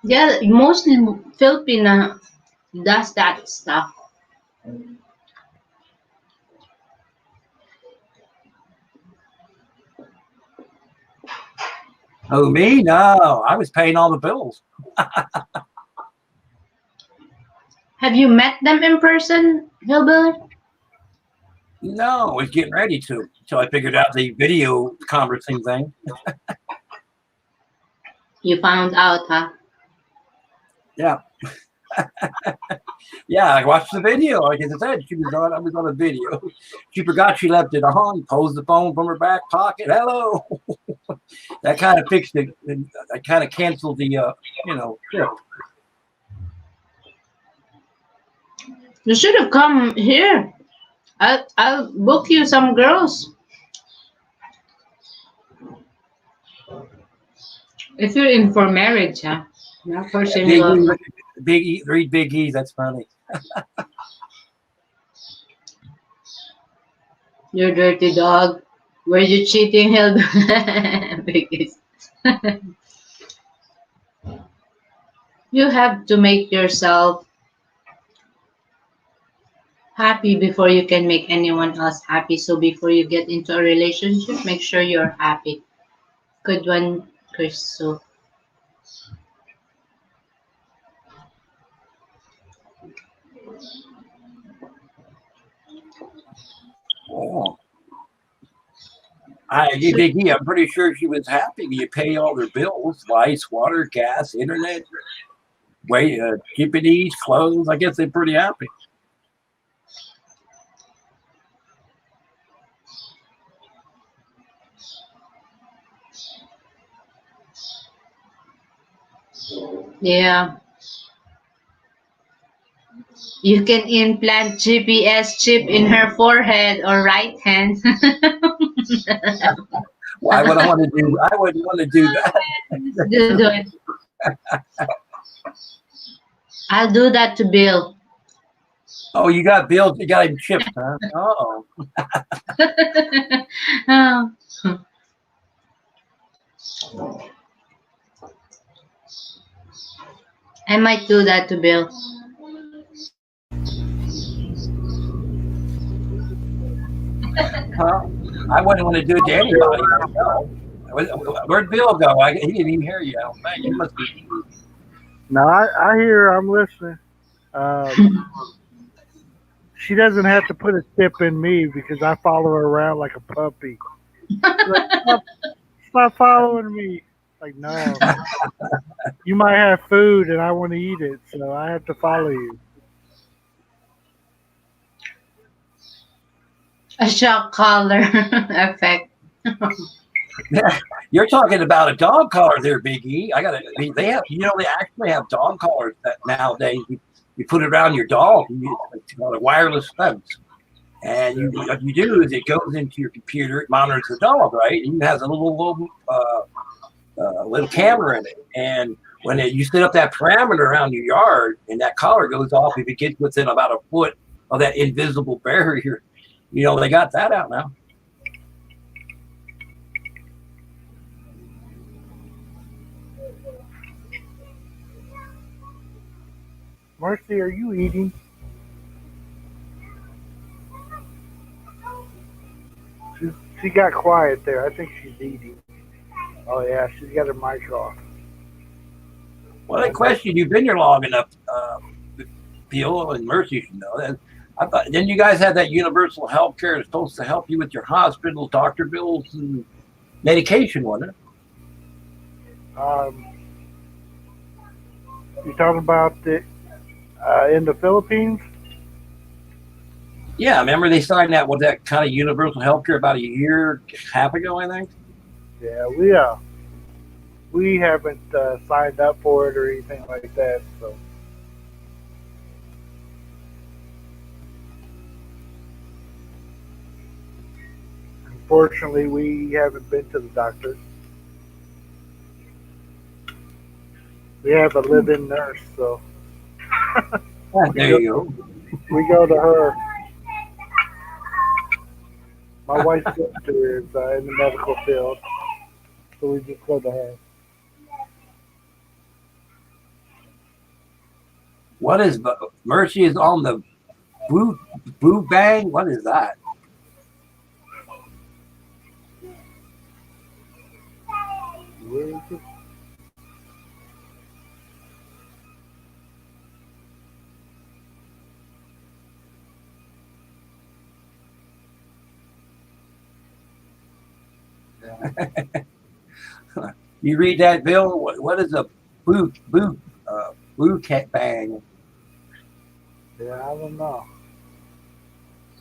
Speaker 1: Yeah, mostly Filipino does that stuff.
Speaker 4: Oh, me? No, I was paying all the bills.
Speaker 1: Have you met them in person, Hillbilly?
Speaker 4: No, I was getting ready to. So I figured out the video conferencing thing.
Speaker 1: You found out, huh?
Speaker 4: Yeah. Yeah, I watched the video. Like I said, I was on a video. She forgot she left it on, posed the phone from her back pocket. Hello. That kind of fixed it. I kind of canceled the, trip.
Speaker 1: You should have come here. I'll book you some girls. If you're in for marriage, huh? Not for single.
Speaker 4: Big E, read Big E. That's funny.
Speaker 1: You dirty dog. Were you cheating, Hilda? Because you have to make yourself happy before you can make anyone else happy. So before you get into a relationship, make sure you're happy. Good one, Chris. So
Speaker 4: Oh. Big E, I'm pretty sure she was happy. You pay all their bills, lights, water, gas, internet, keeping clothes. I guess they're pretty happy.
Speaker 1: yeah. You can implant GPS chip in her forehead or right hand.
Speaker 4: Why would I want to do? I wouldn't want to do that.
Speaker 1: Do it. I'll do that to Bill.
Speaker 4: Oh, you got bills. You got him chipped, huh? Oh,
Speaker 1: Oh. I might do that to Bill.
Speaker 4: huh? I wouldn't want to do it to anybody myself. Where'd Bill go? He didn't even hear you. I don't think. He must be.
Speaker 3: No, I hear. I'm listening. She doesn't have to put a tip in me because I follow her around like a puppy. Like, stop following me. Like, no. You might have food and I want to eat it, so I have to follow you.
Speaker 1: A shock collar effect.
Speaker 4: You're talking about a dog collar there, Big E. They have, they actually have dog collars that nowadays. You put it around your dog. It's called a wireless fence. And what you do is it goes into your computer, it monitors the dog, right? And it has a little camera in it. And when you set up that parameter around your yard and that collar goes off, if it gets within about a foot of that invisible barrier, they got that out now.
Speaker 3: Mercy, are you eating? She got quiet there. I think she's eating. Oh yeah, she's got her mic off.
Speaker 4: Well, I question you've been here long enough, Bill and Mercy should know that. I thought then you guys had that universal health care that's supposed to help you with your hospital, doctor bills, and medication, wasn't it?
Speaker 3: You talking about the in the Philippines?
Speaker 4: Yeah, remember they signed that with that kind of universal health care about a year, half ago, I think.
Speaker 3: Yeah, we haven't signed up for it or anything like that. So unfortunately, we haven't been to the doctor. We have a live-in nurse, so
Speaker 4: There you go.
Speaker 3: we go to her. My wife's sister is in the medical field, so we just go to her.
Speaker 4: What is Mercy is on the boo bang? What is that?
Speaker 3: Where is it?
Speaker 4: You read that, Bill? What is a boo cat bang?
Speaker 3: Yeah, I don't know.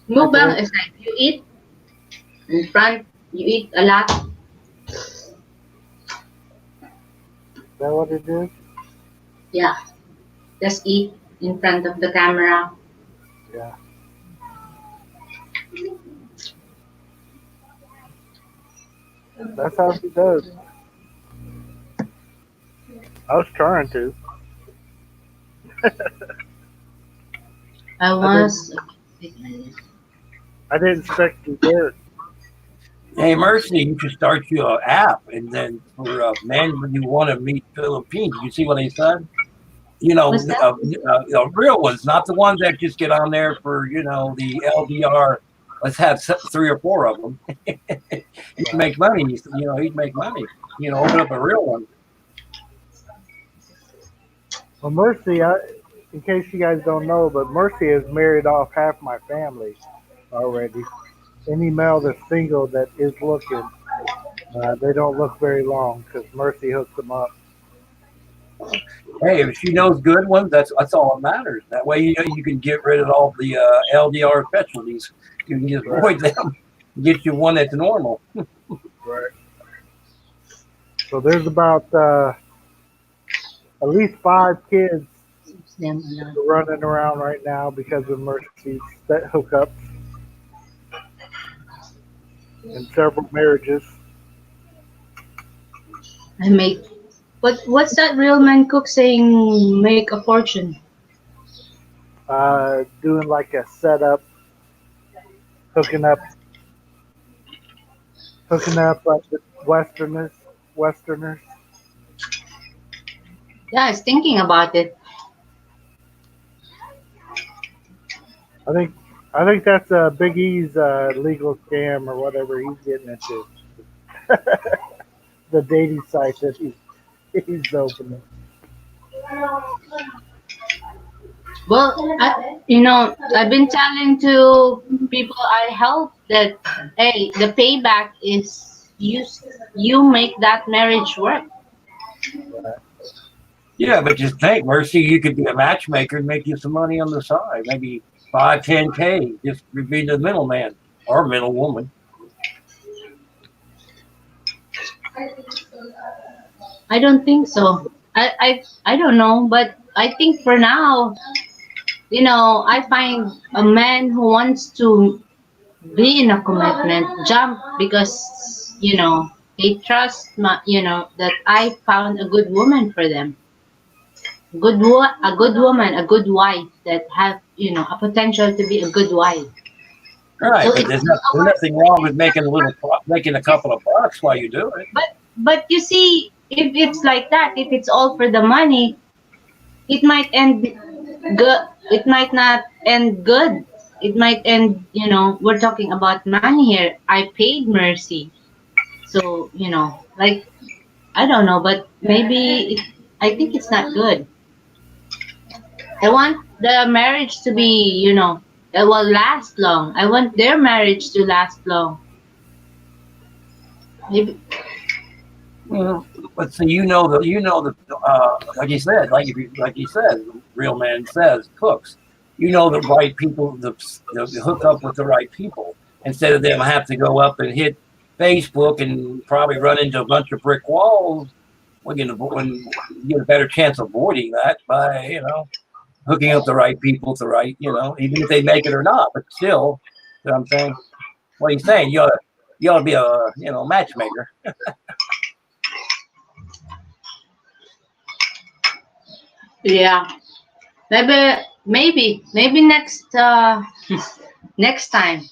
Speaker 1: Mukbang is like you eat in front, you eat a lot.
Speaker 3: Is that what it is?
Speaker 1: Yeah. Just eat in front of the camera.
Speaker 3: Yeah. That's how she does. I was trying to.
Speaker 1: I was.
Speaker 3: I didn't expect you there.
Speaker 4: Hey, Mercy, you should start you an app, and then for men when you want to meet Philippines, you see what they said? You know,
Speaker 1: What's that?
Speaker 4: real ones, not the ones that just get on there for the LDR. Let's have 3 or 4 of them. He'd make money. He'd make money. Open up a real one.
Speaker 3: Well, Mercy, in case you guys don't know, but Mercy has married off half my family already. Any male that's single that is looking, they don't look very long because Mercy hooks them up.
Speaker 4: Hey, if she knows good ones, that's all that matters. That way, you can get rid of all the LDR specialties. You can just avoid them. Get you one that's normal.
Speaker 3: Right. So there's about at least 5 kids running around right now because of Mercy's hookups and several marriages.
Speaker 1: I make. What's that real man cook saying? Make a fortune.
Speaker 3: Doing like a setup, hooking up with Westerners.
Speaker 1: Yeah, I was thinking about it.
Speaker 3: I think that's Big E's legal scam or whatever he's getting into. The dating site that he's opening.
Speaker 1: Well, I've been telling to people I help that, hey, the payback is you make that marriage work.
Speaker 4: Yeah, but just think, Mercy, you could be a matchmaker and make you some money on the side, maybe 5, 10K, just be the middleman or middle woman.
Speaker 1: I don't think so. I don't know, but I think for now, I find a man who wants to be in a commitment jump because they trust that I found a good woman for them. A good woman, a good wife that have a potential to be a good wife.
Speaker 4: All right,
Speaker 1: So
Speaker 4: but
Speaker 1: it's
Speaker 4: there's nothing wrong with making a couple of bucks while you do it.
Speaker 1: But you see, if it's like that, if it's all for the money, it might end good. It might not end good. It might end. We're talking about money here. I paid Mercy, so like I don't know, but maybe I think it's not good. I want the marriage to be, it will last long. I want their marriage to last long. Maybe.
Speaker 4: But so like you said, like you said, real man says cooks. The right people, the hook up with the right people instead of them have to go up and hit Facebook and probably run into a bunch of brick walls. When you get a better chance of avoiding that by hooking up the right people with the right even if they make it or not, but still, you know what I'm saying. What he's saying, you ought to be a matchmaker.
Speaker 1: Yeah. Maybe next next time.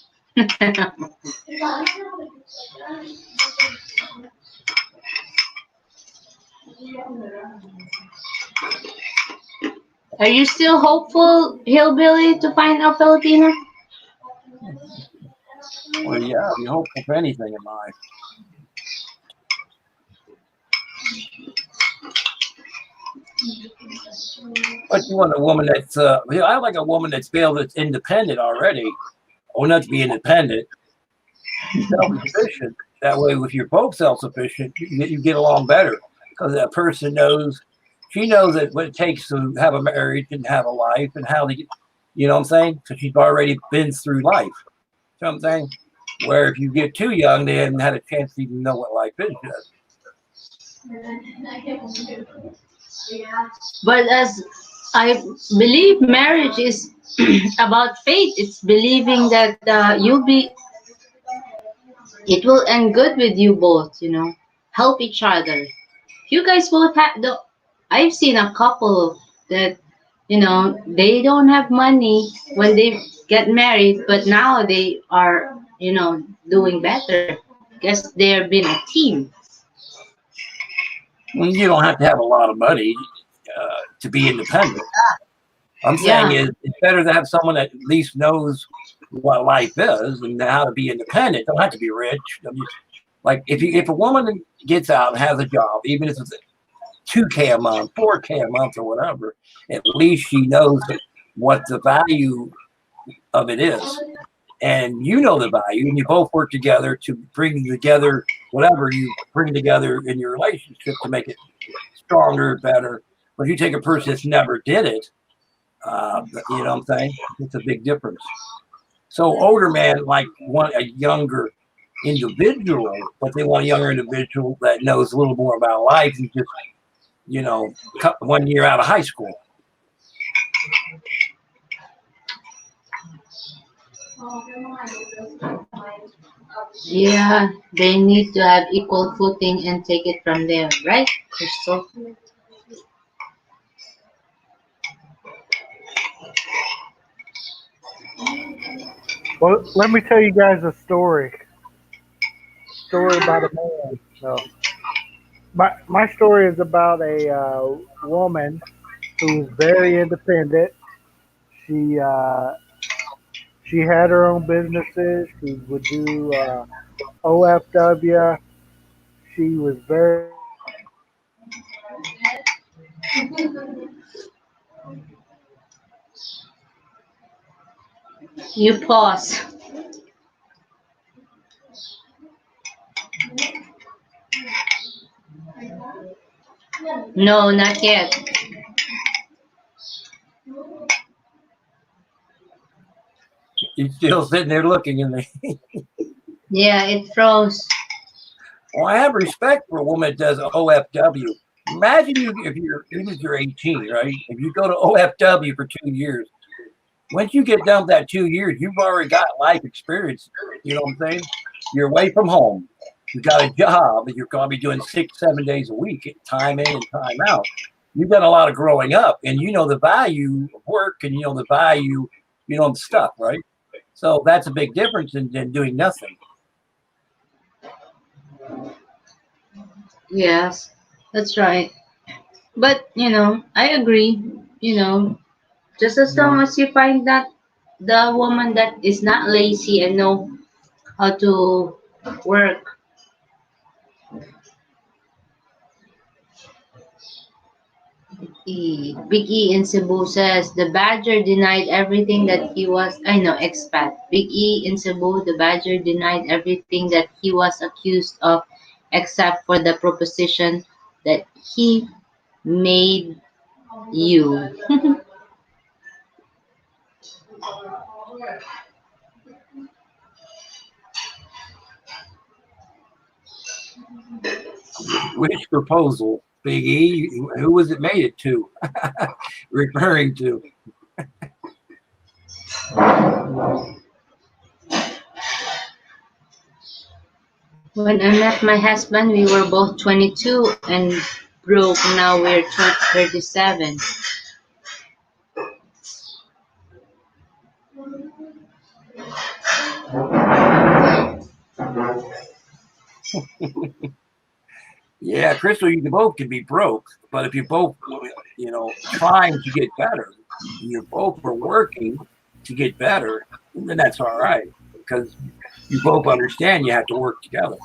Speaker 1: Are you still hopeful, Hillbilly, to find a Filipino?
Speaker 4: Well, yeah, you hopeful for anything in life. But you want a woman that's I like a woman that's independent already. I want not to be independent, self-sufficient. That way, if you're both self-sufficient, you get along better because that person knows. She knows that what it takes to have a marriage and have a life and how to get, you know what I'm saying? Because she's already been through life. You know what I'm saying? Where if you get too young, they haven't had a chance to even know what life is yet.
Speaker 1: But as I believe marriage is about faith, it's believing that it will end good with you both, help each other. You guys both have I've seen a couple that You know, they don't have money when they get married, but now they are, you know, doing better. Guess they've been a team.
Speaker 4: Well, you don't have to have a lot of money to be independent. I'm saying
Speaker 1: Yeah,
Speaker 4: is it's better to have someone that at least knows what life is and how to be independent. Don't have to be rich. Like if a woman gets out and has a job, even if it's 2K a month, 4K a month, or whatever, at least she knows what the value of it is. And you know the value, and you both work together to bring together whatever you bring together in your relationship to make it stronger, better. But if you take a person that's never did it, you know what I'm saying? It's a big difference. So older man like want a younger individual, but they want a younger individual that knows a little more about life and just, you know, cut 1 year out of high school.
Speaker 1: yeah, they need to have equal footing and take it from there, right, Crystal?
Speaker 3: Well, let me tell you guys a story. Story about a man. So, my story is about a woman who was very independent. She she had her own businesses. She would do OFW. She was very
Speaker 1: You pause. No, not yet.
Speaker 4: He's still sitting there looking in the.
Speaker 1: Yeah, it froze.
Speaker 4: Well, I have respect for a woman that does OFW. Imagine you even if you're 18, right? If you go to OFW for 2 years, once you get done with that 2 years, you've already got life experience. You know what I'm saying? You're away from home. You got a job that you're going to be doing 6, 7 days a week, time in and time out. You've done a lot of growing up, and you know the value of work, and you know the value, you know, of stuff, right? So that's a big difference than doing nothing.
Speaker 1: Yes, that's right. But, you know, I agree. You know, just as long as you find that the woman that is not lazy and know how to work. Big E in Cebu says the Badger denied everything that he was. I know, expat. Big E in Cebu, the Badger denied everything that he was accused of, except for the proposition that he made you.
Speaker 4: Which proposal, Big E? Who was it made it to? Referring to.
Speaker 1: When I met my husband, we were both 22 and broke. Now we're 37.
Speaker 4: Yeah, Crystal, you both can be broke, but if you both, you know, trying to get better, and you both are working to get better, then that's all right because you both understand you have to work together.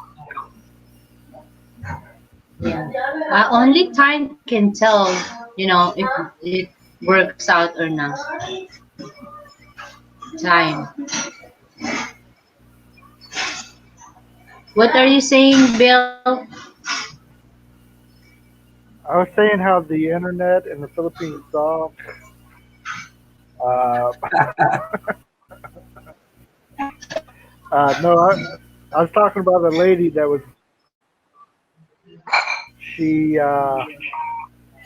Speaker 1: Yeah. Only time can tell, you know, if it works out or not. Time. What are you saying, Bill?
Speaker 3: I was saying how the internet in the Philippines sucks. Uh, no, I was talking about a lady that was she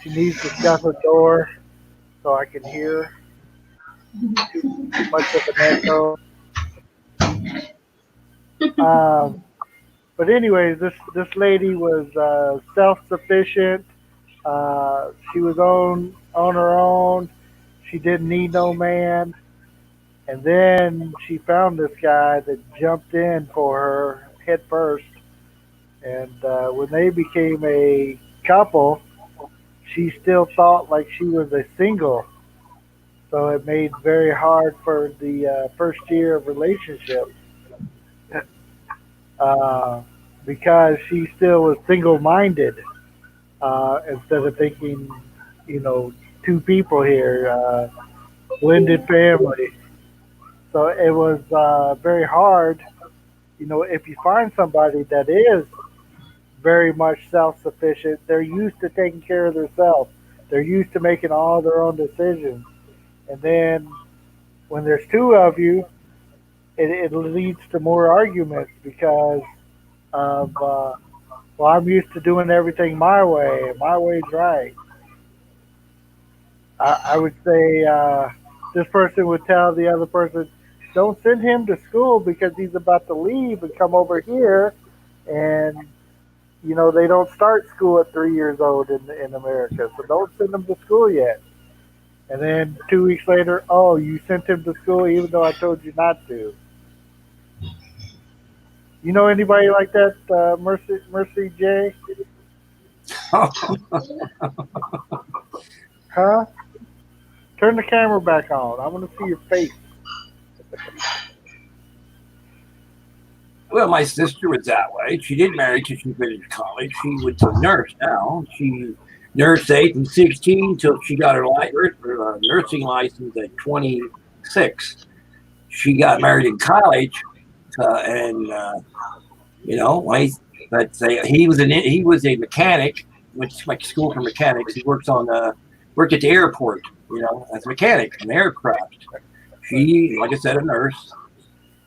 Speaker 3: she needs to shut her door so I can hear too much of an echo. Um, but anyways, this lady was self sufficient. She was on her own. She didn't need no man. And then she found this guy that jumped in for her head first. And when they became a couple, she still thought like she was a single. So it made very hard for the first year of relationship uh, because she still was single-minded instead of thinking, you know, two people here, blended family. So it was very hard, you know, if you find somebody that is very much self-sufficient, they're used to taking care of themselves. They're used to making all their own decisions. And then when there's two of you, it leads to more arguments because of, well, I'm used to doing everything my way. My way's right. I would say this person would tell the other person, don't send him to school because he's about to leave and come over here. And, you know, they don't start school at 3 years old in America. So don't send them to school yet. And then 2 weeks later, oh, you sent him to school even though I told you not to. You know anybody like that, Mercy J? Huh? Turn the camera back on. I want to see your face.
Speaker 4: Well, my sister was that way. She didn't marry till she finished college. She was a nurse now. She nursed 8 and 16 until she got her nursing license at 26. She got married in college, and you know, he was a mechanic. Went to my school for mechanics. He worked at the airport, you know, as a mechanic on aircraft. She, like I said, a nurse.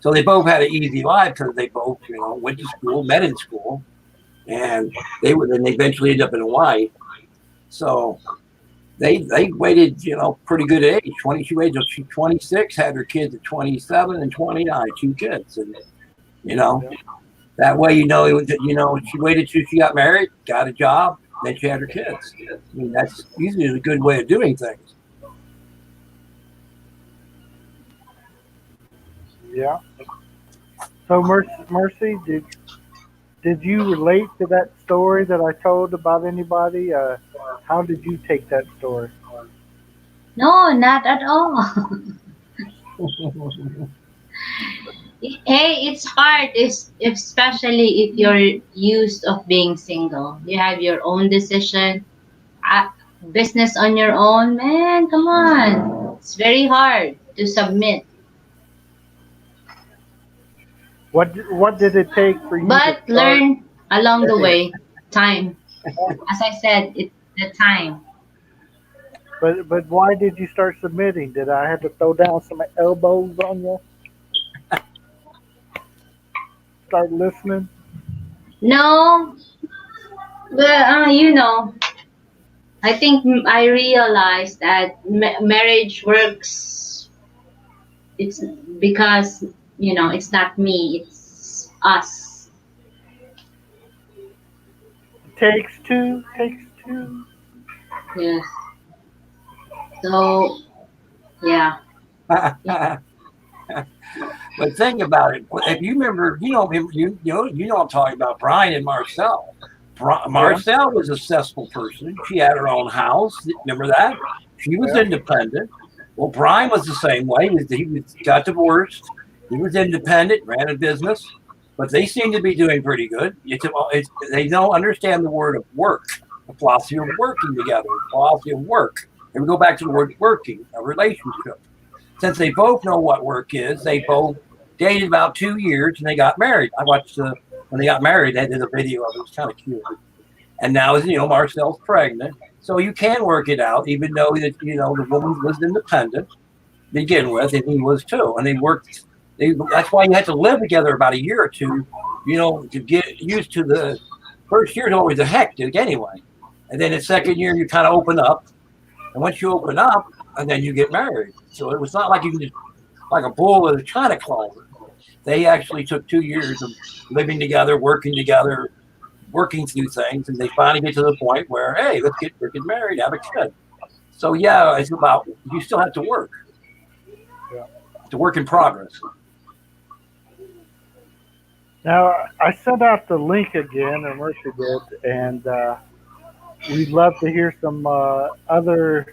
Speaker 4: So they both had an easy life because they both, you know, went to school, met in school, and they eventually ended up in Hawaii. So they waited, you know, pretty good age. She waited until she was 26, had her kids at 27 and 29, 2 kids, and you know, that way, you know, she waited till she got married, got a job, then she had her kids. I mean, that's usually a good way of doing things.
Speaker 3: Yeah. So Mercy, did you relate to that story that I told about anybody? How did you take that story?
Speaker 1: No, not at all. Hey, it's hard, especially if you're used of being single. You have your own decision, business on your own. Man, come on. It's very hard to submit.
Speaker 3: What did it take for you
Speaker 1: But
Speaker 3: to start?
Speaker 1: learn along the way. Time. As I said, it's the time.
Speaker 3: But why did you start submitting? Did I have to throw down some elbows on you? Start listening?
Speaker 1: No, well, you know, I think I realized that marriage works. It's because, you know, it's not me, it's us.
Speaker 3: Takes two.
Speaker 1: Yes. So, yeah.
Speaker 4: But think about it. If you remember, you know him. You know I'm talking about Brian and Marcel. Marcel was a successful person. She had her own house. Remember that? She was independent. Well, Brian was the same way. He got divorced. He was independent, ran a business, but they seem to be doing pretty good. They don't understand the word of work, the philosophy of working together, the philosophy of work. And we go back to the word working, a relationship. Since they both know what work is, they both dated about 2 years and they got married. I watched when they got married, they did a video of it. It was kind of cute. And now, you know, Marcel's pregnant. So you can work it out, even though that, you know, the woman was independent to begin with, and he was too. And they worked. That's why you had to live together about a year or two, you know, to get used to the first year is always a hectic anyway. And then the second year, you kind of open up. And once you open up, and then you get married. So it was not like you can just, like a bull with a china closet. They actually took 2 years of living together, working through things, and they finally get to the point where, hey, we're getting married, have a kid. So yeah, it's about you still have to work.
Speaker 3: Yeah.
Speaker 4: It's a work in progress.
Speaker 3: Now, I sent out the link again, or Mercy did, and we'd love to hear some other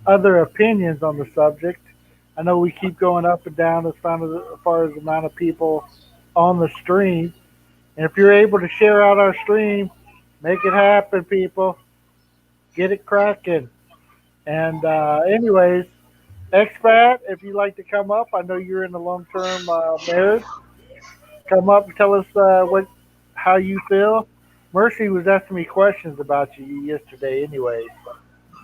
Speaker 3: opinions on the subject. I know we keep going up and down as far as the amount of people on the stream. And if you're able to share out our stream, make it happen, people. Get it cracking. And anyways, expat, if you'd like to come up, I know you're in a long-term marriage. Come up and tell us how you feel. Mercy was asking me questions about you yesterday, anyways,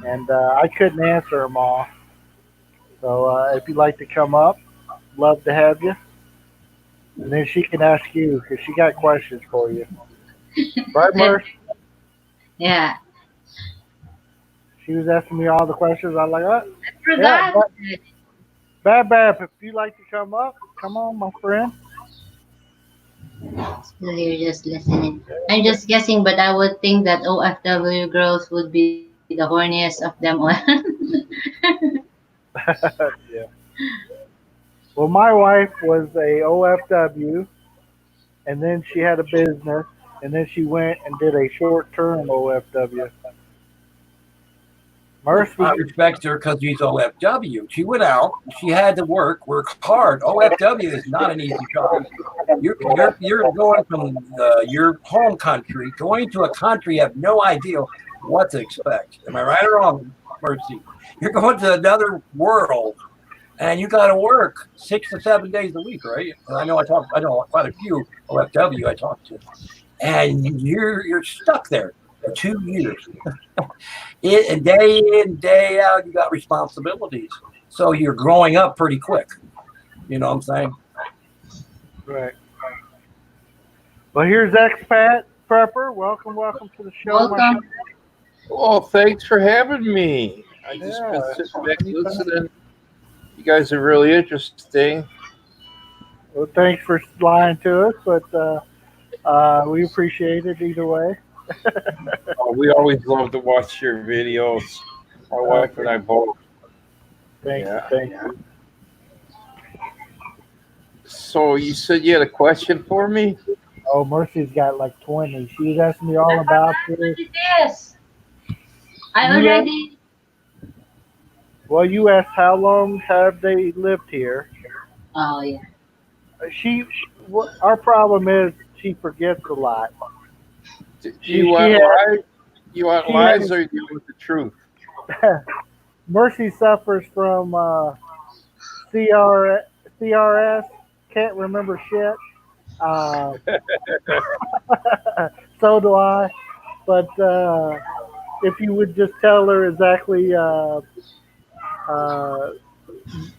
Speaker 3: and I couldn't answer them all. So if you'd like to come up, love to have you. And then she can ask you because she got questions for you. Right, Mercy?
Speaker 1: Yeah.
Speaker 3: She was asking me all the questions. I was like, oh,
Speaker 1: I forgot.
Speaker 3: Bab, if you'd like to come up, come on, my friend.
Speaker 1: Still here just listening. I'm just guessing, but I would think that OFW girls would be the horniest of them all.
Speaker 3: Yeah. Well, my wife was a OFW, and then she had a business, and then she went and did a short-term OFW. Mercy.
Speaker 4: I respect her because she's OFW. She went out. She had to work hard. OFW is not an easy job. You're going from your home country, going to a country you have no idea what to expect. Am I right or wrong, Mercy? You're going to another world, and you got to work 6 to 7 days a week, right? And I know quite a few OFW I talked to, and you're stuck there for 2 years. And day in, day out, you got responsibilities. So you're growing up pretty quick. You know what I'm saying?
Speaker 3: Right. Well, here's Expat Prepper. Welcome to the show.
Speaker 1: Welcome.
Speaker 7: Oh, thanks for having me. I just
Speaker 3: Yeah.
Speaker 7: been sitting back listening. You guys are really interesting.
Speaker 3: Well, thanks for lying to us, but we appreciate it either way.
Speaker 7: We always love to watch your videos. My wife and I both.
Speaker 3: Thank you.
Speaker 7: So you said you had a question for me?
Speaker 3: Oh, Mercy's got like 20. She was asking me all about this.
Speaker 1: Yes. I already.
Speaker 3: Well, you asked how long have they lived here.
Speaker 1: Oh yeah.
Speaker 3: Our problem is she forgets a lot.
Speaker 7: Do you want lies? You want lies or you want the truth?
Speaker 3: Mercy suffers from CRS, can't remember shit. So do I. But if you would just tell her exactly a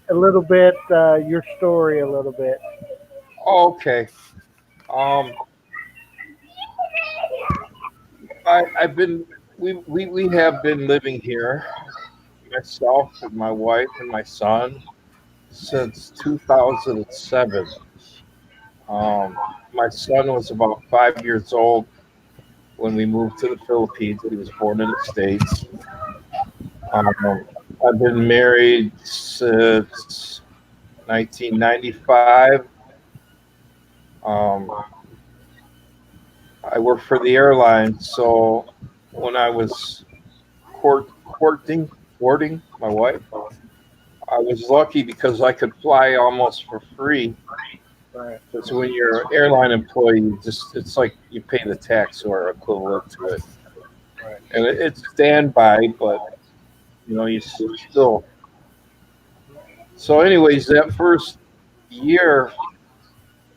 Speaker 3: little bit, your story a little bit.
Speaker 7: Okay. We have been living here, myself and my wife and my son, since 2007. My son was about 5 years old when we moved to the Philippines. He was born in the States. I've been married since 1995. I work for the airline, so when I was courting my wife, I was lucky because I could fly almost for free.
Speaker 3: Right.
Speaker 7: Because when you're an airline employee, it's like you pay the tax or equivalent to it.
Speaker 3: Right.
Speaker 7: And it's standby, but you still. So, anyways, that first year,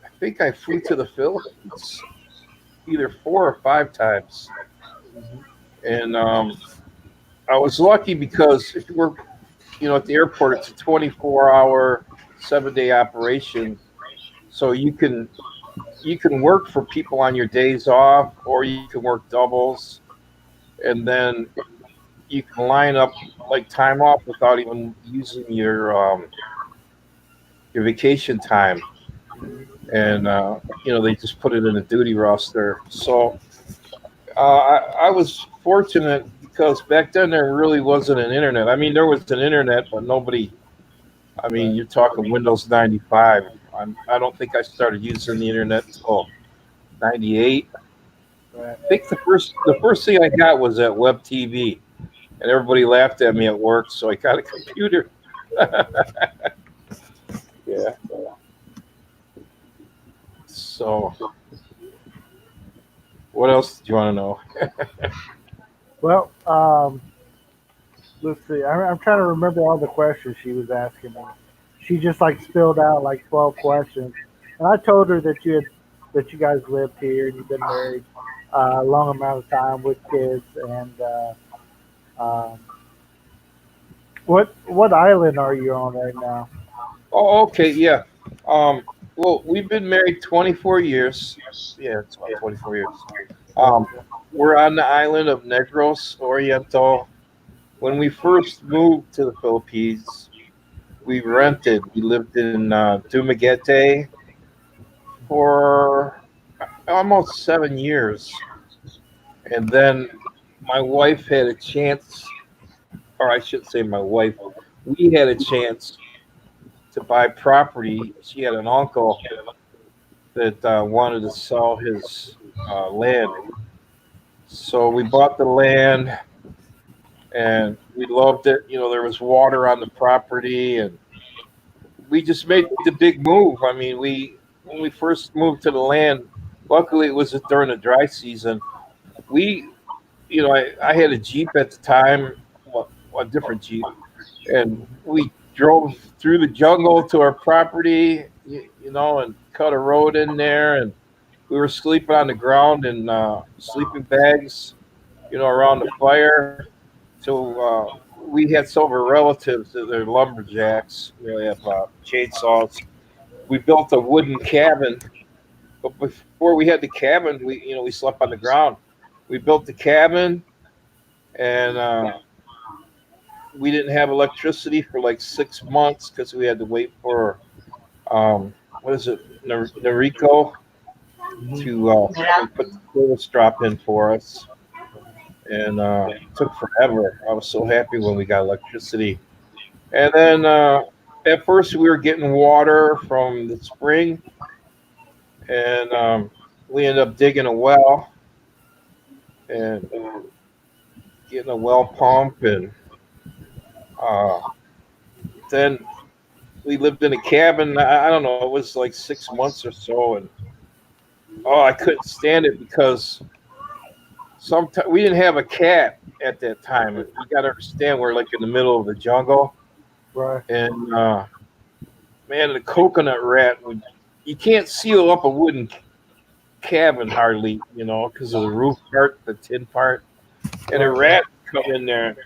Speaker 7: I think I flew to the Philippines either 4 or 5 times, and I was lucky because if you work, at the airport, it's a 24-hour, 7-day operation. So you can work for people on your days off, or you can work doubles, and then you can line up like time off without even using your vacation time. And they just put it in a duty roster. So I was fortunate because back then there really wasn't an internet. I mean, there was an internet, but nobody. I mean, you're talking Windows 95. I don't think I started using the internet until 98.
Speaker 3: Right.
Speaker 7: I think the first thing I got was that web TV, and everybody laughed at me at work, so I got a computer. Yeah. So, what else do you want to know?
Speaker 3: Well, let's see. I'm trying to remember all the questions she was asking me. She just like spilled out like 12 questions, and I told her that you guys lived here and you've been married a long amount of time with kids. And um, what island are you on right now?
Speaker 7: Oh, okay, yeah. Um, well, we've been married 24 years. Yeah, it's about 24 years. Um, we're on the island of Negros Oriental. When we first moved to the Philippines, we rented. We lived in Dumaguete for almost 7 years. And then my wife had a chance, or I should say my wife, we had a chance to buy property. She had an uncle that wanted to sell his land. So we bought the land and we loved it. You know, there was water on the property and we just made the big move. I mean, when we first moved to the land, luckily it was during the dry season. We, I had a Jeep at the time, well, a different Jeep, and we drove through the jungle to our property, and cut a road in there, and we were sleeping on the ground in sleeping bags, around the fire. So we had some of our relatives that are lumberjacks. We have chainsaws. We built a wooden cabin, but before we had the cabin, we slept on the ground. We built the cabin, and we didn't have electricity for like 6 months because we had to wait for what is it, Narico to put the service drop in for us, and it took forever. I was so happy when we got electricity, and then at first we were getting water from the spring, and we ended up digging a well and getting a well pump, and uh, then we lived in a cabin. I don't know, it was like 6 months or so, and I couldn't stand it because sometimes we didn't have a cat at that time. You got to understand, we're like in the middle of the jungle,
Speaker 3: Right.
Speaker 7: and man, the coconut rat you can't seal up a wooden cabin hardly, because of the roof part, the tin part, and a rat come in there.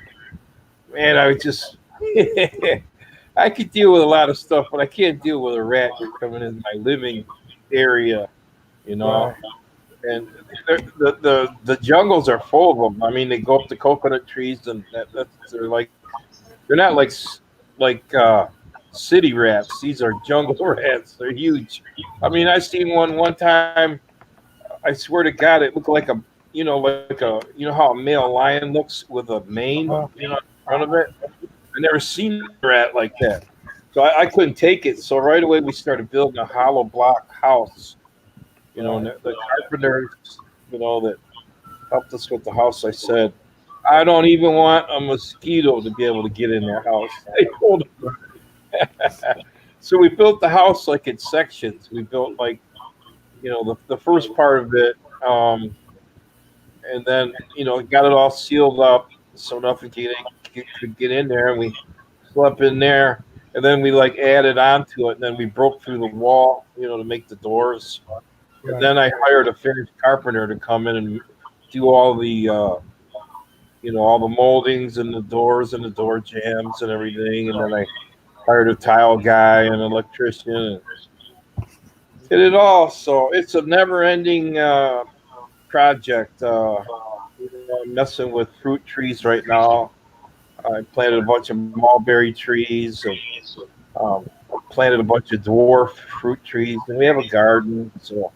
Speaker 7: Man, I just I could deal with a lot of stuff, but I can't deal with a rat coming in my living area,
Speaker 3: Right.
Speaker 7: And the jungles are full of them. I mean, they go up the coconut trees, and they're not like city rats. These are jungle rats. They're huge. I mean, I seen one time. I swear to God, it looked like how a male lion looks with a mane, in front of it. I never seen a rat like that. So I couldn't take it. So right away we started building a hollow block house. And the carpenters, that helped us with the house, I said, I don't even want a mosquito to be able to get in their house. I told them. So we built the house like in sections. We built like, the first part of it, and then got it all sealed up so nothing could get in there, and we slept in there, and then we like added onto it, and then we broke through the wall, to make the doors. And then I hired a finished carpenter to come in and do all the all the moldings and the doors and the door jambs and everything, and then I hired a tile guy and an electrician and did it all. So it's a never-ending project. I'm messing with fruit trees right now. I planted a bunch of mulberry trees and planted a bunch of dwarf fruit trees, and we have a garden. So,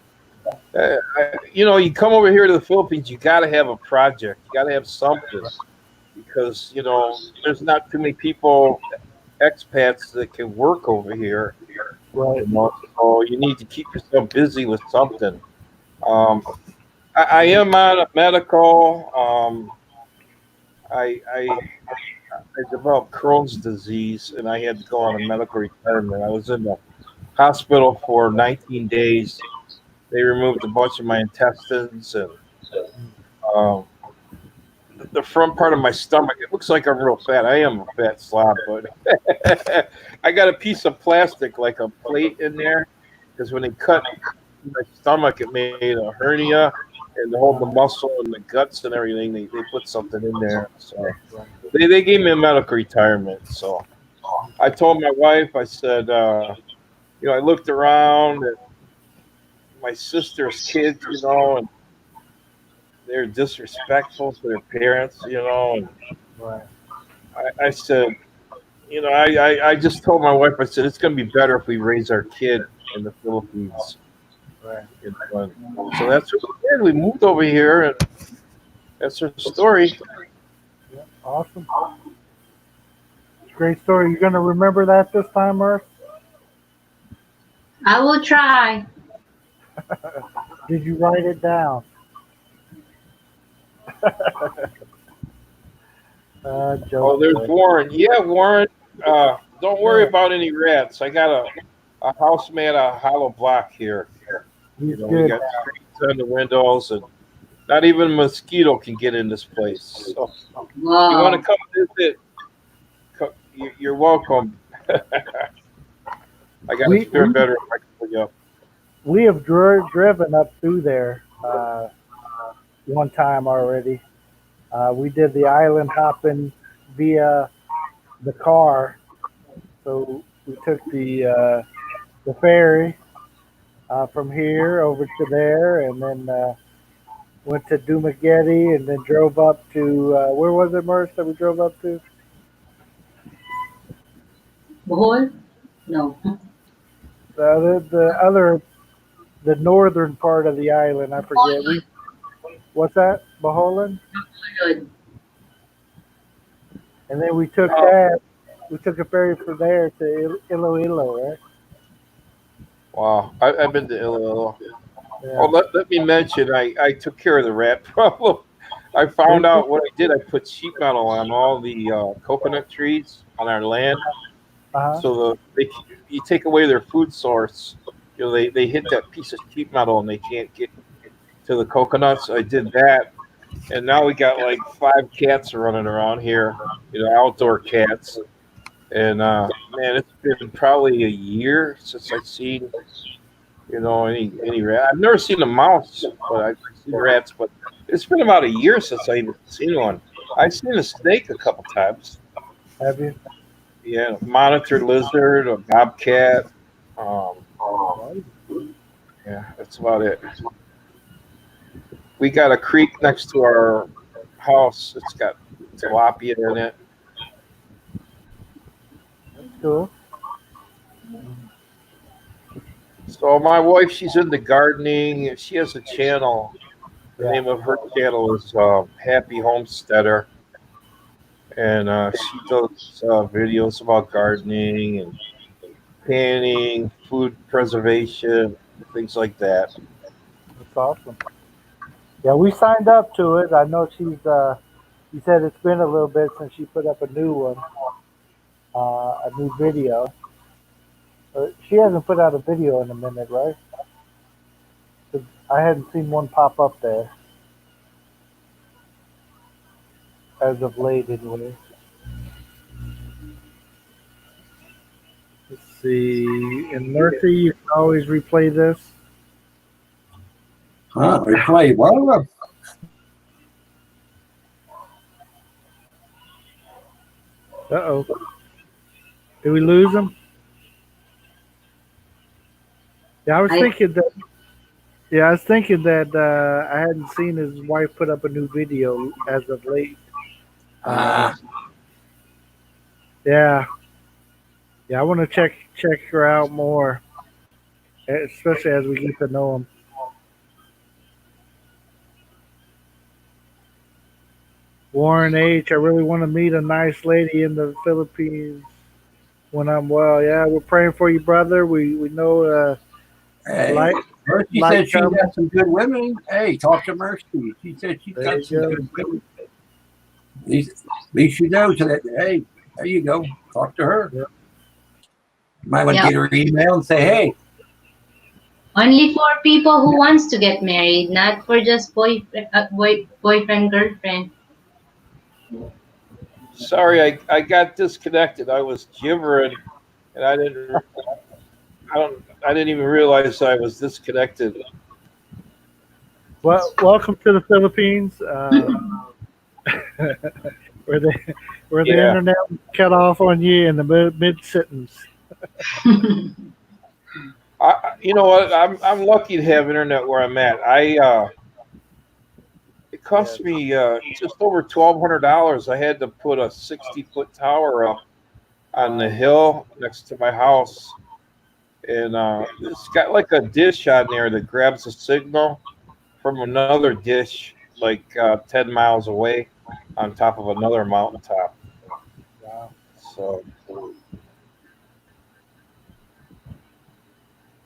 Speaker 7: you come over here to the Philippines, you got to have a project. You got to have something. because there's not too many people, expats, that can work over here.
Speaker 3: Right.
Speaker 7: So you need to keep yourself busy with something. Um, I am on a medical. I developed Crohn's disease, and I had to go on a medical retirement. I was in the hospital for 19 days. They removed a bunch of my intestines and um, the front part of my stomach. It looks like I'm real fat. I am a fat slob, but I got a piece of plastic, like a plate in there, because when they cut my stomach, it made a hernia, and to hold the muscle and the guts and everything, they put something in there. So they gave me a medical retirement. So I told my wife, I said, I looked around at my sister's kids, and they're disrespectful to their parents, and
Speaker 3: Right.
Speaker 7: I said, I just told my wife, I said, it's going to be better if we raise our kid in the Philippines.
Speaker 3: Right.
Speaker 7: So that's what we did. We moved over here, and that's her story.
Speaker 3: Yeah. Awesome. Great story. You gonna remember that this time, Earth?
Speaker 1: I will try.
Speaker 3: Did you write it down? Joke.
Speaker 7: Oh, there's Warren. Yeah, Warren. Don't worry about any rats. I got a house made out of hollow block here.
Speaker 3: He's
Speaker 7: We
Speaker 3: good.
Speaker 7: got screens on the windows, and not even a mosquito can get in this place. So if you want to
Speaker 1: Wow.
Speaker 7: come visit, you're welcome. I got
Speaker 3: We-
Speaker 7: a spare
Speaker 3: we-
Speaker 7: bedroom I can put you up.
Speaker 3: We have driven up through there one time already. We did the island hopping via the car. So we took the ferry from here over to there, and then went to Dumaguete, and then drove up to where was it, Merce, that we drove up to?
Speaker 1: Bohol? No.
Speaker 3: The northern part of the island. I forget. What's that? Boholan?
Speaker 1: Good.
Speaker 3: And then we took that. We took a ferry from there to Iloilo, right?
Speaker 7: Wow, I've been to Iloilo.
Speaker 3: Yeah.
Speaker 7: Oh, let me mention, I took care of the rat problem. I found out what I did. I put sheet metal on all the coconut trees on our land,
Speaker 3: Uh-huh.
Speaker 7: so you take away their food source. They hit that piece of sheet metal and they can't get to the coconuts. I did that, and now we got like 5 cats running around here. Outdoor cats. And man, it's been probably a year since I've seen any rat. I've never seen a mouse, but I've seen rats. But it's been about a year since I've seen one. I've seen a snake a couple times.
Speaker 3: Have you?
Speaker 7: Yeah, a monitor lizard, a bobcat. Um, yeah, that's about it. We got a creek next to our house. It's got tilapia in it.
Speaker 3: Cool.
Speaker 7: So my wife, she's into gardening. She has a channel. The
Speaker 3: Yeah.
Speaker 7: name of her channel is Happy Homesteader, and she does videos about gardening and canning, food preservation, things like that.
Speaker 3: That's awesome. Yeah, we signed up to it. I know she said it's been a little bit since she put up a new one, a new video. She hasn't put out a video in a minute, right? 'Cause I hadn't seen one pop up there as of late, anyway. Let's see. And Murphy, you can always replay this.
Speaker 4: Replay. Well,
Speaker 3: Uh-oh. Did we lose him? Yeah, I was thinking that. Yeah, I was thinking that I hadn't seen his wife put up a new video as of late. Yeah, I want to check her out more, especially as we get to know him. Warren H. I really want to meet a nice lady in the Philippines when I'm well. Yeah, we're praying for you, brother. We know
Speaker 4: Hey,
Speaker 3: light
Speaker 4: Mercy
Speaker 3: light
Speaker 4: said she
Speaker 3: comes.
Speaker 4: got some good women. Hey, talk to Mercy. She said she's
Speaker 3: There
Speaker 4: got
Speaker 3: you
Speaker 4: some
Speaker 3: go.
Speaker 4: good women. At least you know that. Hey, there you go. Talk to her.
Speaker 3: Yeah.
Speaker 4: You might want to
Speaker 1: Yeah.
Speaker 4: get her email and say, hey,
Speaker 1: Only for people who wants to get married, not for just boyfriend, girlfriend.
Speaker 7: Sorry, I got disconnected. I was gibbering, and I didn't even realize I was disconnected.
Speaker 3: Well, welcome to the Philippines, where the
Speaker 7: Yeah.
Speaker 3: internet cut off on you in the mid sentence.
Speaker 7: You know what? I'm lucky to have internet where I'm at. It cost me just over $1,200. I had to put a 60-foot tower up on the hill next to my house, and it's got like a dish on there that grabs a signal from another dish like 10 miles away on top of another mountaintop.
Speaker 3: Wow.
Speaker 7: So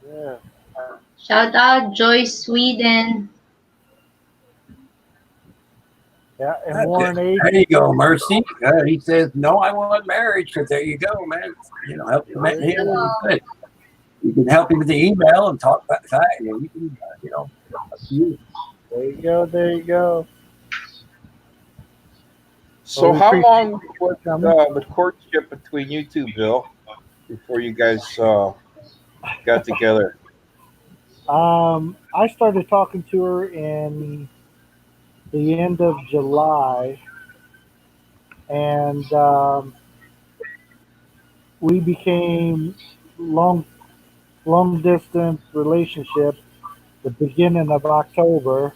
Speaker 3: Yeah.
Speaker 1: Shout out Joyce Sweden.
Speaker 3: Yeah. And
Speaker 4: that's
Speaker 3: Warren
Speaker 4: it.
Speaker 3: H.
Speaker 4: There you go, Mercy. He says, no, I want marriage. So there you go, man. You know, help him. You can help him with the email and talk about that. You can, up to you.
Speaker 3: There you go. There you go.
Speaker 7: So
Speaker 3: we
Speaker 7: how
Speaker 3: appreciate
Speaker 7: long
Speaker 3: you
Speaker 7: was
Speaker 3: coming.
Speaker 7: the courtship between you two, Bill, before you guys got together?
Speaker 3: I started talking to her in the end of July, and we became long distance relationship the beginning of October.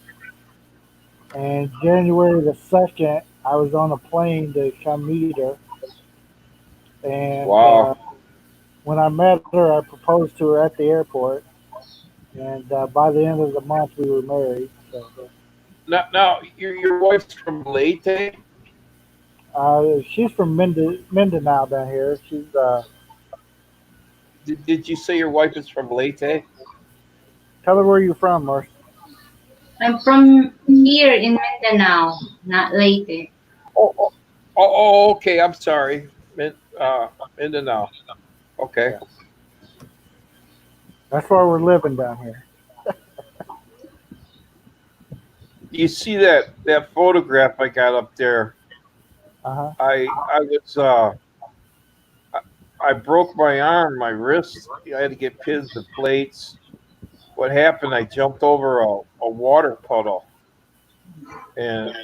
Speaker 3: And January the 2nd, I was on a plane to come meet her. And
Speaker 7: Wow.
Speaker 3: when I met her, I proposed to her at the airport. And by the end of the month, we were married. So,
Speaker 7: Now your wife's from Leyte?
Speaker 3: she's from Mindanao down here. She's
Speaker 7: Did you say your wife is from Leyte?
Speaker 3: tell her where you're from, Marcy.
Speaker 1: I'm from here in Mindanao, not Leyte.
Speaker 7: Okay. I'm sorry. Mindanao. Okay.
Speaker 3: Yeah. That's why we're living down here.
Speaker 7: You see that photograph I got up there?
Speaker 3: Uh huh.
Speaker 7: I broke my arm, my wrist. I had to get pins and plates. What happened? I jumped over a water puddle, and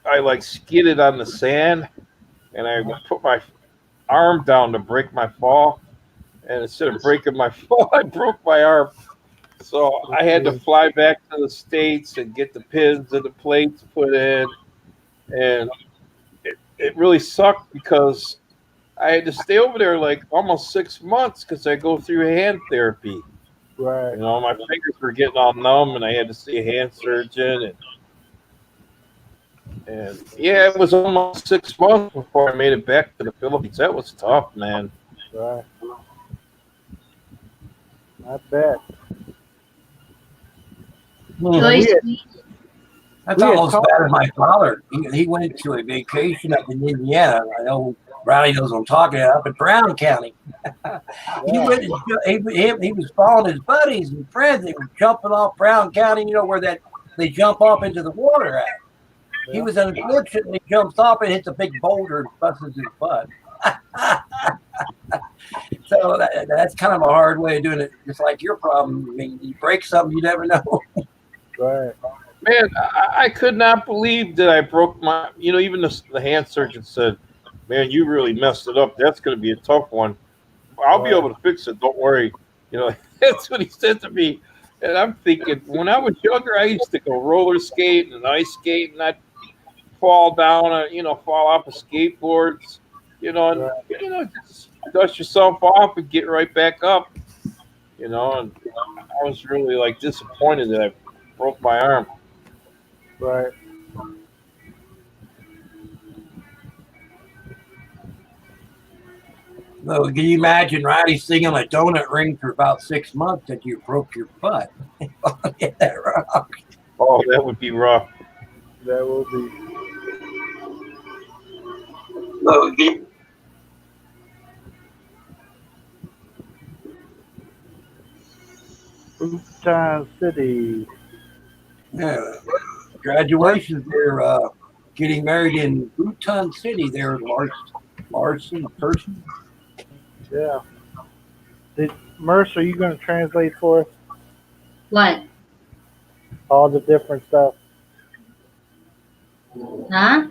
Speaker 7: I like skidded on the sand, and I put my arm down to break my fall, and instead of breaking my fall, I broke my arm. So I had to fly back to the States and get the pins and the plates put in, and it really sucked because I had to stay over there like almost 6 months because I go through hand therapy.
Speaker 3: Right.
Speaker 7: You know, my fingers were getting all numb, and I had to see a hand surgeon, and yeah, it was almost 6 months before I made it back to the Philippines. That was tough, man.
Speaker 3: Right. I bet.
Speaker 1: Joyce
Speaker 4: That's almost bad as my father. He went to a vacation up in Indiana. I know Riley knows what I'm talking about, up in Brown County. He went. He was following his buddies and friends. They were jumping off Brown County. You know where they jump off into the water at. He was unfortunately jumps off and hits a big boulder and busts his butt. So that's kind of a hard way of doing it. Just like your problem. I mean, you break something, you never know.
Speaker 3: Right.
Speaker 7: Man, I could not believe that I broke my. You know, even the hand surgeon said, "Man, you really messed it up. That's going to be a tough one. I'll be able to fix it. Don't worry." You know, that's what he said to me. And I'm thinking, when I was younger, I used to go roller skate and ice skate, and I'd fall down, fall off of skateboards, and just dust yourself off and get right back up, and I was really like disappointed that I broke my arm.
Speaker 3: Right.
Speaker 4: Well, can you imagine Riley singing a donut ring for about 6 months that you broke your butt? Get that rock.
Speaker 7: Oh, that would be rough.
Speaker 3: That will be.
Speaker 4: Well,
Speaker 3: Bhutan City.
Speaker 4: yeah. Graduations, they're getting married in Bhutan City. They're Larson person.
Speaker 3: Yeah. Merce, are you going to translate for us
Speaker 1: What?
Speaker 3: all the different stuff?
Speaker 1: Huh?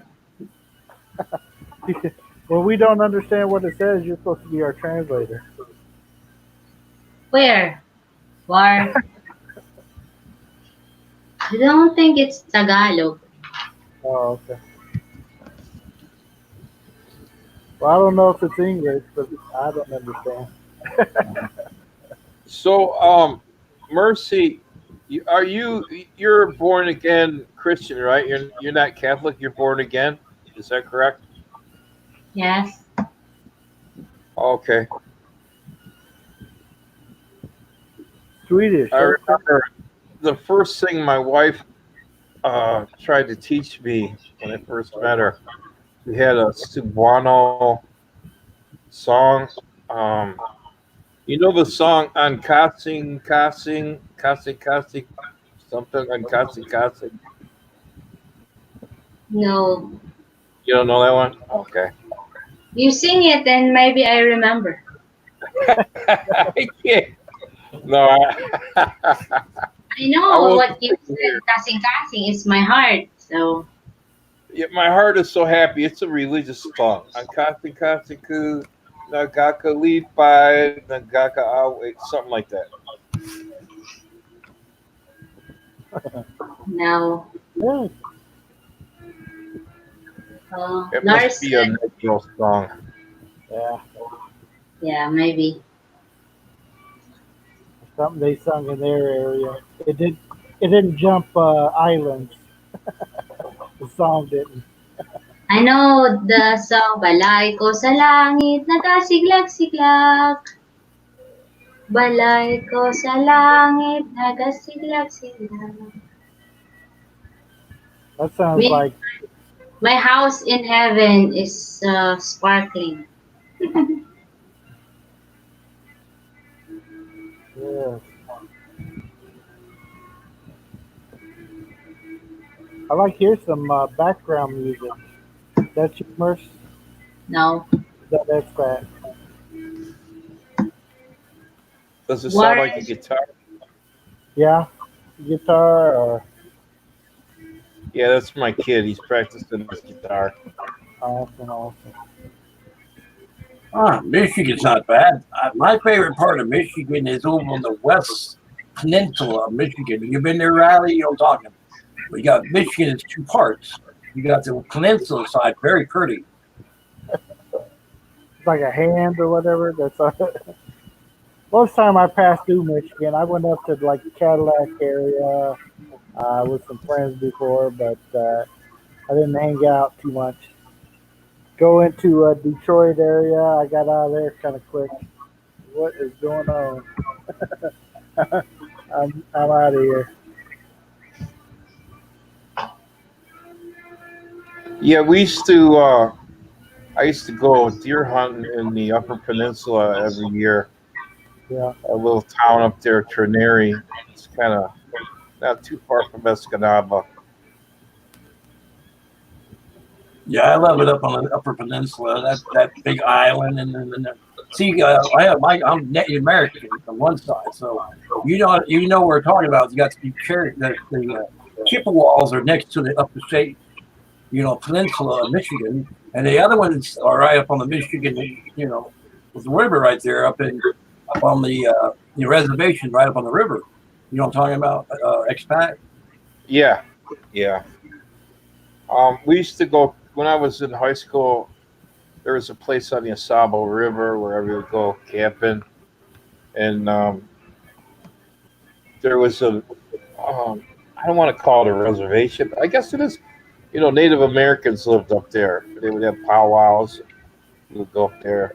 Speaker 3: When we don't understand what it says, you're supposed to be our translator.
Speaker 1: Where? War? I don't think it's Tagalog.
Speaker 3: Oh, okay. Well, I don't know if it's English, but I don't understand.
Speaker 7: So, Mercy, you're a born again Christian, right? You're not Catholic. You're born again. Is that correct?
Speaker 1: Yes.
Speaker 7: Okay.
Speaker 3: Swedish.
Speaker 7: I remember the first thing my wife tried to teach me when I first met her. We had a Cebuano song. You know the song "An Kasing Kasing Kasing Kasing," something "An Kasing Kasing."
Speaker 1: No.
Speaker 7: You don't know that one? Okay.
Speaker 1: You sing it and maybe I remember.
Speaker 7: I can't. No.
Speaker 1: I know what you said, kasing-kasing is my heart. So,
Speaker 7: Yeah, my heart is so happy. It's a religious song. An Kasing Kasing Ku Nagaka Lipai Nagaka Awe, something like that.
Speaker 1: no.
Speaker 3: Yeah.
Speaker 7: It
Speaker 1: Lars
Speaker 7: must be a
Speaker 1: said,
Speaker 7: natural song.
Speaker 3: Yeah.
Speaker 1: yeah, maybe.
Speaker 3: Something they sung in their area. It didn't jump islands. The song didn't.
Speaker 1: I know the song, Balay ko sa langit, nagasiglag-siglag. Balay ko sa langit, nagasiglag-siglag.
Speaker 3: That sounds like
Speaker 1: My house in heaven is sparkling.
Speaker 3: yeah. I like hear some background music. That's your Merce?
Speaker 1: No.
Speaker 3: That's that.
Speaker 7: Does it
Speaker 1: What?
Speaker 7: sound like a guitar?
Speaker 3: Yeah. Guitar or
Speaker 7: Yeah, that's my kid. He's practicing his guitar.
Speaker 3: awesome.
Speaker 4: Michigan's not bad. My favorite part of Michigan is over on the west peninsula of Michigan. You've been there, Riley? You know what I'm talking. We got Michigan in two parts. You got the peninsula side, very pretty.
Speaker 3: It's like a hand or whatever. That's most time I passed through Michigan, I went up to like the Cadillac area with some friends before, but I didn't hang out too much. Go into Detroit area. I got out of there kind of quick. What is going on? I'm out of here.
Speaker 7: Yeah, we used to. I used to go deer hunting in the Upper Peninsula every year.
Speaker 3: Yeah.
Speaker 7: A little town up there, Trinary. It's kind of not too far from Escanaba.
Speaker 4: Yeah, I love it up on the Upper Peninsula. That big island, and see, I'm Native American on one side, so you know what we're talking about. You got the Chippewas are next to the upper state, peninsula of Michigan, and the other ones are right up on the Michigan, with the river right there up on the reservation right up on the river. You know what I'm talking about? Expat.
Speaker 7: Yeah. We used to go when I was in high school. There was a place on the Asabo River where we would go camping, and there was I don't want to call it a reservation, but I guess it is. Native Americans lived up there. They would have powwows. We would go up there.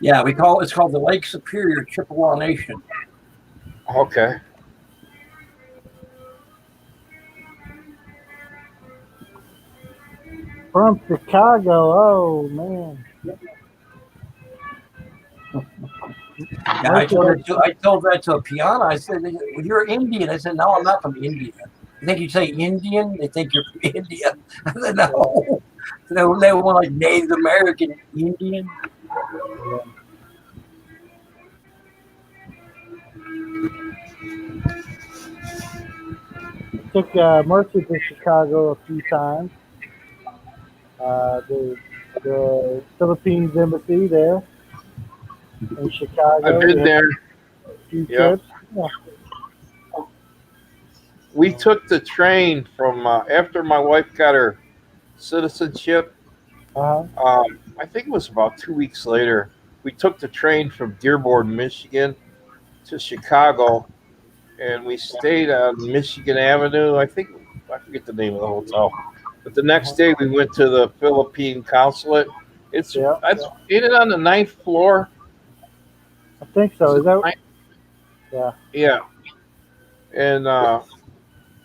Speaker 4: Yeah, it's called the Lake Superior Chippewa Nation.
Speaker 7: Okay.
Speaker 3: From Chicago. Oh man.
Speaker 4: Yeah, I told that to a piano. I said, well, "You're Indian." I said, "No, I'm not from India." I think you say Indian, they think you're from India. I said, "No." So they were more like Native American Indian.
Speaker 3: Took Mercy to Chicago a few times. The Philippines embassy there in Chicago.
Speaker 7: I've
Speaker 3: We
Speaker 7: been
Speaker 3: had
Speaker 7: there.
Speaker 3: a few
Speaker 7: Yeah.
Speaker 3: trips. Yeah.
Speaker 7: We took the train from after my wife got her citizenship.
Speaker 3: Uh-huh.
Speaker 7: I think it was about 2 weeks later. We took the train from Dearborn, Michigan, to Chicago, and we stayed on Michigan Avenue. I forget the name of the hotel. But the next day we went to the Philippine consulate.
Speaker 3: Yeah.
Speaker 7: Ain't it on the ninth floor?
Speaker 3: I think so.
Speaker 7: Is
Speaker 3: Is
Speaker 7: it
Speaker 3: that?
Speaker 7: ninth?
Speaker 3: Yeah.
Speaker 7: Yeah. And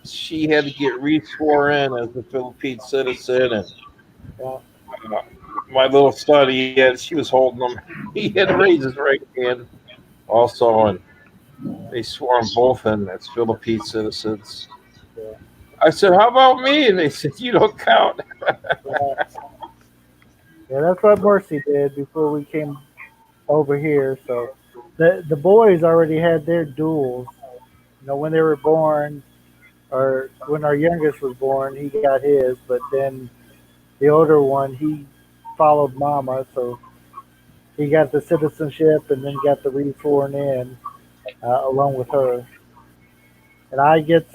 Speaker 7: she had to get re-sworn in as a Philippine citizen, and
Speaker 3: Yeah.
Speaker 7: my little son, she was holding him. He had to raise his right hand also, and they swore them both in as Philippine citizens.
Speaker 3: Yeah.
Speaker 7: I said, "How about me?" And they said, "You don't count."
Speaker 3: Yeah, that's what Mercy did before we came over here. So the boys already had their duels. You know, when they were born, or when our youngest was born, he got his. But then the older one, he followed Mama, so he got the citizenship and then got the re-sworn in along with her. And I just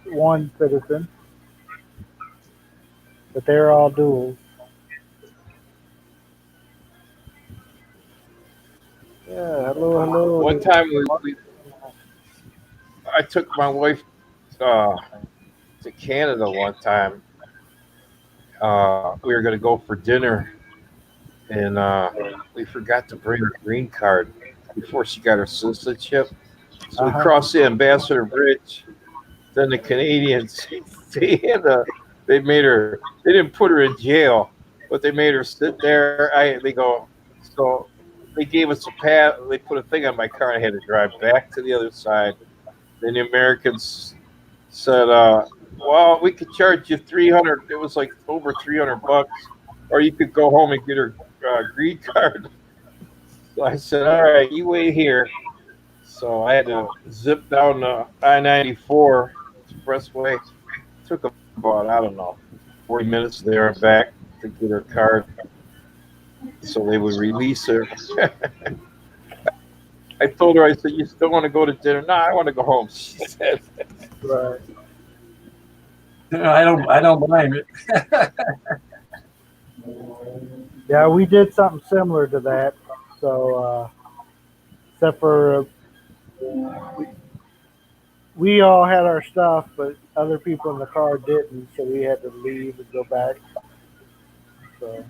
Speaker 3: one citizen, but they're all duals. Yeah, hello,
Speaker 7: One
Speaker 3: hello.
Speaker 7: time I took my wife to Canada one time. We were going to go for dinner, and we forgot to bring her green card before she got her citizenship. So we
Speaker 3: Uh-huh.
Speaker 7: crossed the Ambassador Bridge. Then the Canadians, they made her. They didn't put her in jail, but they made her sit there. They go. So they gave us a pat. They put a thing on my car. I had to drive back to the other side. Then the Americans said, "Well, we could charge you 300. It was like over $300, or you could go home and get her green card." So I said, "All right, you wait here." So I had to zip down the I-94 expressway. Took about, I don't know, 40 minutes there and back to get her card so they would release her. I told her, I said, "You still want to go to dinner?" "No, I want to go home," she said.
Speaker 3: Right.
Speaker 4: I don't blame it.
Speaker 3: Yeah, we did something similar to that. So, except for we all had our stuff, but other people in the car didn't, so we had to leave and go back. So,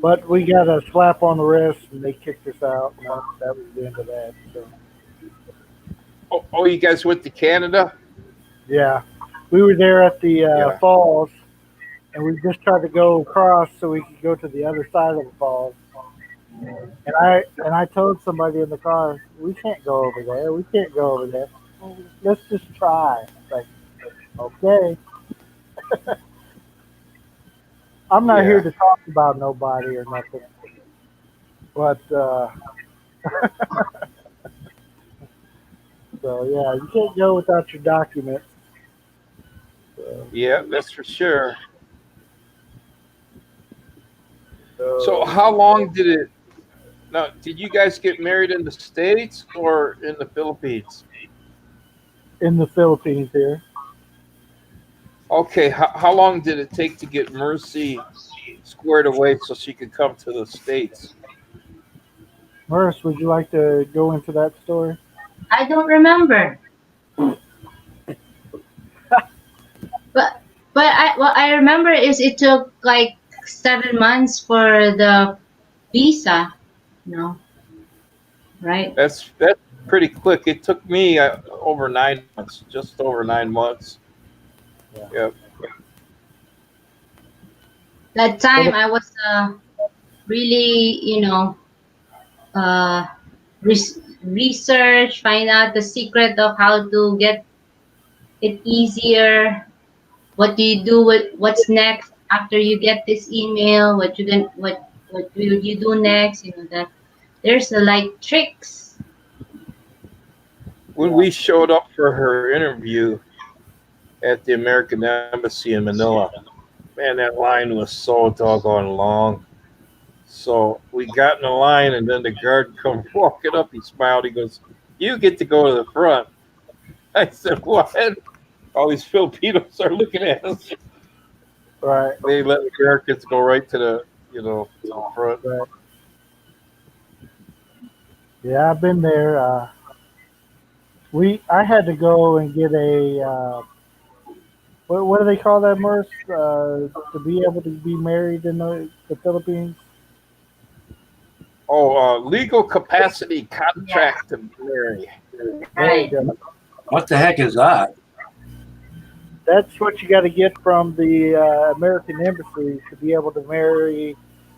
Speaker 3: but we got a slap on the wrist, and they kicked us out, and that was the end of that. So,
Speaker 7: Oh, you guys went to Canada?
Speaker 3: yeah, we were there at the
Speaker 7: Yeah.
Speaker 3: falls, and we just tried to go across so we could go to the other side of the falls. And I told somebody in the car, we can't go over there. We can't go over there. Let's just try. Like, okay. I'm not here
Speaker 7: Yeah.
Speaker 3: to talk about nobody or nothing, but so yeah, you can't go without your documents.
Speaker 7: Yeah, that's for sure. So how long did it now did you guys get married in the States or in the Philippines?
Speaker 3: In the Philippines here,
Speaker 7: Okay, how long did it take to get Mercy squared away so she could come to the States?
Speaker 3: Merce, would you like to go into that story?
Speaker 1: I don't remember. But what I remember is it took like 7 months for the visa No, right?
Speaker 7: That's pretty quick. It took me over 9 months, just over 9 months. Yeah.
Speaker 1: That time I was really, research, find out the secret of how to get it easier. What do you do? What's next after you get this email? What will you do next? That there's like tricks.
Speaker 7: When we showed up for her interview at the American Embassy in Manila, man, that line was so doggone long. So we got in the line, and then the guard come walking up. He smiled. He goes, "You get to go to the front." I said, "What?" All these Filipinos are looking at us.
Speaker 3: Right.
Speaker 7: They let Americans go right to the, to the front.
Speaker 3: Right. Yeah, I've been there. I had to go and get a what do they call that, Merce? To be able to be married in the Philippines.
Speaker 7: Oh, legal capacity contract to marry.
Speaker 1: Right.
Speaker 4: What the heck is that?
Speaker 3: That's what you got to get from the American Embassy to be able to marry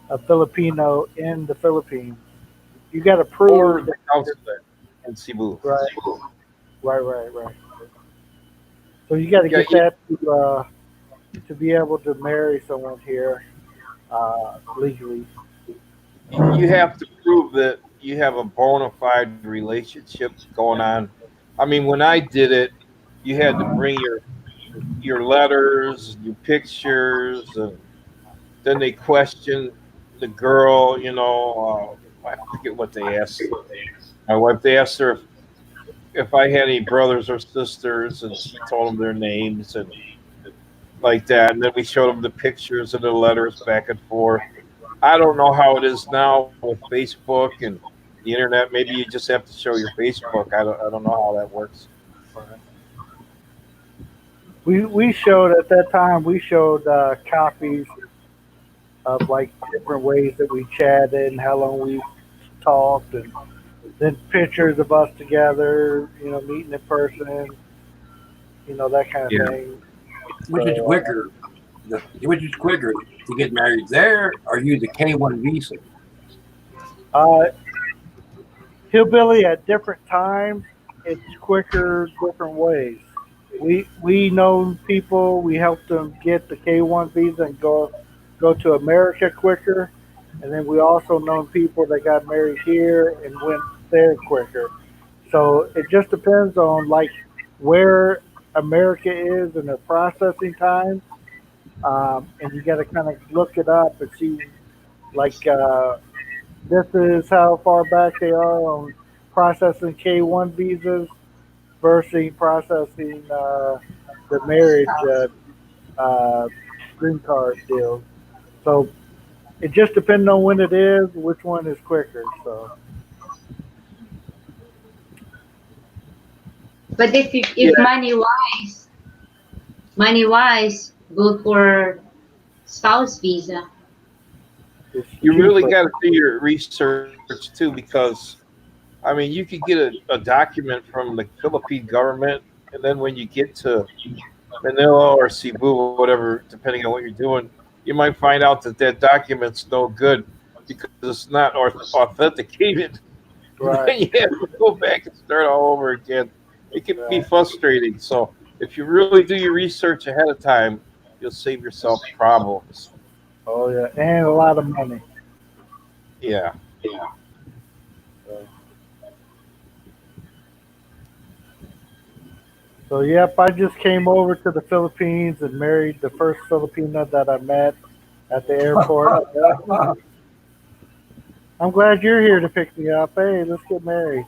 Speaker 3: a Filipino in the Philippines. You got to
Speaker 7: Or
Speaker 3: prove
Speaker 7: the consulate in Cebu.
Speaker 3: Right. So you got to get that to be able to marry someone here legally.
Speaker 7: You have to prove that you have a bona fide relationship going on. I mean, when I did it, you had to bring your letters, your pictures, and then they questioned the girl. I forget what they asked my wife. They asked her if I had any brothers or sisters, and she told them their names and like that. And then we showed them the pictures and the letters back and forth. I don't know how it is now with Facebook and the internet. Maybe you just have to show your Facebook. I don't know how that works.
Speaker 3: We showed at that time. We showed copies of like different ways that we chatted and how long we talked, and then pictures of us together. Meeting in person. That kind of thing.
Speaker 4: Which is quicker? Which is quicker to get married there, or use the K-1 visa?
Speaker 3: Hillbilly at different times, it's quicker different ways. We know people. We help them get the K-1 visa and go to America quicker, and then we also know people that got married here and went there quicker. So it just depends on like where America is in the processing time, and you got to kind of look it up and see like this is how far back they are on processing K-1 visas versus processing the marriage green card deals. So it just depends on when it is, which one is quicker. So.
Speaker 1: But if money wise, go for spouse visa.
Speaker 7: You really got to do your research too, because I mean, you could get a document from the Philippine government, and then when you get to Manila or Cebu or whatever, depending on what you're doing, you might find out that document's no good because it's not authenticated.
Speaker 3: Right.
Speaker 7: Then you have to go back and start all over again. It can be frustrating. So if you really do your research ahead of time, you'll save yourself problems.
Speaker 3: Oh yeah, and a lot of money.
Speaker 7: Yeah.
Speaker 3: So yep, I just came over to the Philippines and married the first Filipina that I met at the airport. I'm glad you're here to pick me up. Hey, let's get married.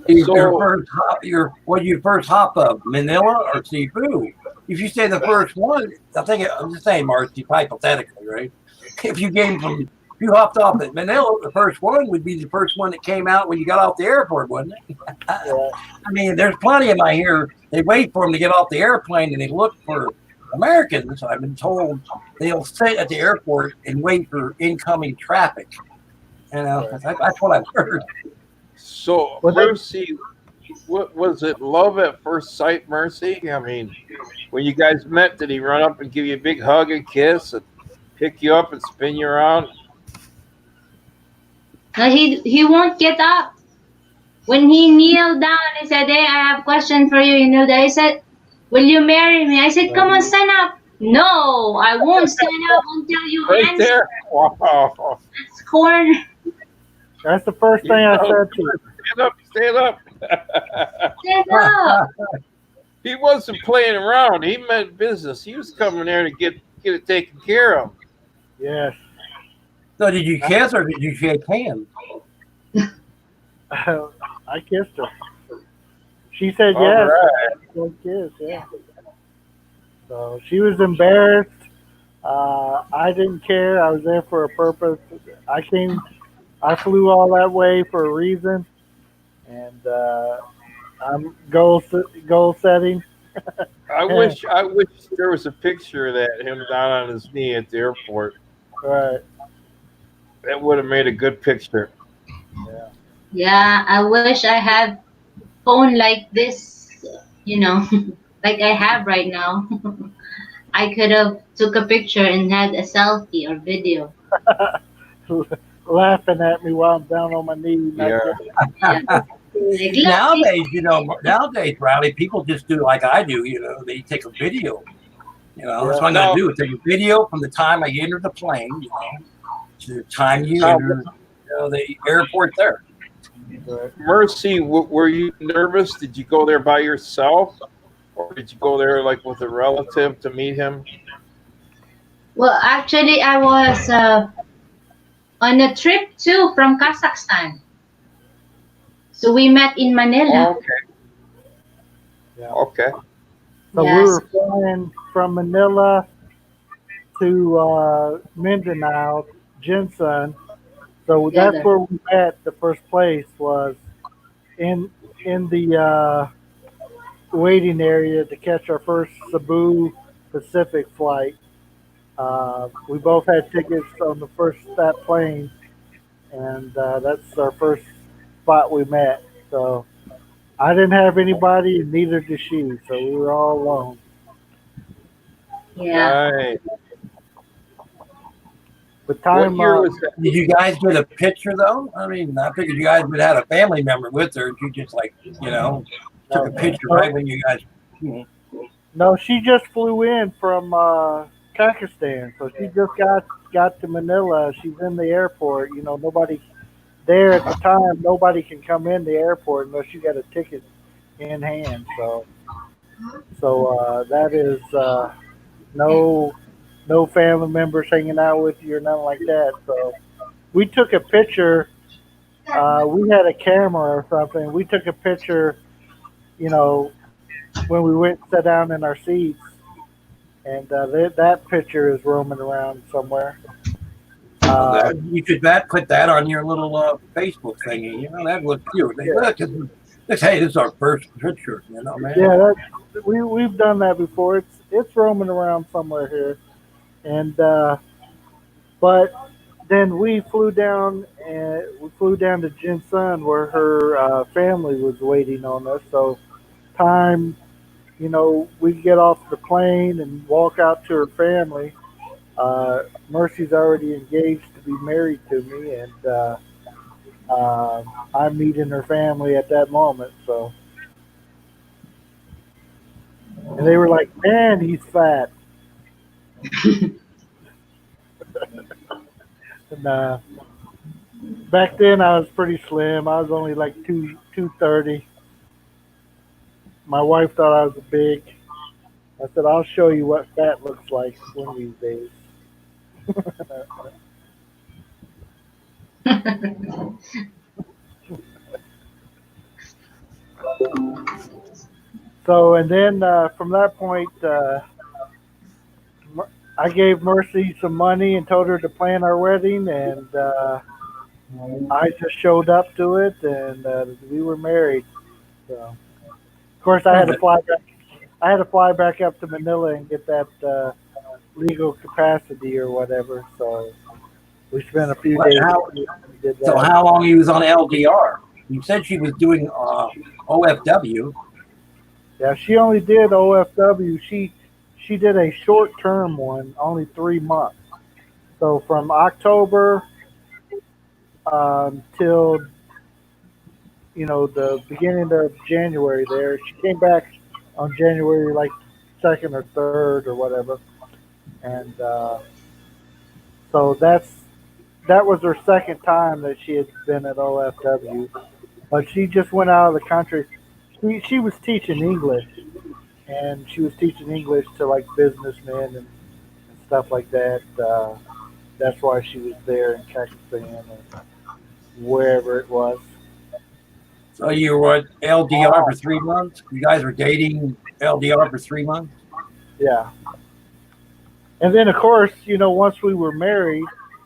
Speaker 4: You first hop of Manila or Cebu? If you say the first one, I'm just saying, Marcy, hypothetically, right? If you hopped off at Manila, the first one would be the first one that came out when you got off the airport, wouldn't it? I mean, there's plenty of them I hear. They wait for them to get off the airplane and they look for Americans. I've been told they'll sit at the airport and wait for incoming traffic. You know, that's what I've heard.
Speaker 7: So,
Speaker 3: Well, they-
Speaker 7: Mercy, what was it? Love at first sight, Mercy? I mean, when you guys met, did he run up and give you a big hug and kiss and pick you up and spin you around?
Speaker 1: No, he won't get up. When he kneeled down, he said, "Hey, I have a question for you." You know that I said, "Will you marry me?" I said, "Come on, stand up." No, I won't stand up until you
Speaker 7: Right
Speaker 1: answer
Speaker 7: there. Wow.
Speaker 1: this corner.
Speaker 3: That's the first thing I said to him.
Speaker 7: Stand up, stand up.
Speaker 1: Stand up.
Speaker 7: He wasn't playing around. He meant business. He was coming there to get it taken care of.
Speaker 3: Yes.
Speaker 4: So did you kiss or did you shake hands?
Speaker 3: I kissed her. She said
Speaker 7: All
Speaker 3: yes.
Speaker 7: right.
Speaker 3: Good kiss, yeah. So she was embarrassed. I didn't care. I was there for a purpose. I flew all that way for a reason, and I'm goal setting.
Speaker 7: I wish there was a picture of that him down on his knee at the airport.
Speaker 3: Right.
Speaker 7: That would have made a good picture.
Speaker 3: Yeah.
Speaker 1: Yeah, I wish I had phone like this, like I have right now. I could have took a picture and had a selfie or video.
Speaker 3: Laughing at me while I'm down on my knee. not
Speaker 7: Yeah.
Speaker 3: getting-
Speaker 1: Yeah. Like, look,
Speaker 4: Nowadays, Riley, people just do like I do. They take a video. That's what I'm
Speaker 7: No.
Speaker 4: gonna do. Take a video from the time I enter the plane, to the time you enter, the airport there.
Speaker 3: Right.
Speaker 7: Mercy, were you nervous? Did you go there by yourself, or did you go there like with a relative to meet him?
Speaker 1: well, actually, I was on a trip too from Kazakhstan. So we met in Manila.
Speaker 7: Okay.
Speaker 3: So
Speaker 1: Yes.
Speaker 3: we were flying from Manila to Mindanao, Jinsun. So that's
Speaker 1: Together.
Speaker 3: where we met. The first place was in the waiting area to catch our first Cebu Pacific flight. We both had tickets on that plane, and that's our first spot we met. So I didn't have anybody, and neither did she. So we were all alone.
Speaker 1: Yeah.
Speaker 7: Right.
Speaker 3: But
Speaker 7: What
Speaker 3: time
Speaker 7: year was that?
Speaker 4: Did you guys get a picture though? I mean, I figured you guys would have had a family member with her. You just took a picture right when you guys.
Speaker 3: No, she just flew in from Pakistan, so she just got to Manila. She's in the airport. Nobody there at the time. Nobody can come in the airport unless you got a ticket in hand. So that is no family members hanging out with you or nothing like that. So we took a picture. We had a camera or something. We took a picture. When we went and sat down in our seats, and that picture is roaming around somewhere.
Speaker 4: You could put that on your little Facebook thingy. That look cute. Look, hey, this is our first picture. Man.
Speaker 3: Yeah, we've done that before. It's roaming around somewhere here, and but then we flew down to Jinsun where her family was waiting on us. So time, we get off the plane and walk out to her family. Mercy's already engaged to be married to me, and I'm meeting her family at that moment. So, and they were like, "Man, he's fat." And back then, I was pretty slim. I was only like 230. My wife thought I was big. I said, "I'll show you what fat looks like one of these days." So, and then from that point, I gave Mercy some money and told her to plan our wedding, and I just showed up to it, and we were married. So, of course, I had to fly back. I had to fly back up to Manila and get that legal capacity or whatever. So We spent a few
Speaker 4: What-
Speaker 3: days.
Speaker 4: how-
Speaker 3: We did
Speaker 4: So
Speaker 3: that.
Speaker 4: how long he was on LDR? You said she was doing OFW.
Speaker 3: Yeah, she only did OFW. She did a short term one, only 3 months. So from October till the beginning of January. There, she came back on January like 2nd or 3rd or whatever, and so that was her second time that she had been at OFW. But she just went out of the country. She was teaching English, and she was teaching English to like businessmen and stuff like that. That's why she was there in Pakistan or wherever it was.
Speaker 4: So you were at LDR for 3 months. You guys were dating LDR for 3 months.
Speaker 3: Yeah. And then, of course, once we were married,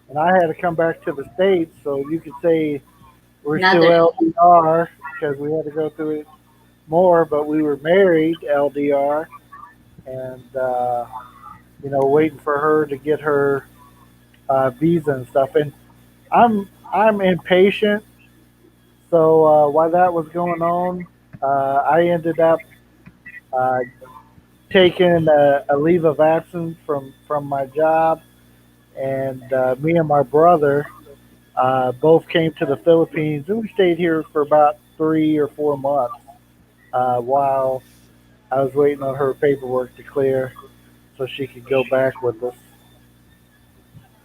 Speaker 3: and I had to come back to the States, so you could say we're still LDR because we had to go through it more, but we were married LDR, and waiting for her to get her visa and stuff. And I'm impatient, so while that was going on, I ended up uh, taking a leave of absence from my job, and me and my brother both came to the Philippines, and we stayed here for about 3 or 4 months while I was waiting on her paperwork to clear so she could go back with us.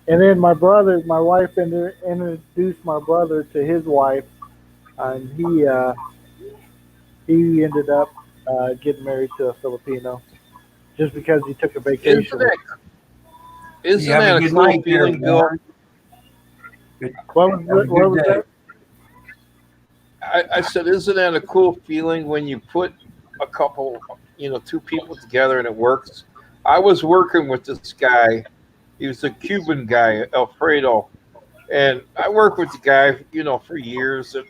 Speaker 3: And then my wife introduced my brother to his wife, and he ended up getting married to a Filipino just because he took a vacation.
Speaker 7: Isn't
Speaker 4: You have
Speaker 7: that
Speaker 4: a
Speaker 7: a
Speaker 4: good
Speaker 7: cool
Speaker 4: night there,
Speaker 7: feeling, Bill?
Speaker 4: Good.
Speaker 3: What
Speaker 4: Have a
Speaker 3: was
Speaker 4: good day.
Speaker 3: that?
Speaker 7: I said, isn't that a cool feeling when you put a couple, two people together and it works? I was working with this guy. He was a Cuban guy, Alfredo, and I worked with the guy, for years. And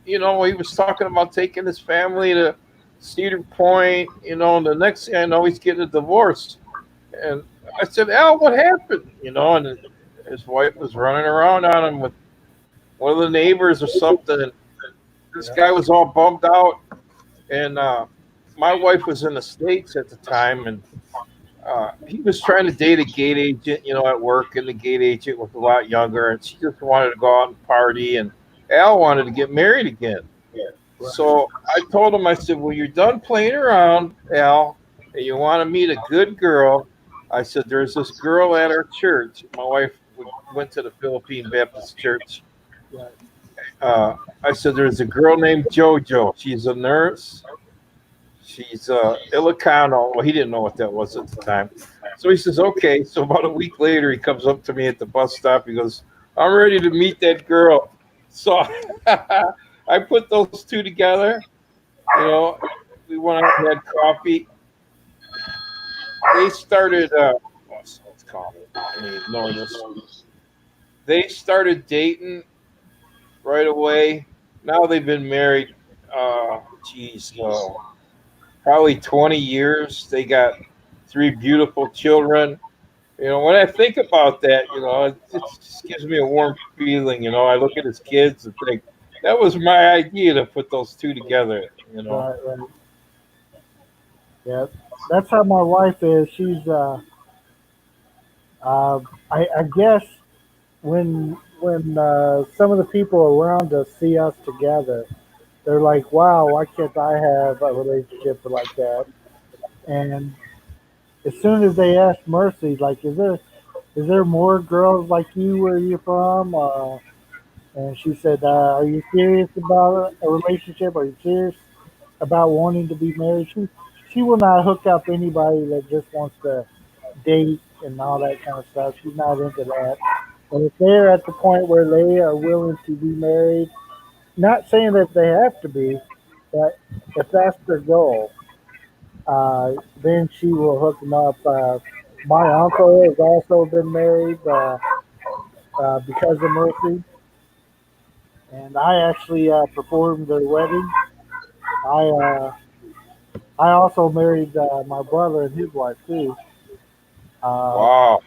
Speaker 7: he was talking about taking his family to Cedar Point. And the next thing I know, he's getting a divorce. And I said, Al, what happened? And his wife was running around on him with one of the neighbors or something. And this guy was all bummed out. And my wife was in the States at the time. And he was trying to date a gate agent, at work. And the gate agent was a lot younger. And she just wanted to go out and party. And Al wanted to get married again. So I told him, I said, well, you're done playing around, Al, and you want to meet a good girl. I said, there's this girl at our church. My wife went to the Philippine Baptist Church. I said, there's a girl named JoJo. She's a nurse. She's Ilocano. Well, he didn't know what that was at the time. So he says, okay. So about a week later, he comes up to me at the bus stop. He goes, I'm ready to meet that girl. So I put those two together. We went out and had coffee. They started, let's call it. Let me ignore this. They started dating right away. Now they've been married, probably 20 years. They got 3 beautiful children. When I think about that, it just gives me a warm feeling. I look at his kids and think, that was my idea to put those two together,
Speaker 3: Right. Yeah, that's how my wife is. She's I guess when some of the people around us see us together, they're like, "Wow, why can't I have a relationship like that?" And as soon as they ask Mercy, like, "Is there more girls like you where you're from?" And she said, "Are you serious about a relationship? Are you serious about wanting to be married?" She will not hook up anybody that just wants to date and all that kind of stuff. She's not into that. But if they're at the point where they are willing to be married, not saying that they have to be, but if that's their goal, then she will hook them up. My uncle has also been married because of Mercy, and I actually performed their wedding. I also married my brother and his wife too.
Speaker 7: Wow.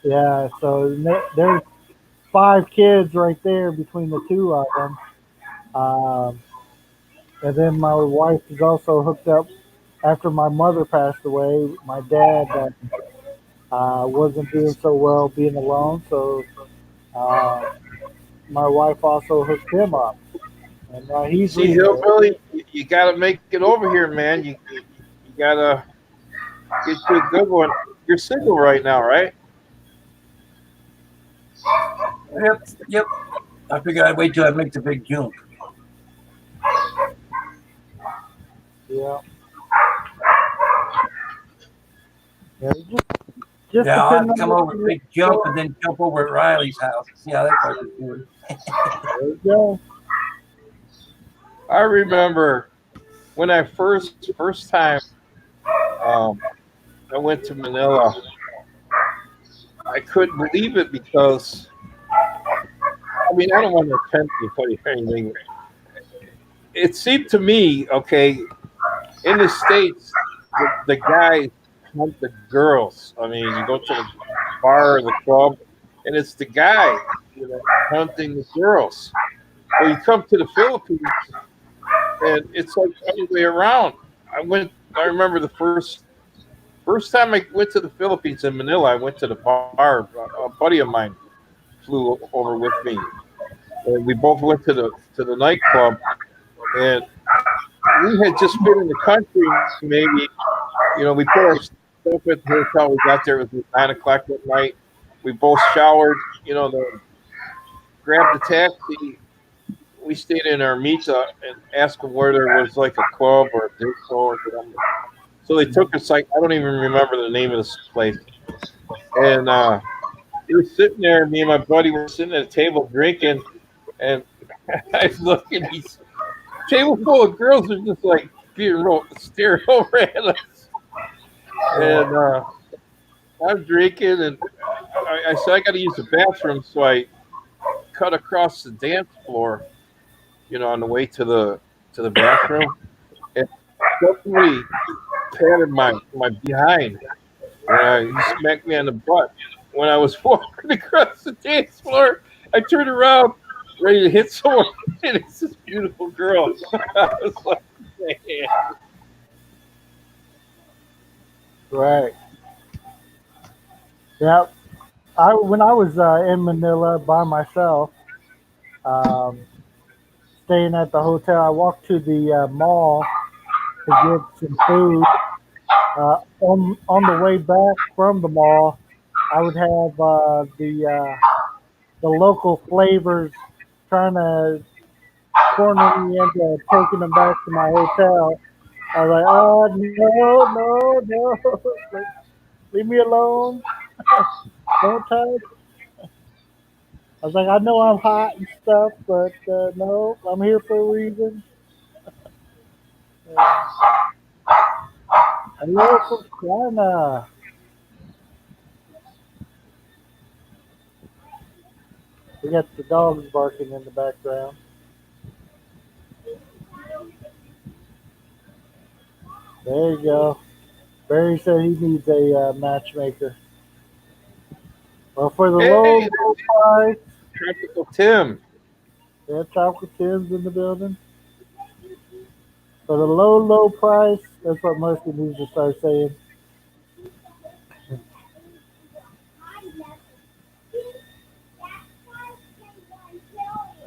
Speaker 3: Yeah, so 5 kids right there between the two of them. And then my wife is also hooked up after my mother passed away. My dad wasn't doing so well being alone, so uh, my wife also hooked him up, and he's
Speaker 7: See,
Speaker 3: remarried.
Speaker 7: Hillbilly, you got to make it over here, man. You got to get you a good one. You're single right now, right?
Speaker 4: Yep. I figured I'd wait till I make the big jump.
Speaker 3: Yeah. Yeah, just
Speaker 4: Yeah, I'll have
Speaker 3: depending
Speaker 4: to come
Speaker 3: on
Speaker 4: over, big jump, and then jump over at Riley's house. See how that fucker's doing.
Speaker 3: There you go.
Speaker 7: I remember when I first time I went to Manila. I couldn't believe it because I mean I don't want to attempt to tell you anything. It seemed to me, okay, in the States, the guys hunt the girls. I mean, you go to the bar or the club, and it's the guy, hunting the girls. Well, you come to the Philippines, and it's like the other way around. I remember the first time I went to the Philippines in Manila. I went to the bar. A buddy of mine flew over with me, and we both went to the nightclub. And we had just been in the country, maybe, we put our stuff at the hotel. We got there, it was 9 o'clock at night. We both showered, then grabbed a taxi. We stayed in Ermita and asked them where there was like a club or a disco or something. So they took us, like, I don't even remember the name of this place. And we were sitting there, me and my buddy were sitting at a table drinking, and I was looking, he's table full of girls are just like staring over at us. And I'm drinking, and I said I got to use the bathroom, so I cut across the dance floor, on the way to the bathroom, and somebody patted my behind, and he smacked me on the butt. When I was walking across the dance floor, I turned around, ready to hit someone, and it's this beautiful girl. I was like, man.
Speaker 3: Right. Yeah. When I was in Manila by myself, staying at the hotel, I walked to the mall to get some food. On the way back from the mall, I would have the local flavors trying to corner me into taking them back to my hotel. I was like, oh no, leave me alone, don't touch. I was like, I know I'm hot and stuff, but no, I'm here for a reason. Hello from China. We got the dogs barking in the background. There you go. Barry said he needs a matchmaker. Well, for the low price,
Speaker 7: Tropical Tim.
Speaker 3: yeah, Tropical Tim's in the building. For the low price, that's what Mercy needs to start saying.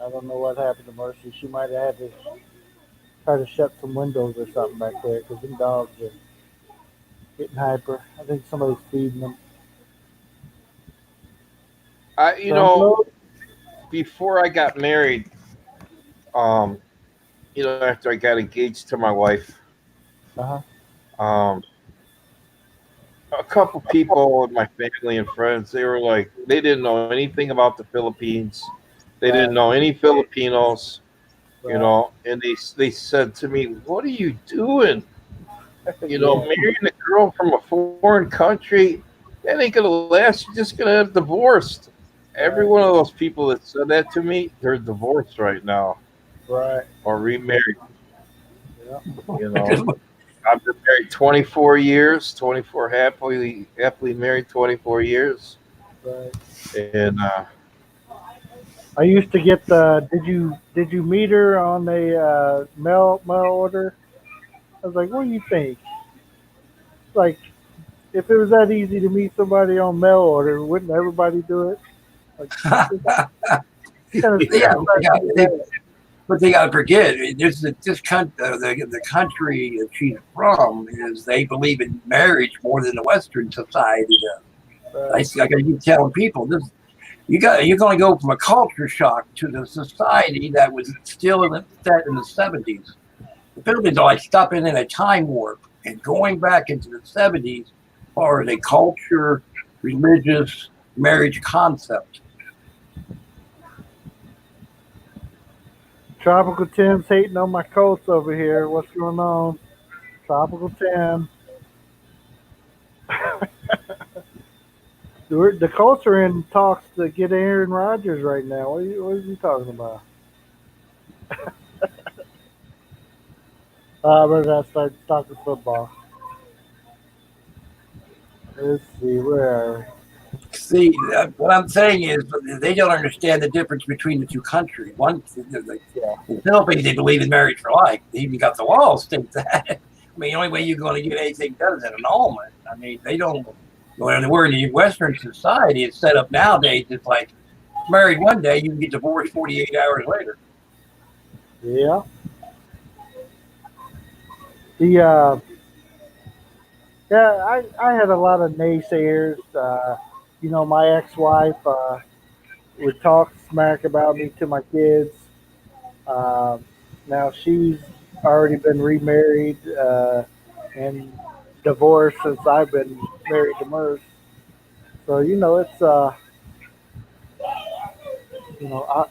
Speaker 3: I don't know what happened to Mercy. She might have had to try to shut some windows or something back there because them dogs are getting hyper. I think somebody's feeding them.
Speaker 7: Before I got married, after I got engaged to my wife,
Speaker 3: Uh-huh.
Speaker 7: A couple people in my family and friends, they were like, they didn't know anything about the Philippines. They didn't know any Filipinos, and they said to me, "What are you doing? Marrying a girl from a foreign country, that ain't gonna last. You're just gonna have divorced." Every one of those people that said that to me, they're divorced right now,
Speaker 3: Right.
Speaker 7: or remarried.
Speaker 3: Yeah.
Speaker 7: I've been married 24 years, 24 happily married 24 years,
Speaker 3: Right.
Speaker 7: and
Speaker 3: I used to get the. Did you meet her on a mail order? I was like, what do you think? Like, if it was that easy to meet somebody on mail order, wouldn't everybody do it? Like, kind of
Speaker 4: Yeah,
Speaker 3: stuff.
Speaker 4: but they got to forget the country that she's from is they believe in marriage more than the Western society does. I got to keep telling people this. You're going to go from a culture shock to the society that was still set in the 70s. The Philippines are like stopping in a time warp and going back into the 70s as far as a culture, religious marriage concept.
Speaker 3: Tropical Tim's hating on my coats over here. What's going on? Tropical Tim. The Colts are in talks to get Aaron Rodgers right now. What are you talking about? We're going to start talking football. Let's see, where are we?
Speaker 4: See, what I'm saying is they don't understand the difference between the two countries. The Philippines, they believe in marriage for life. They even got the laws state that. I mean, the only way you're going to get anything done is an annulment. I mean, they don't. When we're in the Western society, it's set up nowadays. It's like married one day, you can get divorced 48 hours later.
Speaker 3: Yeah. I had a lot of naysayers. My ex-wife would talk smack about me to my kids. Now she's already been remarried and divorced since I've been married to Merce. So it's I'll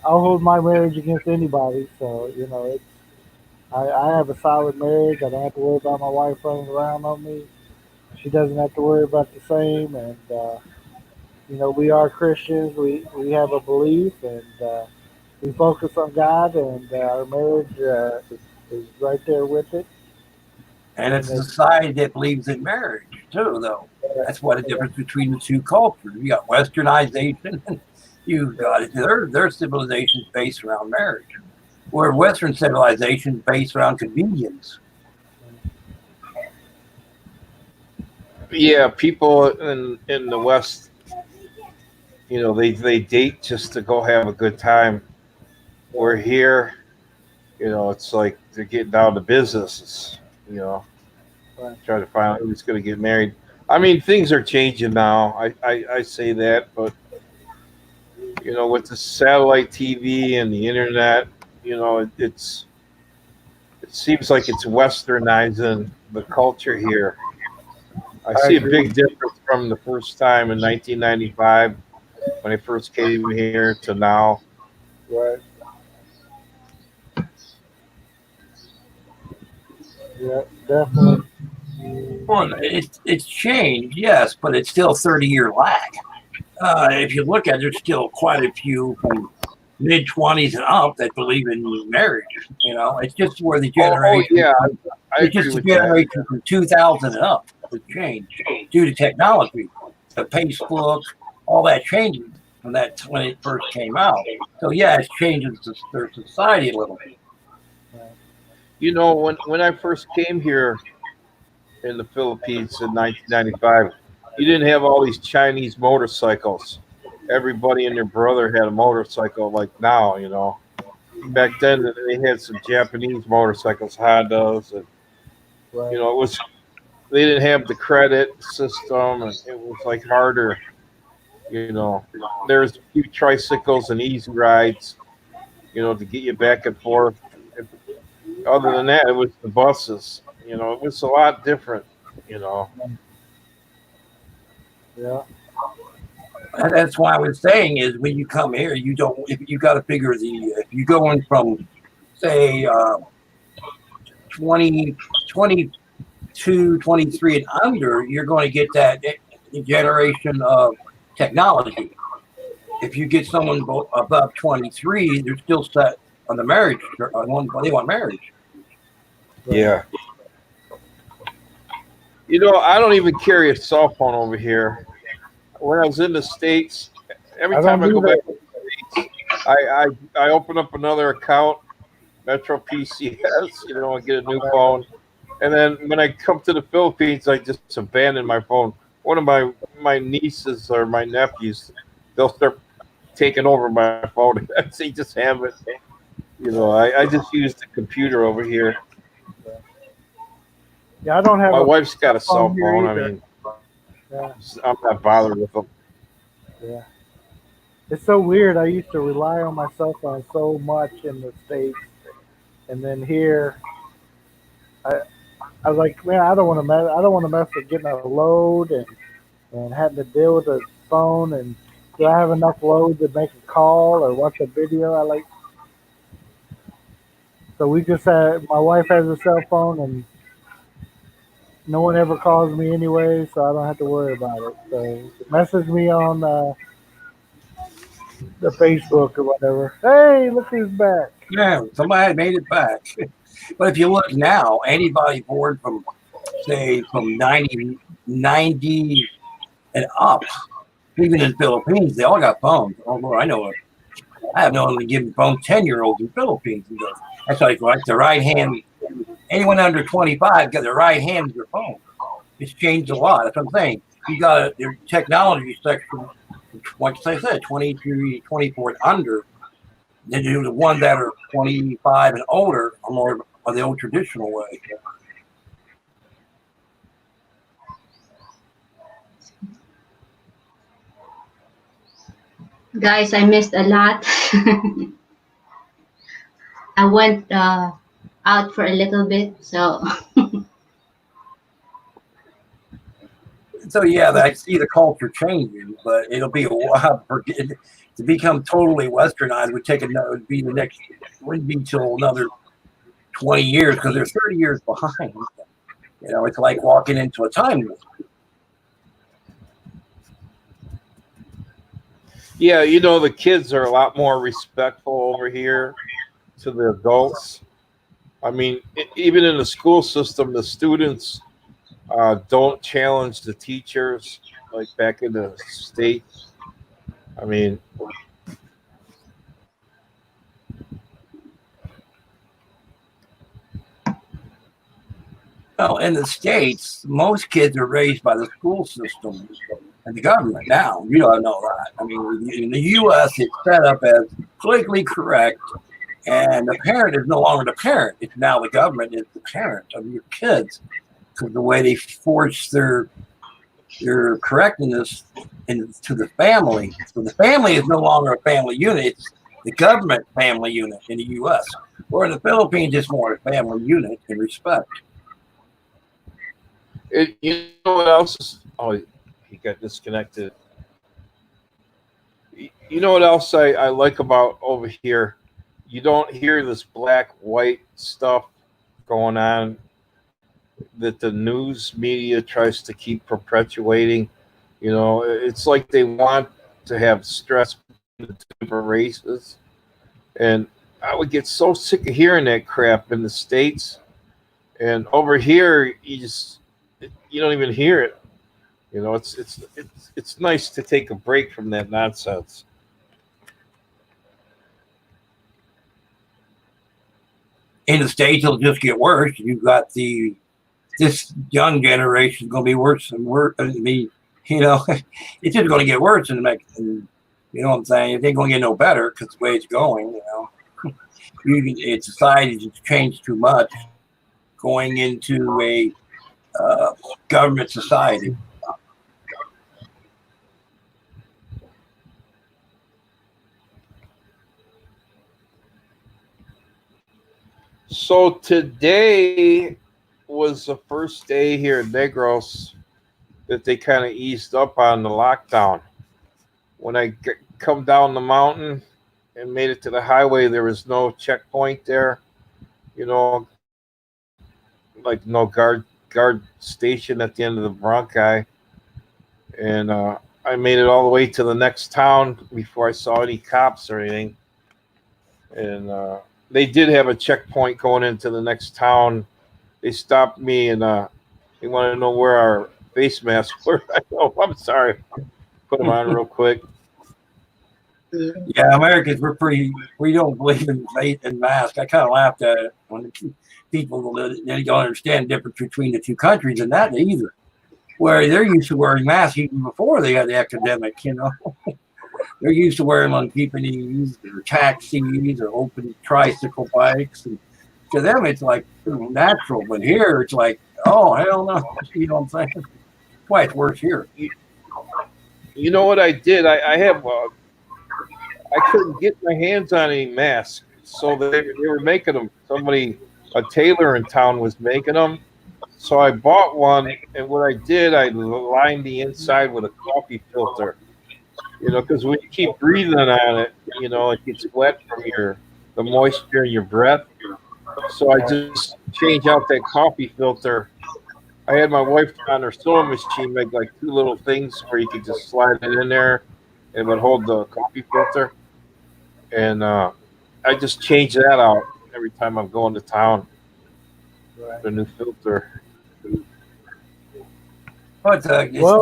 Speaker 3: hold my marriage against anybody. So it's I have a solid marriage. I don't have to worry about my wife running around on me. She doesn't have to worry about the same. And we are Christians. We have a belief, and we focus on God, and our marriage is right there with it.
Speaker 4: And it's a society that believes in marriage too, though. That's what the difference between the two cultures. You got Westernization, and you got their civilization is based around marriage, where Western civilization is based around convenience.
Speaker 7: Yeah, people in the West, they date just to go have a good time. We're here, it's like they're getting down to business. Try to find out who's going to get married. I mean, things are changing now. I say that, but with the satellite TV and the internet, it seems like it's westernizing the culture here. I see a big difference from the first time in 1995 when I first came here to now.
Speaker 3: Right. Yeah, definitely.
Speaker 4: Well, it's changed, yes, but it's still 30-year lag. If you look at it, there's still quite a few from mid-20s and up that believe in marriage. It's just where the generation.
Speaker 7: I
Speaker 4: it's just the generation from 2000 and up has changed due to technology, the Facebook, all that changing from that when it first came out. So yeah, it's changing their society a little bit.
Speaker 7: When I first came here in the Philippines in 1995, you didn't have all these Chinese motorcycles. Everybody and their brother had a motorcycle like now, Back then they had some Japanese motorcycles, Hondas, and they didn't have the credit system, and it was like harder. There's a few tricycles and easy rides, to get you back and forth. Other than that, it was the buses. It was a lot different.
Speaker 3: Yeah.
Speaker 4: That's why I was saying is when you come here, you got to figure if you're going from say 20, 22, 23 and under, you're going to get that generation of technology. If you get someone above 23, they're still set on the marriage. They want marriage.
Speaker 7: Yeah. I don't even carry a cell phone over here. When I was in the States, every time I go back to the States, I open up another account, Metro PCS, and get a new phone. And then when I come to the Philippines, I just abandon my phone. One of my nieces or my nephews, they'll start taking over my phone. They just have it. I just use the computer over here.
Speaker 3: Yeah, I don't have
Speaker 7: My
Speaker 3: a
Speaker 7: wife's got a cell
Speaker 3: phone here
Speaker 7: phone. I
Speaker 3: either.
Speaker 7: mean,
Speaker 3: Yeah,
Speaker 7: I'm not bothered with them.
Speaker 3: yeah. It's so weird. I used to rely on my cell phone so much in the States, and then here, I was like, man, I don't want to mess. I don't want to mess with getting a load and having to deal with a phone. And do I have enough load to make a call or watch a video? So we just had. My wife has a cell phone, and no one ever calls me anyway, so I don't have to worry about it. So message me on the Facebook or whatever. Hey, look who's back.
Speaker 4: Yeah, somebody had made it back. But if you look now, anybody born from, say, from 90 and up, even in the Philippines, they all got phones. Although I have known given phone 10-year-olds in the Philippines. That's like the right hand. Anyone under 25 got their right hand with their phone. It's changed a lot. That's what I'm saying. You got their technology section, like I said, 23, 24 and under. Then you do the ones that are 25 and older are more of the old traditional way.
Speaker 1: Guys, I missed a lot. I went out for a little bit, so
Speaker 4: So yeah, I see the culture changing, but it'll be a while for it to become totally westernized. Would be the next. Wouldn't be till another 20 years because they're 30 years behind. It's like walking into a time warp.
Speaker 7: Yeah, the kids are a lot more respectful over here to the adults. I mean, even in the school system, the students don't challenge the teachers like back in the States. I mean,
Speaker 4: Well, in the States, most kids are raised by the school system and the government now. You don't know that. I mean, in the U.S., it's set up as politically correct, and the parent is no longer the parent. It's now the government is the parent of your kids because the way they force their correctness into the family. So the family is no longer a family unit. It's the government family unit in the U.S. Or in the Philippines, it's more a family unit in respect.
Speaker 7: you know what else is? Oh, he got disconnected. You know what else I like about over here? You don't hear this black-white stuff going on that the news media tries to keep perpetuating. It's like they want to have stress between the different races. And I would get so sick of hearing that crap in the States. And over here, you don't even hear it. It's nice to take a break from that nonsense.
Speaker 4: In the States, it'll just get worse. You've got this young generation is going to be worse and worse. I mean, it's just going to get worse and you know what I'm saying? It ain't going to get no better because the way it's going, society just changed too much, going into a government society.
Speaker 7: So today was the first day here in Negros that they kind of eased up on the lockdown. When I come down the mountain and made it to the highway, there was no checkpoint there, like no guard station at the end of the Bronchi. And I made it all the way to the next town before I saw any cops or anything. And they did have a checkpoint going into the next town. They stopped me and they wanted to know where our face masks were. I know, I'm sorry. Put them on real quick.
Speaker 4: Yeah, Americans, we don't believe in faith and mask. I kind of laughed at it when people, they don't understand the difference between the two countries and that either. Where they're used to wearing masks even before they had the epidemic, you know. They're used to wearing them on jeepneys or taxis or open tricycle bikes. And to them, it's like natural. But here, it's like, oh, hell no. You know what I'm saying? That's why it's worse here.
Speaker 7: You know what I did? I couldn't get my hands on any masks, so they were making them. A tailor in town was making them, so I bought one. And what I did, I lined the inside with a coffee filter. You know, because when you keep breathing on it, you know, it gets wet from the moisture in your breath. So I just changed out that coffee filter. I had my wife on her sewing machine make like two little things where you could just slide it in there and it would hold the coffee filter. And I just change that out every time I'm going to town.
Speaker 3: Right.
Speaker 7: The new filter.
Speaker 4: But
Speaker 3: Well,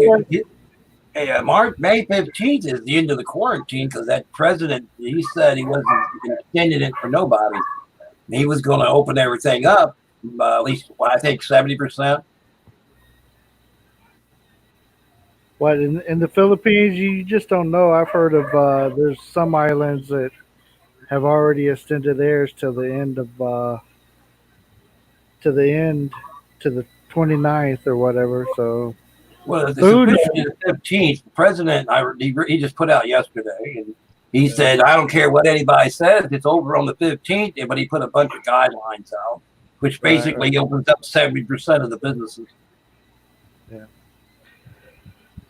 Speaker 4: May 15th is the end of the quarantine because that president, he said he wasn't extending it for nobody. He was going to open everything up, at least, I think, 70%.
Speaker 3: what in the Philippines, you just don't know. I've heard of there's some islands that have already extended theirs till the end of to the 29th or whatever. So
Speaker 4: Well, it's
Speaker 3: Who
Speaker 4: officially the 15th. The president, he just put out yesterday, and he said, I don't care what anybody says, it's over on the 15th, but he put a bunch of guidelines out, which basically opens up 70% of the businesses.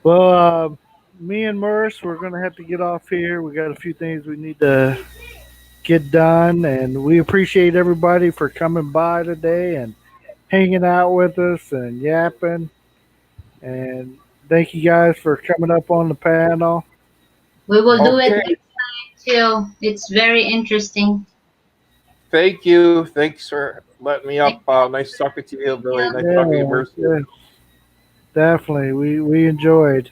Speaker 3: well, me and Merce, we're gonna have to get off here. We got a few things we need to get done, and we appreciate everybody for coming by today and hanging out with us and yapping. And thank you guys for coming up on the panel.
Speaker 1: We will do it
Speaker 7: Okay.
Speaker 1: next time too. It's very interesting.
Speaker 7: Thank you. Thanks for letting me up. Nice talking to you, Billy. Nice talking to you, Mercy.
Speaker 3: Yeah, definitely. We enjoyed.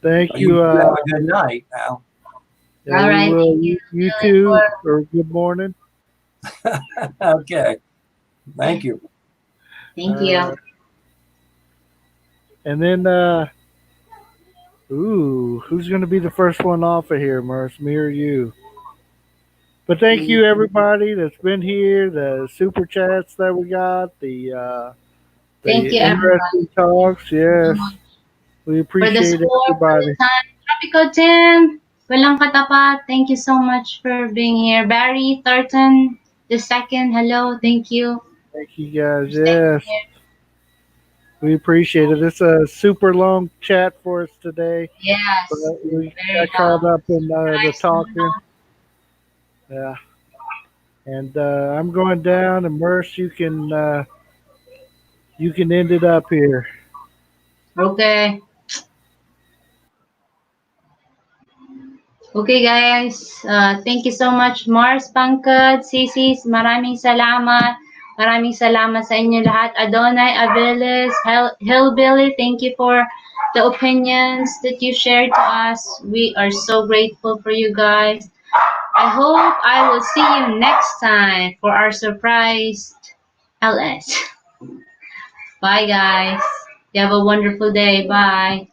Speaker 3: Thank
Speaker 4: You
Speaker 3: you.
Speaker 4: have a good night now.
Speaker 3: Yeah,
Speaker 1: All right,
Speaker 3: we will.
Speaker 1: thank you,
Speaker 3: You
Speaker 1: Billy,
Speaker 3: too, or good morning.
Speaker 4: Okay. Thank you.
Speaker 1: Thank you.
Speaker 3: And then, who's going to be the first one off of here, Merce? Me or you? But thank you, everybody that's been here. The super chats that we got, the
Speaker 1: Thank you,
Speaker 3: interesting talks. Yes, we
Speaker 1: For the
Speaker 3: appreciate
Speaker 1: support, for
Speaker 3: everybody.
Speaker 1: the time. Tropical Tim, walang katapat. Thank you so much for being here. Barry Thornton, the second, hello, thank you.
Speaker 3: Thank you guys.
Speaker 1: for staying
Speaker 3: Yes,
Speaker 1: here.
Speaker 3: we appreciate it. It's a super long chat for us today.
Speaker 1: Yes,
Speaker 3: But we
Speaker 1: very
Speaker 3: got caught
Speaker 1: long.
Speaker 3: up in the
Speaker 1: Nice.
Speaker 3: talking. Yeah. And I'm going down, and Merce, you can end it up here.
Speaker 1: Okay. Okay guys, thank you so much Mars Pangkad, Sisis, maraming salamat. Maraming salamat sa inyo lahat. Adonai, Abeles, Hillbilly, thank you for the opinions that you shared to us. We are so grateful for you guys. I hope I will see you next time for our surprise LS. Bye guys. You have a wonderful day. Bye.